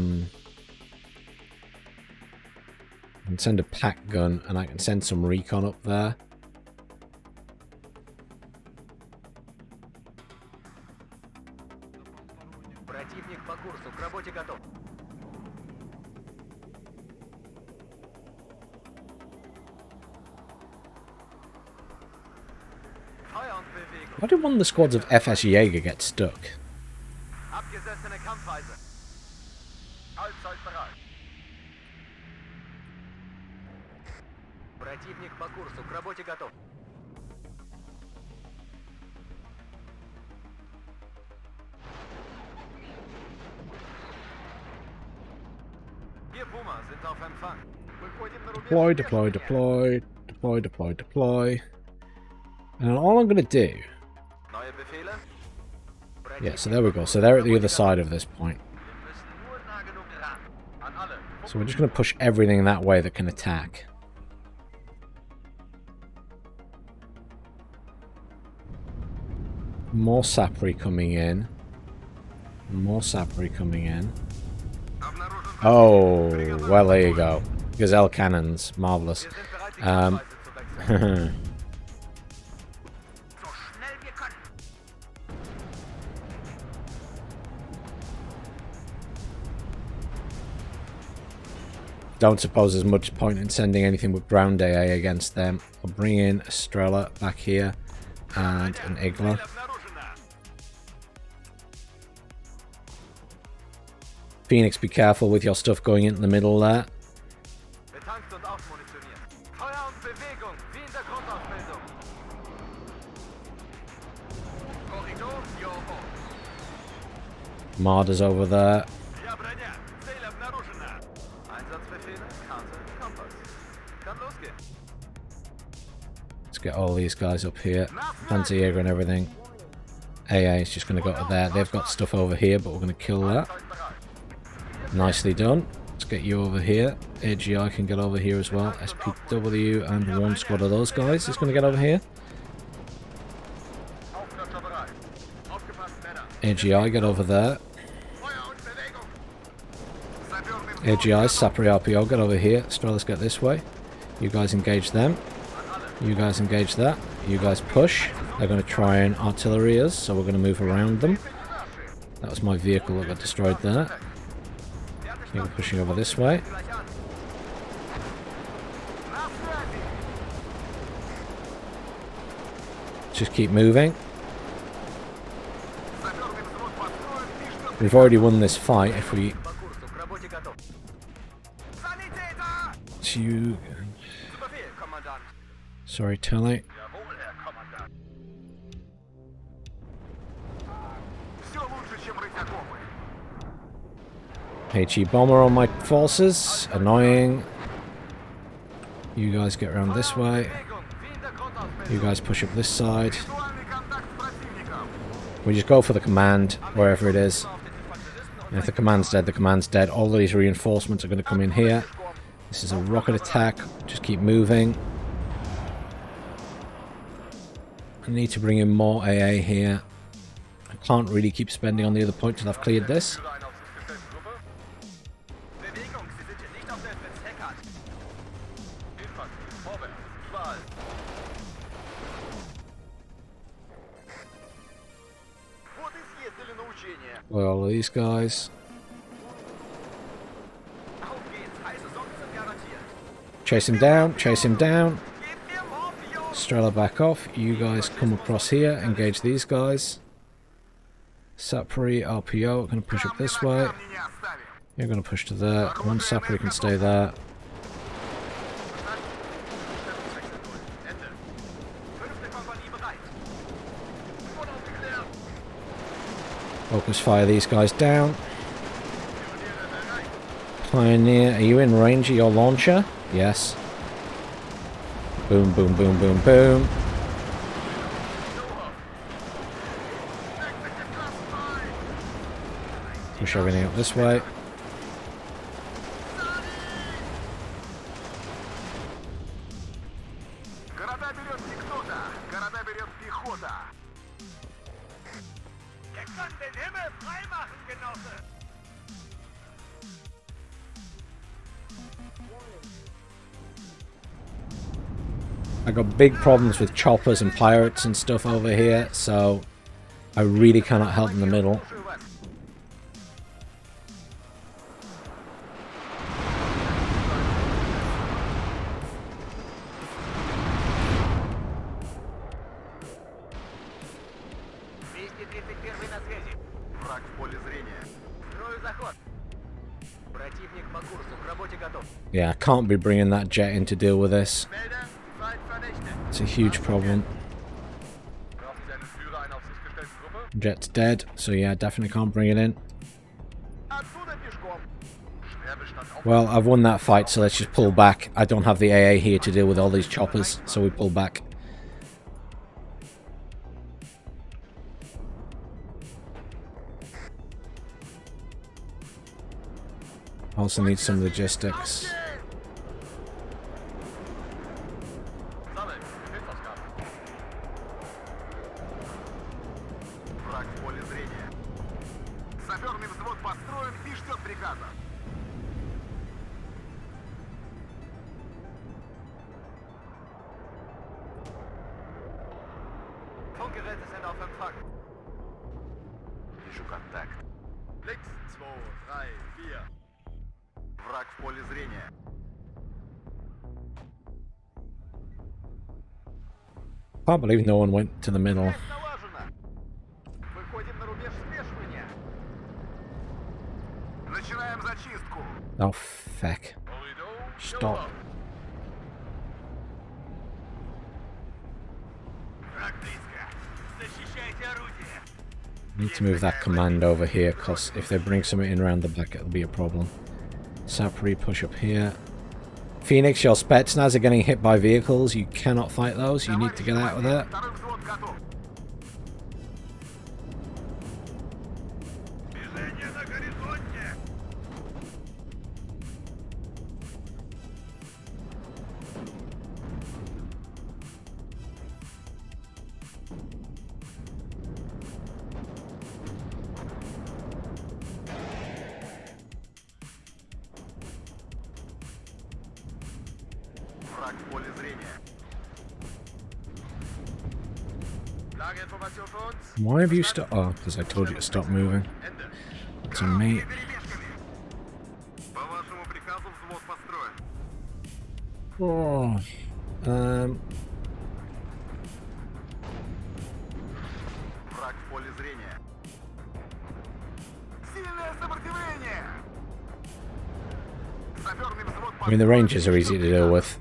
can send a pack gun and I can send some recon up there. Противник по курсу, к работе готов. Feuer und Bewegung. Why did one of the squads of FS Jaeger get stuck? Abgesessene Kampfweise. Allzeit bereit. Противник по курсу, к работе готов. Wir Puma sind auf Empfang. Выходим на рубеж. Deploy, deploy, deploy, deploy, deploy, deploy. And all I'm going to do... Neue Befehle? Yeah, so there we go. So they're at the other side of this point. Wir müssen nur nah genug ran. An alle. So we're just going to push everything that way that can attack. More sapri coming in. More sapri coming in. Обнаружен Oh, well, there you go. Gazelle cannons. Marvelous. Wir sind bereit, die Kampfweise zu wechseln. So schnell wir können. Don't suppose there's much point in sending anything with ground AA against them. I'll bring in Estrella back here and an Igla. обнаружена. Phoenix, be careful with your stuff going into the middle there. Betankt und aufmunitioniert. Feuer und Bewegung, wie in der Grundausbildung. Korridor, yo ho. Marder's over there. Я броня. Цель обнаружена. Einsatzbefehle, Karte, Kompass. Kann losgehen. Let's get all these guys up here. Panzerjäger and everything. AA is just going to go to there. They've got stuff over here, but we're going to kill that. Nicely done. Let's get you over here. AGI can get over here as well. SPW and one squad of those guys is going to get over here. Aufklärer bereit. Aufgepasst, Männer. AGI, get over there. Feuer und Bewegung. Sapeur mit AGI, Sapri RPO, get over here. Let's get this way. You guys engage them. You guys engage that. You guys push. They're going to try and artillery us, so we're going to move around them. That was my vehicle that got destroyed there. You're pushing over this way. Just keep moving. We've already won this fight if we... По курсу, к работе готов. You... Zu Befehl, Kommandant. Sorry, Tally. Jawohl, Herr Kommandant. Все лучше, чем рыть окопы. HE bomber on my forces. Annoying. You guys get around this way. Bewegung, wie in der Grundausbildung. You guys push up this side. Визуальный контакт с противником. We just go for the command, wherever it is. And if the command's dead, the command's dead. All these reinforcements are going to come in here. This is a rocket attack. Just keep moving. I need to bring in more AA here. I can't really keep spending on the other point till I've cleared this. Bewegung, Sie sind hier nicht auf der FS-Heckkarte. Infanterie, vorwärts, überall. Вот и съездили на учение. Well, all these guys. Auf geht's, heiße Socken sind garantiert. Chase him down, chase him down. Gebt mir Morphium! Strela back off. You guys come across here, engage these guys. Sapri, RPO, going to push up this way. Камни не оставим. You're going to push to there. One Sapri can stay there. Ende. 5. Kompanie bereit. Unaufgeklärt. Focus fire these guys down. Pioneer, are you in range of your launcher? Yes. Boom, boom, boom, boom, boom. push everything up this way. Города берет не кто-то, города берет пехота. Ihr könnt den Himmel freimachen, Genosse! I got big problems with choppers and pirates and stuff over here, so I really cannot help in the middle. Слушаю вас. на связи. Враг в поле зрения. Строю заход. Противник по курсу, к работе готов. Yeah, I can't be bringing that jet in to deal with this. Melder, Feind vernichtet. It's a huge problem. Brauchen Sie einen Führer einer auf sich gestellten Gruppe? Jet's dead, so yeah, definitely can't bring it in. Отсюда пешком. Schwerbestand auf. Well, I've won that fight, so let's just pull back. I don't have the AA here to deal with all these choppers, so we pull back. Also need some logistics. Sammeln. Hilfsausgaben. Враг в поле зрения. Саперный взвод построен и ждет приказа. Funkgeräte sind auf Empfang. Вижу контакт. Links, 2, 3, 4. Враг в поле зрения. Can't believe no one went to the middle. Связь налажена. Выходим на рубеж смешивания. Начинаем зачистку. Oh, feck. Corridor, Stop. Враг близко. Защищайте орудие. Need to move that command over here, because if they bring something in around the back, it'll be a problem. Sapri, push up here. Phoenix, your Spetsnaz are getting hit by vehicles. You cannot fight those. You need to get out of there. Второй взвод готов. Движение на горизонте. Враг в поле зрения. Lageinformation für uns. Why have you stopped? Oh, because I told you to stop moving. Ende. It's on me. Перебежками. По вашему приказу взвод построен. Oh. Враг в поле зрения. Сильное сопротивление. Саперный взвод I mean, the Rangers are easy to deal with.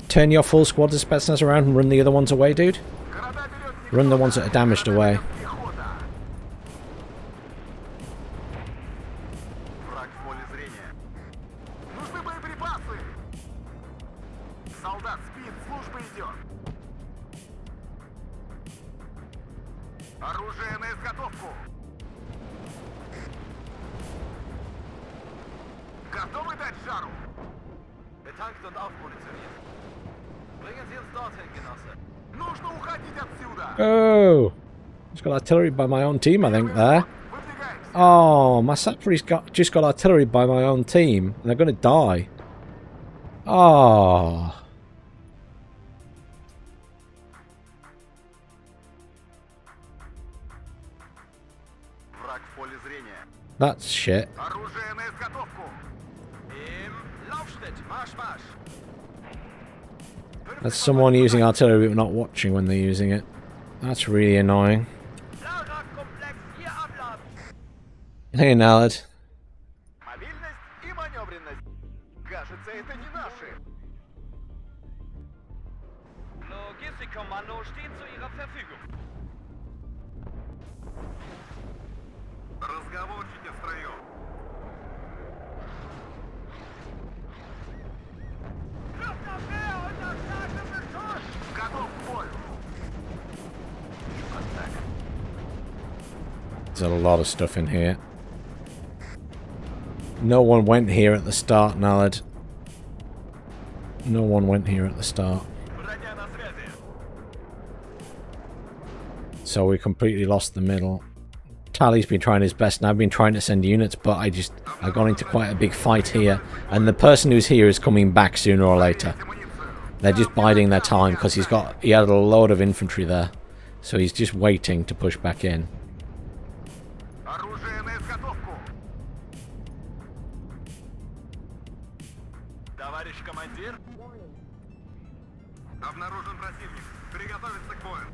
Turn your full squad of Spetsnaz around and run the other ones away, dude. Города берет не Run the ones that are damaged away. пехота. Враг в поле зрения. Нужны боеприпасы. Солдат спит, служба идет. Оружие на изготовку. Готовы дать жару? Betankt und aufmunitioniert. Bringen Sie uns dorthin, Genosse. Нужно уходить отсюда. Oh! Just got artillery by my own team, I think, there. Выдвигаемся. Oh, my Sapri's just got artillery by my own team, and they're going to die. Oh. Враг в поле зрения. That's shit. Оружие на изготовку. Im Laufschritt. Marsch, Marsch. That's someone using artillery but not watching when they're using it. That's really annoying. Lagerkomplex 4 Abladen. Hey, Nallard. Мобильность и маневренность. Кажется, это не наши. Logistikkommando steht zu Ihrer Verfügung. Разговорчики в строю. Готов к бою. Контакт. There's a lot of stuff in here. No one went here at the start, Nallard. No one went here at the start. So we completely lost the middle. Tally's been trying his best, and I've been trying to send units, but I got into quite a big fight here. And the person who's here is coming back sooner or later. They're just biding their time, because he had a load of infantry there. So he's just waiting to push back in. Оружие на изготовку. Товарищ командир. Обнаружен противник. Приготовиться к бою.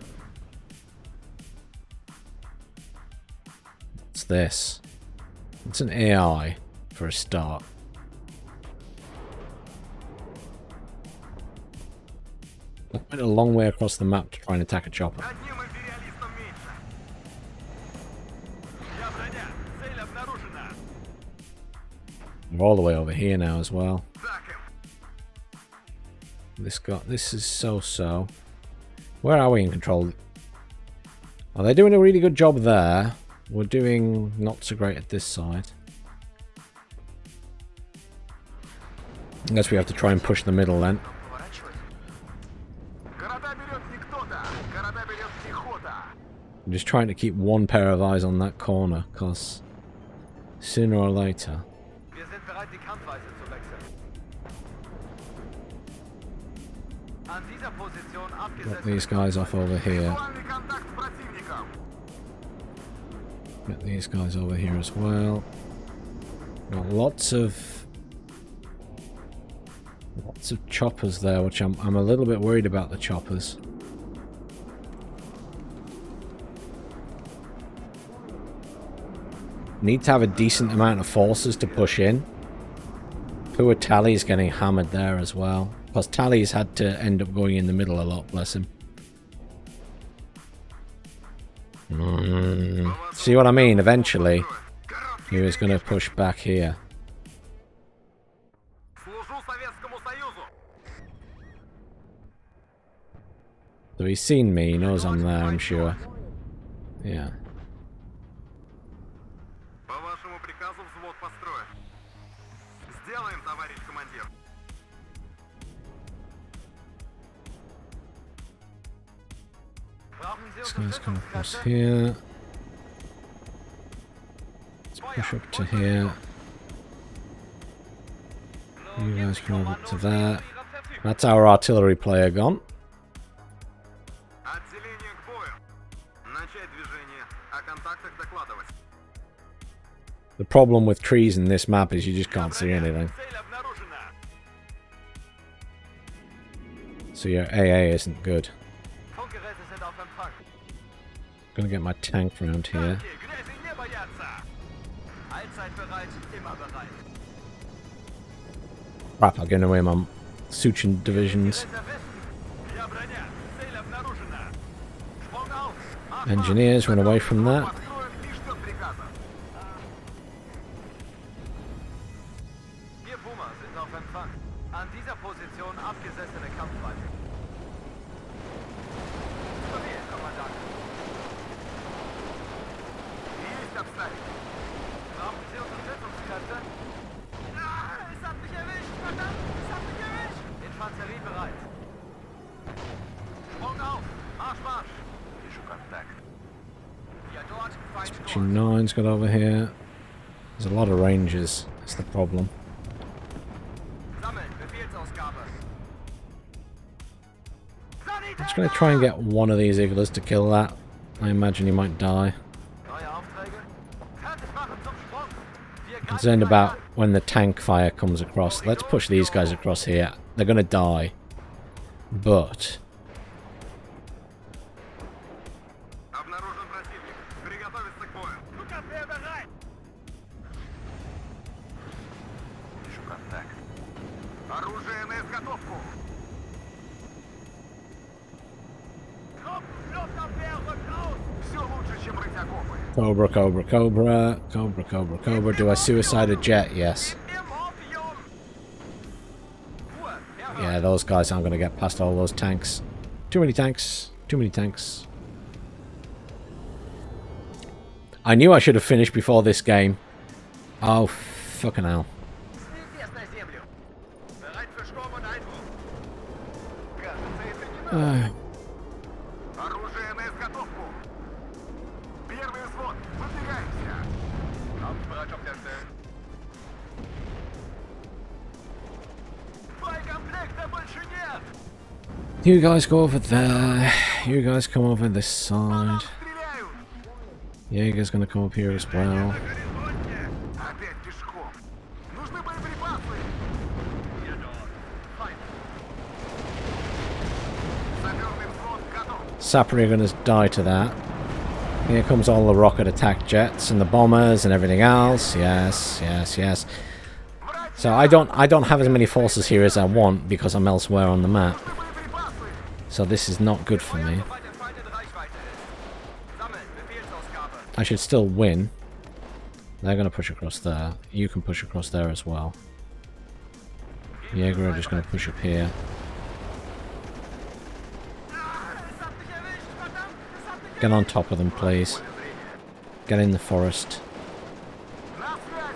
What's this? It's an AI for a start. I went a long way across the map to try and attack a chopper. Одним империалистом меньше. Я броня. Цель обнаружена. We're all the way over here now as well. Так им. This is so. Where are we in control? Oh, they're doing a really good job there. We're doing not so great at this side. I guess we have to try and push the middle then. Города берет не кто-то. Города берет пехота. I'm just trying to keep one pair of eyes on that corner, because sooner or later... Wir sind bereit, die Kampfweise zu wechseln. An dieser Position Get these guys off over here. Визуальный контакт с противником. Get these guys over here as well. Got lots of choppers there, which I'm a little bit worried about the choppers. Need to have a decent amount of forces to push in. Poor Tally's getting hammered there as well. Plus Tally's had to end up going in the middle a lot, bless him. See what I mean? Eventually, he was going to push back here. Служу Советскому Союзу. So he's seen me, he knows I'm there, I'm sure. Yeah. По вашему приказу взвод построен. Сделаем, товарищ командир. This guy's come across here. Let's push up to here. You guys can move up to there. That's our artillery player gone. Отделение к бою. Начать движение. О контактах докладывать. The problem with trees in this map is you just can't see anything. Цель обнаружена. So your AA isn't good. Funkgeräte sind auf Empfang. Gonna get my tank round here. Танки, грязи не боятся. Allzeit bereit, immer bereit. Crap, I'm giving away my Suchin divisions. Я броня. Цель обнаружена. Sprung auf. Engineers run away from that. Построен и ждет приказа. Wir Boomer sind auf Empfang. An dieser Position abgesessene Kampfweise. Befehl, Kommandant. Есть обставить. Brauchen Sie Unterstützungskräfte? Es hat mich erwischt, verdammt! Es hat mich erwischt! Infanterie bereit. Sprung auf. Marsch, Marsch. Вижу контакт. Ja, dort. Feind dort. G9's got over here. There's a lot of rangers. That's the problem. Sammeln. Befehlsausgabe. I'm just going to try and get one of these Iglas to kill that. I imagine he might die. Neue Aufträge. Fertig machen zum Sprung. Wir Concerned about when the tank fire comes across. Let's push these guys across here. They're going to die. But Обнаружен противник. Приготовиться к бою. Ну-ка, wer bereit? Вижу контакт. Оружие на изготовку. Trupp, Luftabwehr rückt aus. Все лучше, чем рыть окопы. Cobra, Cobra, Cobra. Cobra, Cobra, Cobra. Do I suicide a jet? Yes. Im Orpheum. Ruhe. Yeah, those guys aren't going to get past all those tanks. Too many tanks. Too many tanks. I knew I should have finished before this game. Oh, fucking hell. Newsfest на землю. Bereit für Sturm und Einbruch. Кажется, это не надо. Оружие на изготовку. Первый взвод. Выдвигаемся. Kampfbereitschaft erstellen. Боекомплекта больше нет! You guys go over there. You guys come over this side. Стреляют. Jaeger's gonna come up here as well. Опять пешком. Нужны боеприпасы. Саперный взвод готов. Sapri are gonna die to that. Here comes all the rocket attack jets and the bombers and everything else. Yes, yes, yes. So I don't have as many forces here as I want because I'm elsewhere on the map. So this is not good for me. Sobald der Feind in Reichweite ist. Sammeln, Befehlsausgabe. I should still win. They're going to push across there. You can push across there as well. Jaeger are just going to push up here. Es hat mich erwischt, verdammt! Es hat mich Get on top of them, please. Get in the forest.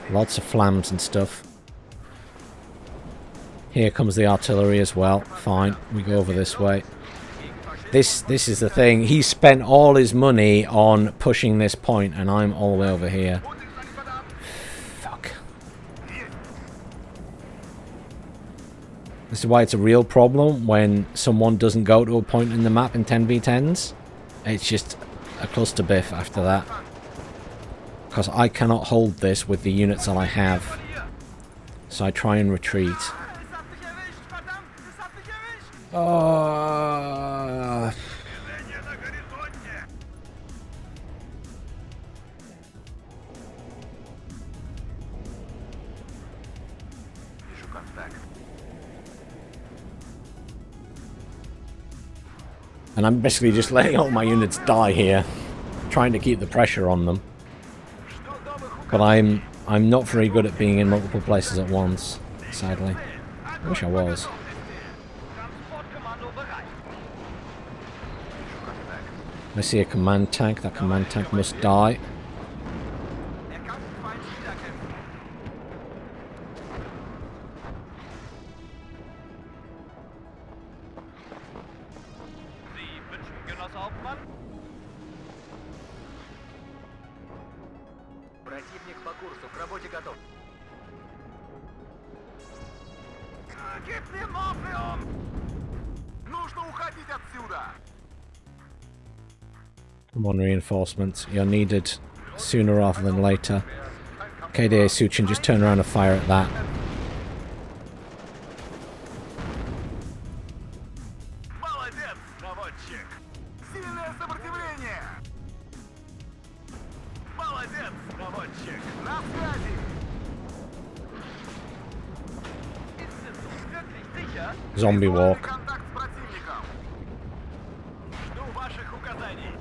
Lots of flams and stuff. Here comes the artillery as well. Fine, we go over this way. This is the thing. He spent all his money on pushing this point, and I'm all the way over here. Fuck. This is why it's a real problem when someone doesn't go to a point in the map in 10v10s. It's just a cluster biff after that. Because I cannot hold this with the units that I have. So I try and retreat. Es hat mich erwischt, verdammt! Es hat mich erwischt! Движение на горизонте. Вижу контакт. And I'm basically just letting all my units die here. Trying to keep the pressure on them. But I'm not very good at being in multiple places at once, sadly. I wish I was. Transportkommando bereit. I see a command tank. That command tank must die. Er kann den Feind niederkämpfen. Sie wünschen Genosse Hauptmann? Противник по курсу, к работе готов. Gib mir Morphium. Нужно уходить отсюда. Come on, reinforcements. You're needed sooner rather than later. KDA Suchin, just turn around and fire at that. Молодец, наводчик. Сильное сопротивление. Молодец, наводчик. На связи. Ist es wirklich sicher? Zombie walk. Контакт с противником. Жду ваших указаний.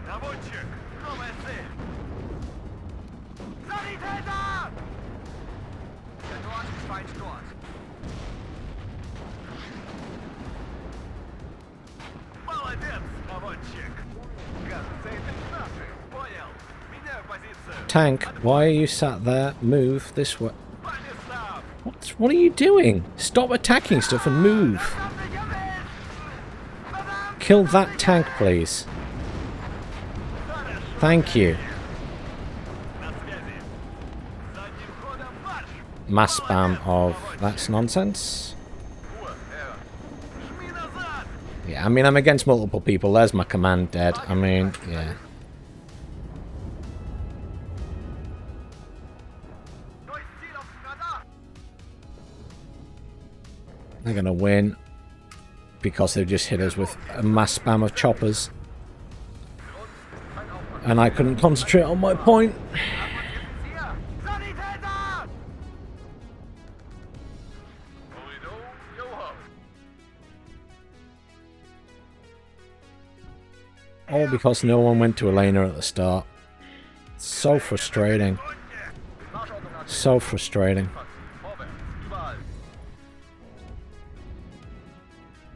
Наводчик. Новая цель. Sanitäter! Der Dort ist Feind dort. Молодец, наводчик. Кажется, это не наши. Понял. Меняю позицию. Tank, why are you sat there? Move this way. По местам. What are you doing? Stop attacking stuff and move. Hab mich erwischt! Verdammt! Kill that tank, please. Thank you. На связи. Задним ходом марш. Mass spam of... That's nonsense. Жми назад. Yeah, I mean, I'm against multiple people. There's my command dead. I mean, yeah. Neues Ziel auf dem Radar! They're gonna win. Because they've just hit us with a mass spam of choppers. And I couldn't concentrate on my point. Hier! Sanitäter! Guido, yo-ho. All because no one went to Elena at the start. So frustrating. So frustrating.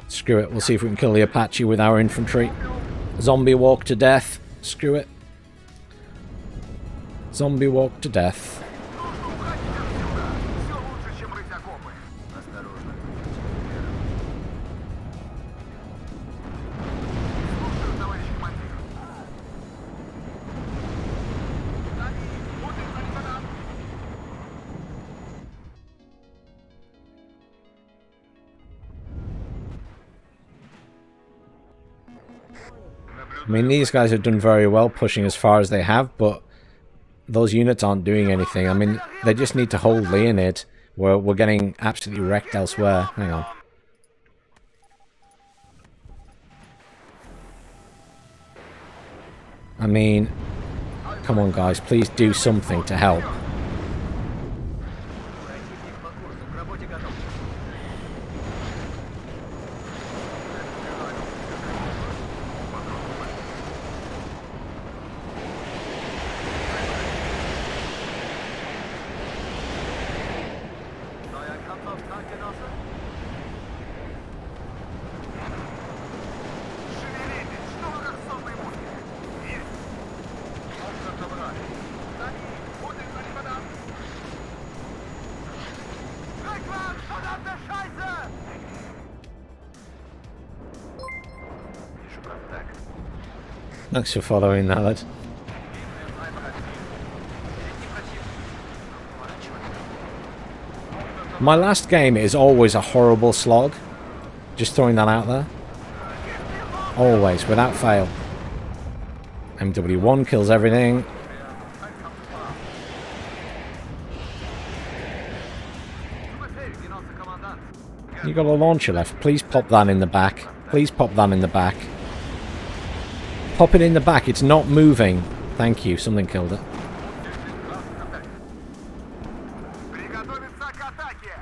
Screw it, we'll see if we can kill the Apache with our infantry. Zombie walk to death. Screw it. Zombie walk to death. Нужно уходить отсюда. Все лучше, чем рыть окопы. Осторожно. Слушаю, товарищ командир. I mean, these guys have done very well pushing as far as they have, but those units aren't doing anything. I mean, they just need to hold Leonid, where we're getting absolutely wrecked elsewhere. Hang on. I mean, come on guys, please do something to help. Противник по курсу. К работе готов. Neuer Kampfauftrag, Genosse? Шевелитесь, что вы как сонные мухи? Есть. Auftrag забрали. Сзади, будет за ним вода. Backround, verdammte Scheiße! Вижу контакт. Thanks for following that, lad. My last game is always a horrible slog. Just throwing that out there. Always, without fail. MW1 kills everything. You got a launcher left. Please pop that in the back. Please pop that in the back. Pop it in the back. It's not moving. Thank you. Something killed it. Приготовиться к атаке!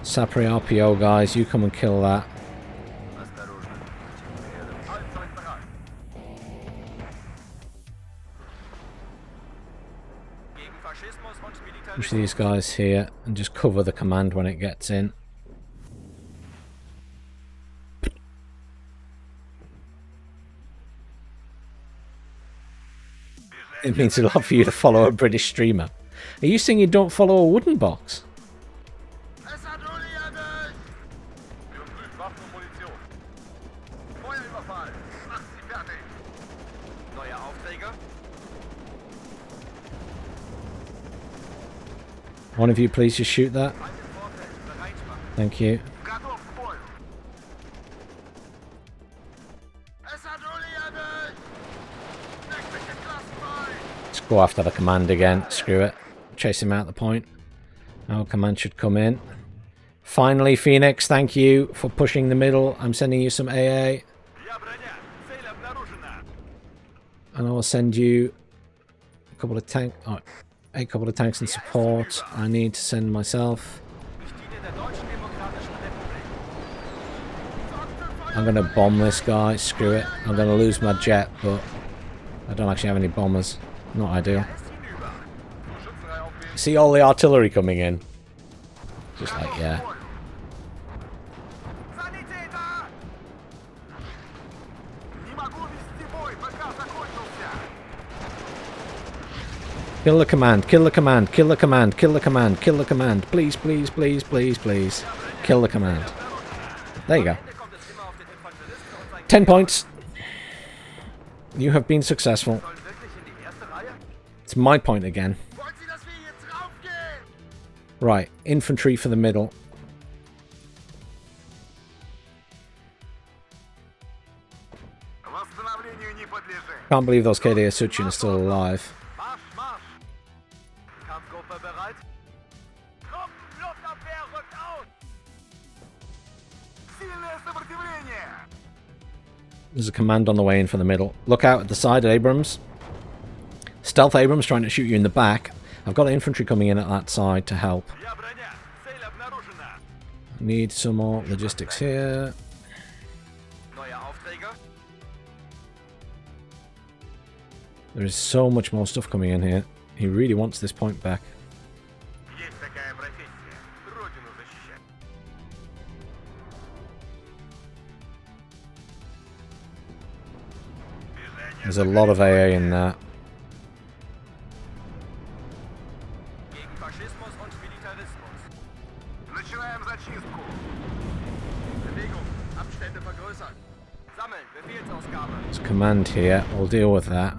Sapri RPO, guys. You come and kill that. Осторожно. Gegen Faschismus und Push Militarismus. these guys here and just cover the command when it gets in. It means a lot for you to follow a British streamer. Are you saying you don't follow a wooden box? Es hat Uli Überprüft Waffen und Munition. Feuerüberfall. Macht sie fertig. Neuer Aufträger? One of you please just shoot that. Alten Vorfeld. Bereit machen. Thank you. Готов к бою. Es hat Uli Nächtliche Klassenwahl. Let's go after the command again. Screw it. Chase him out the point. Our command should come in. Finally, Phoenix, thank you for pushing the middle. I'm sending you some AA. Я броня. Цель обнаружена. And I will send you a couple of a couple of tanks and support. I need to send myself. Ich diene der Deutschen Demokratischen Republik. I'm going to bomb this guy. Screw it. I'm going to lose my jet, but I don't actually have any bombers. Not ideal. Ist hinüber. Schützenreihe aufwählen. See all the artillery coming in. Just like, yeah. Sanitäter! Не могу вести бой, пока закончился. Kill the command, kill the command, kill the command, kill the command, kill the command. Please, please, please, please, please. Kill the command. There you go. Ende kommt es immer auf den Infanteristen und sein 10 points. You have been successful. Soll wirklich in die erste Reihe? It's my point again. Wollen Sie, dass wir jetzt raufgehen? Right, infantry for the middle. Восстановлению не подлежит. Can't believe those KDA Suchin are still alive. Marsch, Marsch! Kampfgruppe bereit? Truppenluftabwehr rückt aus! Сильное сопротивление! There's a command on the way in for the middle. Look out at the side, Abrams. Stealth Abrams trying to shoot you in the back. I've got infantry coming in at that side to help. Я броня. Цель обнаружена. Need some more logistics here. Neuer Aufträger? There is so much more stuff coming in here. He really wants this point back. Есть такая профессия. Родину защищать. There's a lot of AA in there. Gegen Faschismus und Militarismus. Начинаем зачистку. Bewegung. Abstände vergrößern. Sammeln. Befehlsausgabe. There's a command here. We'll deal with that.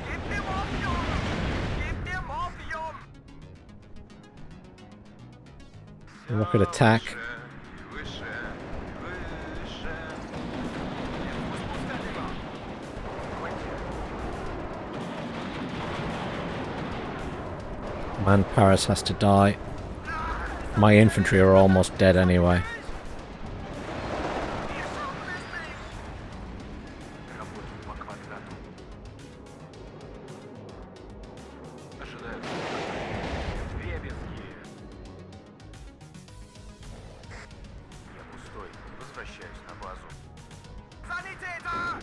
Gib mir Morphium! Gib mir Morphium! Rocket attack. Выше, выше. Man, Paris has to die. My infantry are almost dead anyway. Работаем по квадрату. Ожидают. Дребезги. Я пустой. Возвращаюсь на базу. Sanitäter!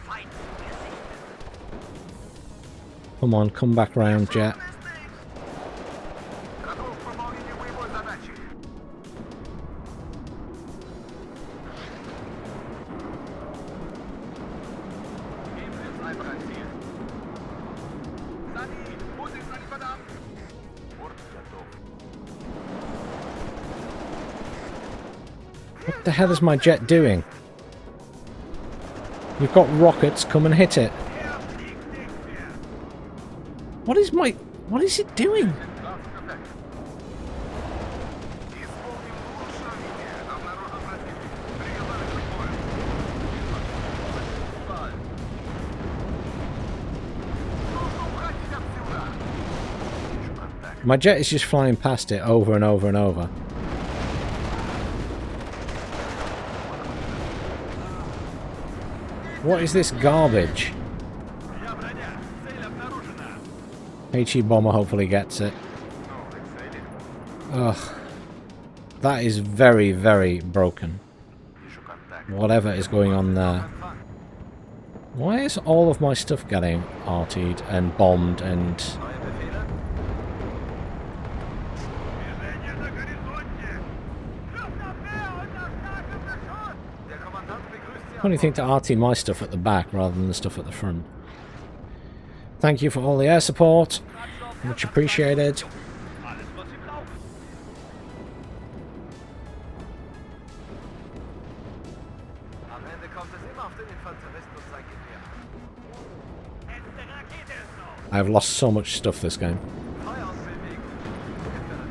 Feind gesichtet. Come on, come back round, Jet. Готов к выполнению боевой задачи. Geben wir Treibreiziel. Sani! Wo sind Sani, verdammt? Борт готов. What the hell is my jet doing? You've got rockets, come and hit it. What is it doing? Исполним улучшение. Обнаружен противник. Приготовиться к бою. Нужно уходить отсюда. Вижу контакт. My jet is just flying past it over and over and over. What is this garbage? HE bomber hopefully gets it. Ugh. That is very, very broken. Вижу контакт. Whatever is going on there. Why is all of my stuff getting RT'd and bombed and... Neue Befehle? Der Kommandant begrüßt Sie. Funny thing to RT my stuff at the back rather than the stuff at the front. Thank you for all the air support. Much appreciated. Alles, was Sie brauchen. Am Ende kommt es immer auf den Infanteristen und sein Gewehr. Letzte Rakete ist noch. I've lost so much stuff this game. Feuer und Bewegung. Entweder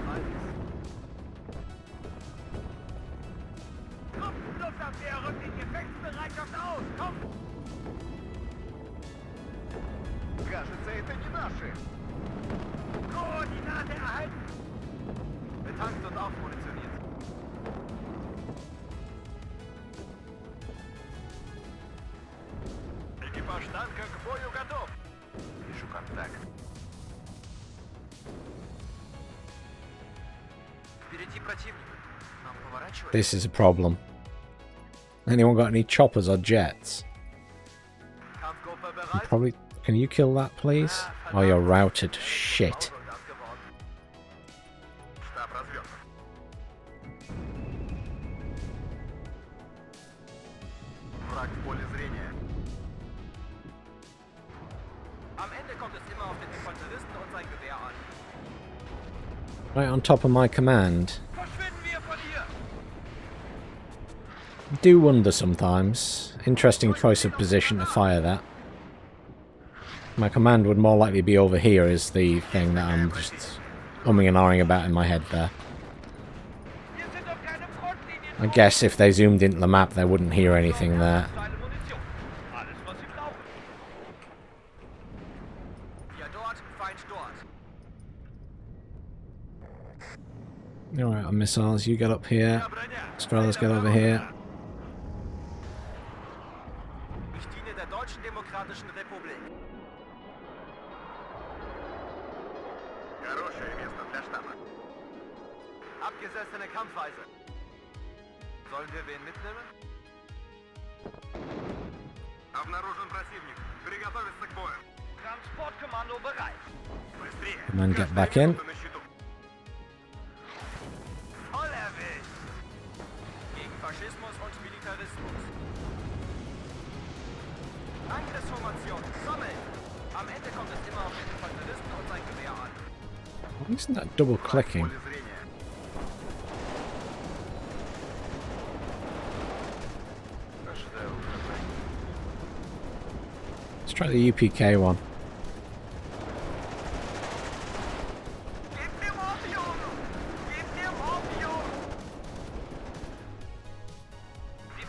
Luftabwehr rückt in Gefechtsbereitschaft aus. Kommt! Кажется, это не наши. Koordinate erhalten. Betankt und aufmunitioniert. Экипаж танка к бою готов. Вижу контакт. Впереди противник. Нам поворачивать. This is a problem. Anyone got any choppers or jets? Kampfgruppe bereit. Probably. Can you kill that, please? Oh, you're routed. Shit. Штаб развернут. Враг в поле зрения. Am Ende kommt es immer auf den Infanteristen und sein Gewehr an. Right on top of my command. Verschwinden wir von hier! Do wonder sometimes. Interesting choice of position to fire that. My command would more likely be over here is the thing that I'm just umming and ahhing about in my head there. Wir sind auf keine Frontlinie. I guess if they zoomed into the map they wouldn't hear anything there. Steile Munition. Alles, was Sie brauchen. Wir dort, Feind dort. Alright, on missiles, you get up here. Strellas get over here. Ich diene der Deutschen Demokratischen Republik. Хорошее место для штаба. Abgesessene Kampfweise. Sollen wir wen mitnehmen? Обнаружен противник. Приготовиться к бою. Transportkommando bereit. Быстрее. And then get back in. На счету. Voll erwischt. Gegen Faschismus und Militarismus. Angriffsformation, sammeln! Am Ende kommt es immer auf den Infanteristen und sein Gewehr an. Why isn't that double clicking? Поле зрения. Ожидаю угрозы. Let's try the UPK one. Gib mir Morphium! Gib mir Morphium!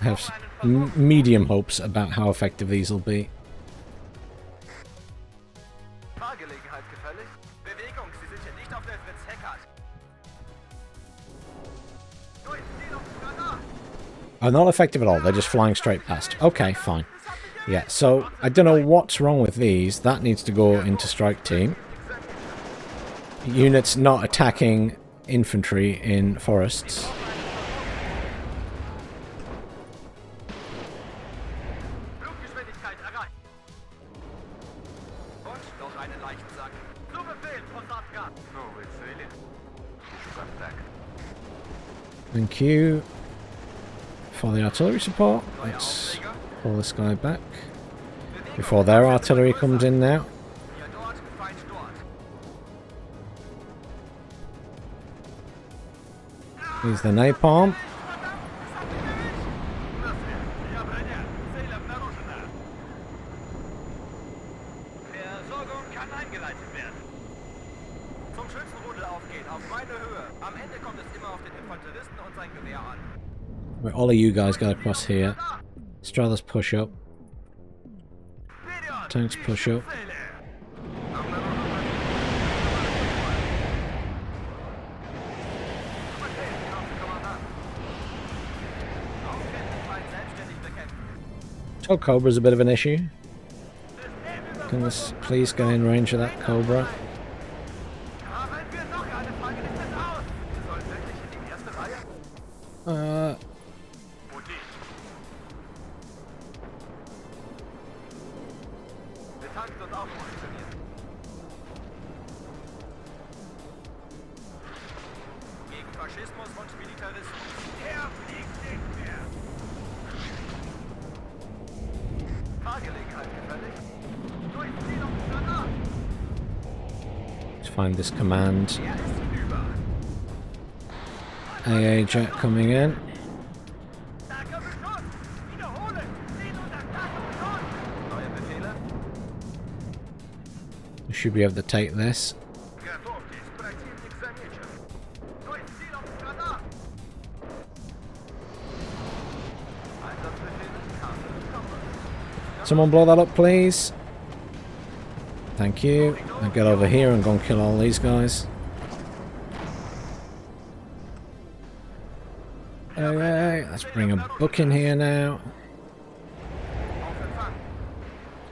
I have medium hopes about how effective these will be. Fahrgelegenheit gefällig? Bewegung, Sie sind hier nicht auf der Fritz Heckert. Are not effective at all, they're just flying straight past. Okay, fine. Yeah, so I don't know what's wrong with these. That needs to go into strike team. Units not attacking infantry in forests. Fluggeschwindigkeit erreicht. Und noch einen leichten Sack. Zu Befehl, Possadka. Новые цели. Ищу контакт. Thank you for the artillery support. Let's pull this guy back before their artillery comes in now. Hier dort, Feind dort. Here's the napalm. Я броня. Цель обнаружена. Versorgung kann eingeleitet werden. Zum Schützenrudel aufgehen, auf meine Höhe. Am Ende kommt es immer auf den Infanteristen und sein Gewehr an. Where all of you guys go across here. Strathers push up. Tanks push up. Oh, Cobra's a bit of an issue. Can this please go in range of that Cobra? Betankt und aufmunitioniert. Gegen Faschismus und Militarismus. Er fliegt nicht mehr. Fahrgelegenheit gefällig. Durchziehungsgranat. Let's find this command. Er ist hinüber. AA jet coming in. Starker Beschuss. Wiederholen. Ziel unter starker Beschuss. Neue Befehle. We should be able to take this. Готовьтесь, противник замечен. Durchziehungsgranat. Einsatzbefehl ist Karte des Kompass. Someone blow that up, please. Thank you. Now get over here and go and kill all these guys. Okay, let's bring a book in here now. Auf Empfang.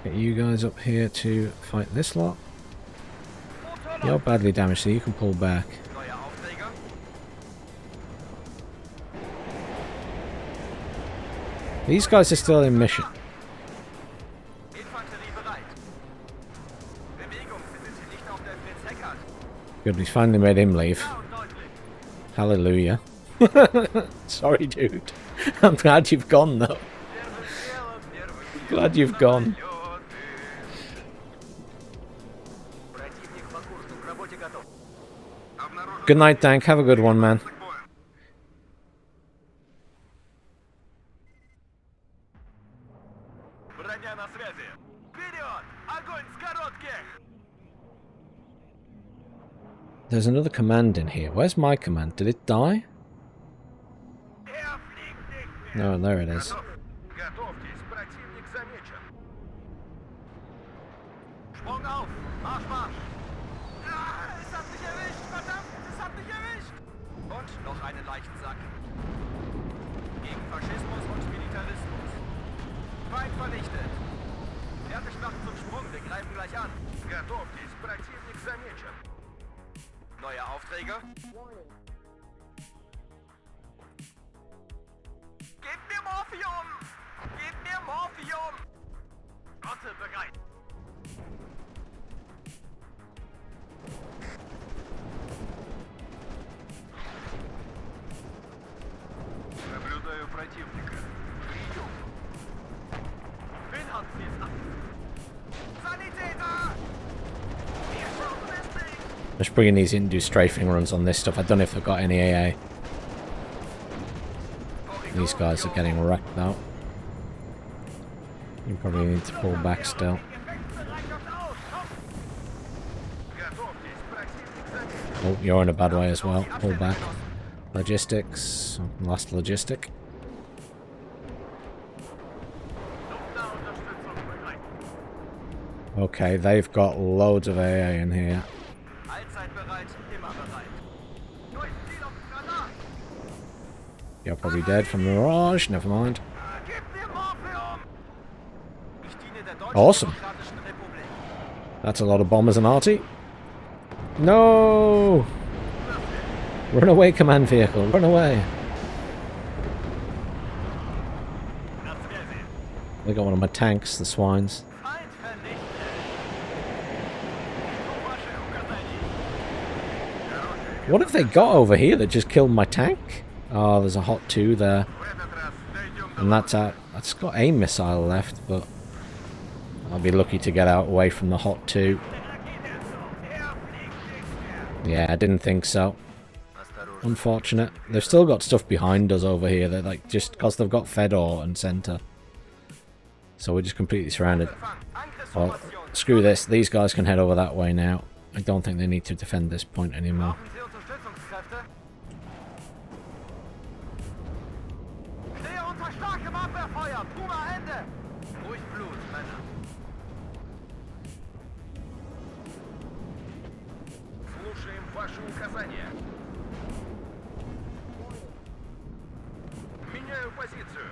Get you guys up here to fight this lot. You're badly damaged, so you can pull back. Neuer Aufträger. These guys are still in mission. Infanterie bereit. Bewegung, Sie sind hier nicht auf der Fritz Heckert. Good, we finally made him leave. Klar und deutlich. Hallelujah. Sorry, dude. I'm glad you've gone, though. Glad you've gone. Противник по курсу, к работе готов. Обнаружен. Good night, Dank. Have a good one, man. К бою. Броня на связи. Вперед! Огонь с коротких! There's another command in here. Where's my command? Did it die? Er fliegt nicht mehr. No, there it is. Готов. Готовьтесь, противник замечен. Sprung auf! Marsch, Marsch! Ah, es hat mich erwischt! Verdammt, es hat mich erwischt! Und noch einen leichten Sack. Gegen Faschismus und Militarismus. Feind vernichtet. Fertig machen zum Sprung, wir greifen gleich an. Готовьтесь, противник замечен. Neue Aufträge. Gib mir Morphium! Gib mir Morphium! Rotte bereit. Наблюдаю противника. Прием. Wen hat sie jetzt just bringing these in and do strafing runs on this stuff. I don't know if they've got any AA. These guys are getting wrecked now. You probably need to pull back still. Oh, you're in a bad way as well. Pull back. Logistics. Last logistic. Okay, they've got loads of AA in here. You're probably dead from the mirage. Never mind. Awesome. That's a lot of bombers and arty. No! Run away, command vehicle. Run away. They got one of my tanks, the swines. What have they got over here that just killed my tank? Oh, there's a Hot 2 there. And that's out. That's got a missile left, but I'll be lucky to get out away from the Hot 2. Yeah, I didn't think so. Unfortunate. They've still got stuff behind us over here. They're like, just because they've got Fedor and Center. So we're just completely surrounded. Well, screw this. These guys can head over that way now. I don't think they need to defend this point anymore.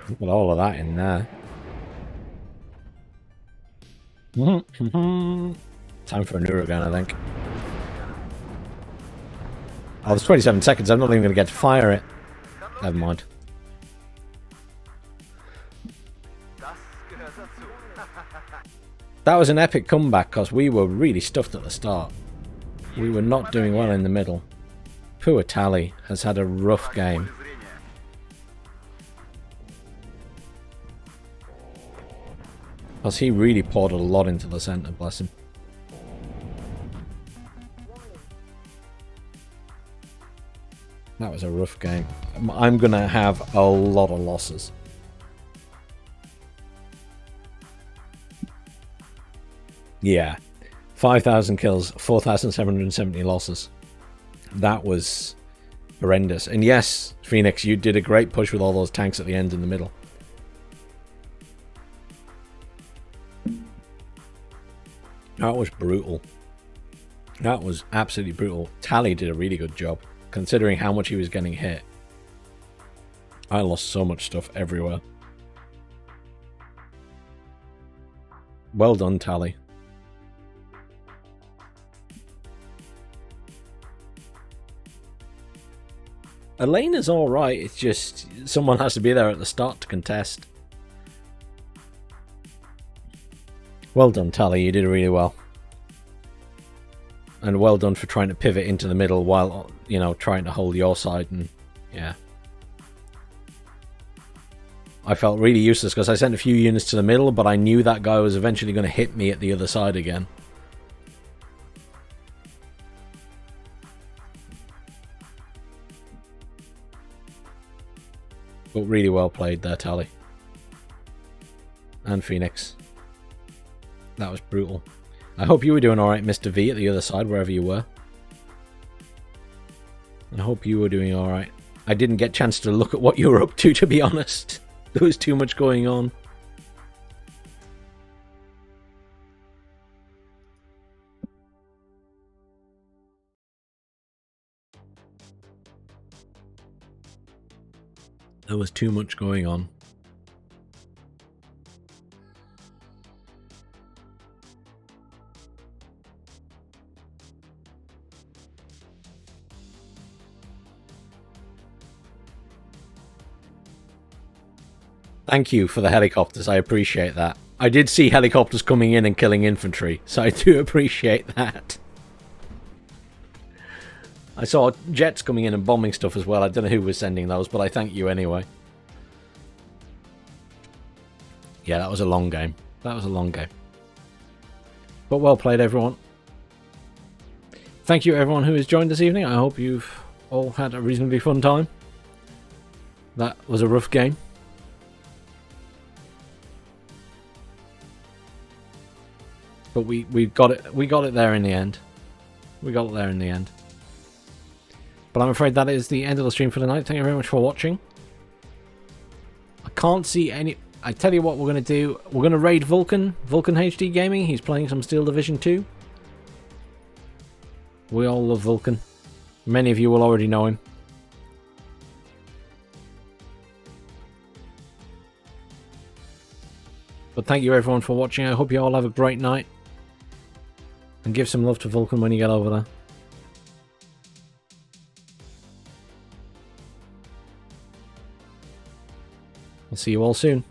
Look at all of that in there. Time for a Neurogun, I think. Oh, there's 27 seconds. I'm not even going to get to fire it. Never mind. That was an epic comeback because we were really stuffed at the start. We were not doing well in the middle. Poor Tally has had a rough game. Because he really poured a lot into the center, bless him. That was a rough game. I'm going to have a lot of losses. Yeah. 5,000 kills, 4,770 losses. That was horrendous. And yes, Phoenix, you did a great push with all those tanks at the end in the middle. That was brutal. That was absolutely brutal. Tally did a really good job, considering how much he was getting hit. I lost so much stuff everywhere. Well done, Tally. Elena's alright, it's just someone has to be there at the start to contest. Well done, Tally, you did really well. And well done for trying to pivot into the middle while, you know, trying to hold your side, and yeah. I felt really useless because I sent a few units to the middle, but I knew that guy was eventually going to hit me at the other side again. But really well played there, Tally. And Phoenix. That was brutal. I hope you were doing alright, Mr. V, at the other side, wherever you were. I hope you were doing alright. I didn't get a chance to look at what you were up to be honest. There was too much going on. There was too much going on. Thank you for the helicopters, I appreciate that. I did see helicopters coming in and killing infantry, so I do appreciate that. I saw jets coming in and bombing stuff as well. I don't know who was sending those, but I thank you anyway. Yeah, that was a long game. That was a long game. But well played, everyone. thank you everyone who has joined this evening. I hope you've all had a reasonably fun time. That was a rough game. But we got it there in the end. We got it there in the end. But I'm afraid that is the end of the stream for tonight. Thank you very much for watching. I can't see any... I tell you what we're going to do. We're going to raid Vulcan. Vulcan HD Gaming. He's playing some Steel Division 2. We all love Vulcan. Many of you will already know him. But thank you everyone for watching. I hope you all have a great night. And give some love to Vulcan when you get over there. I'll see you all soon.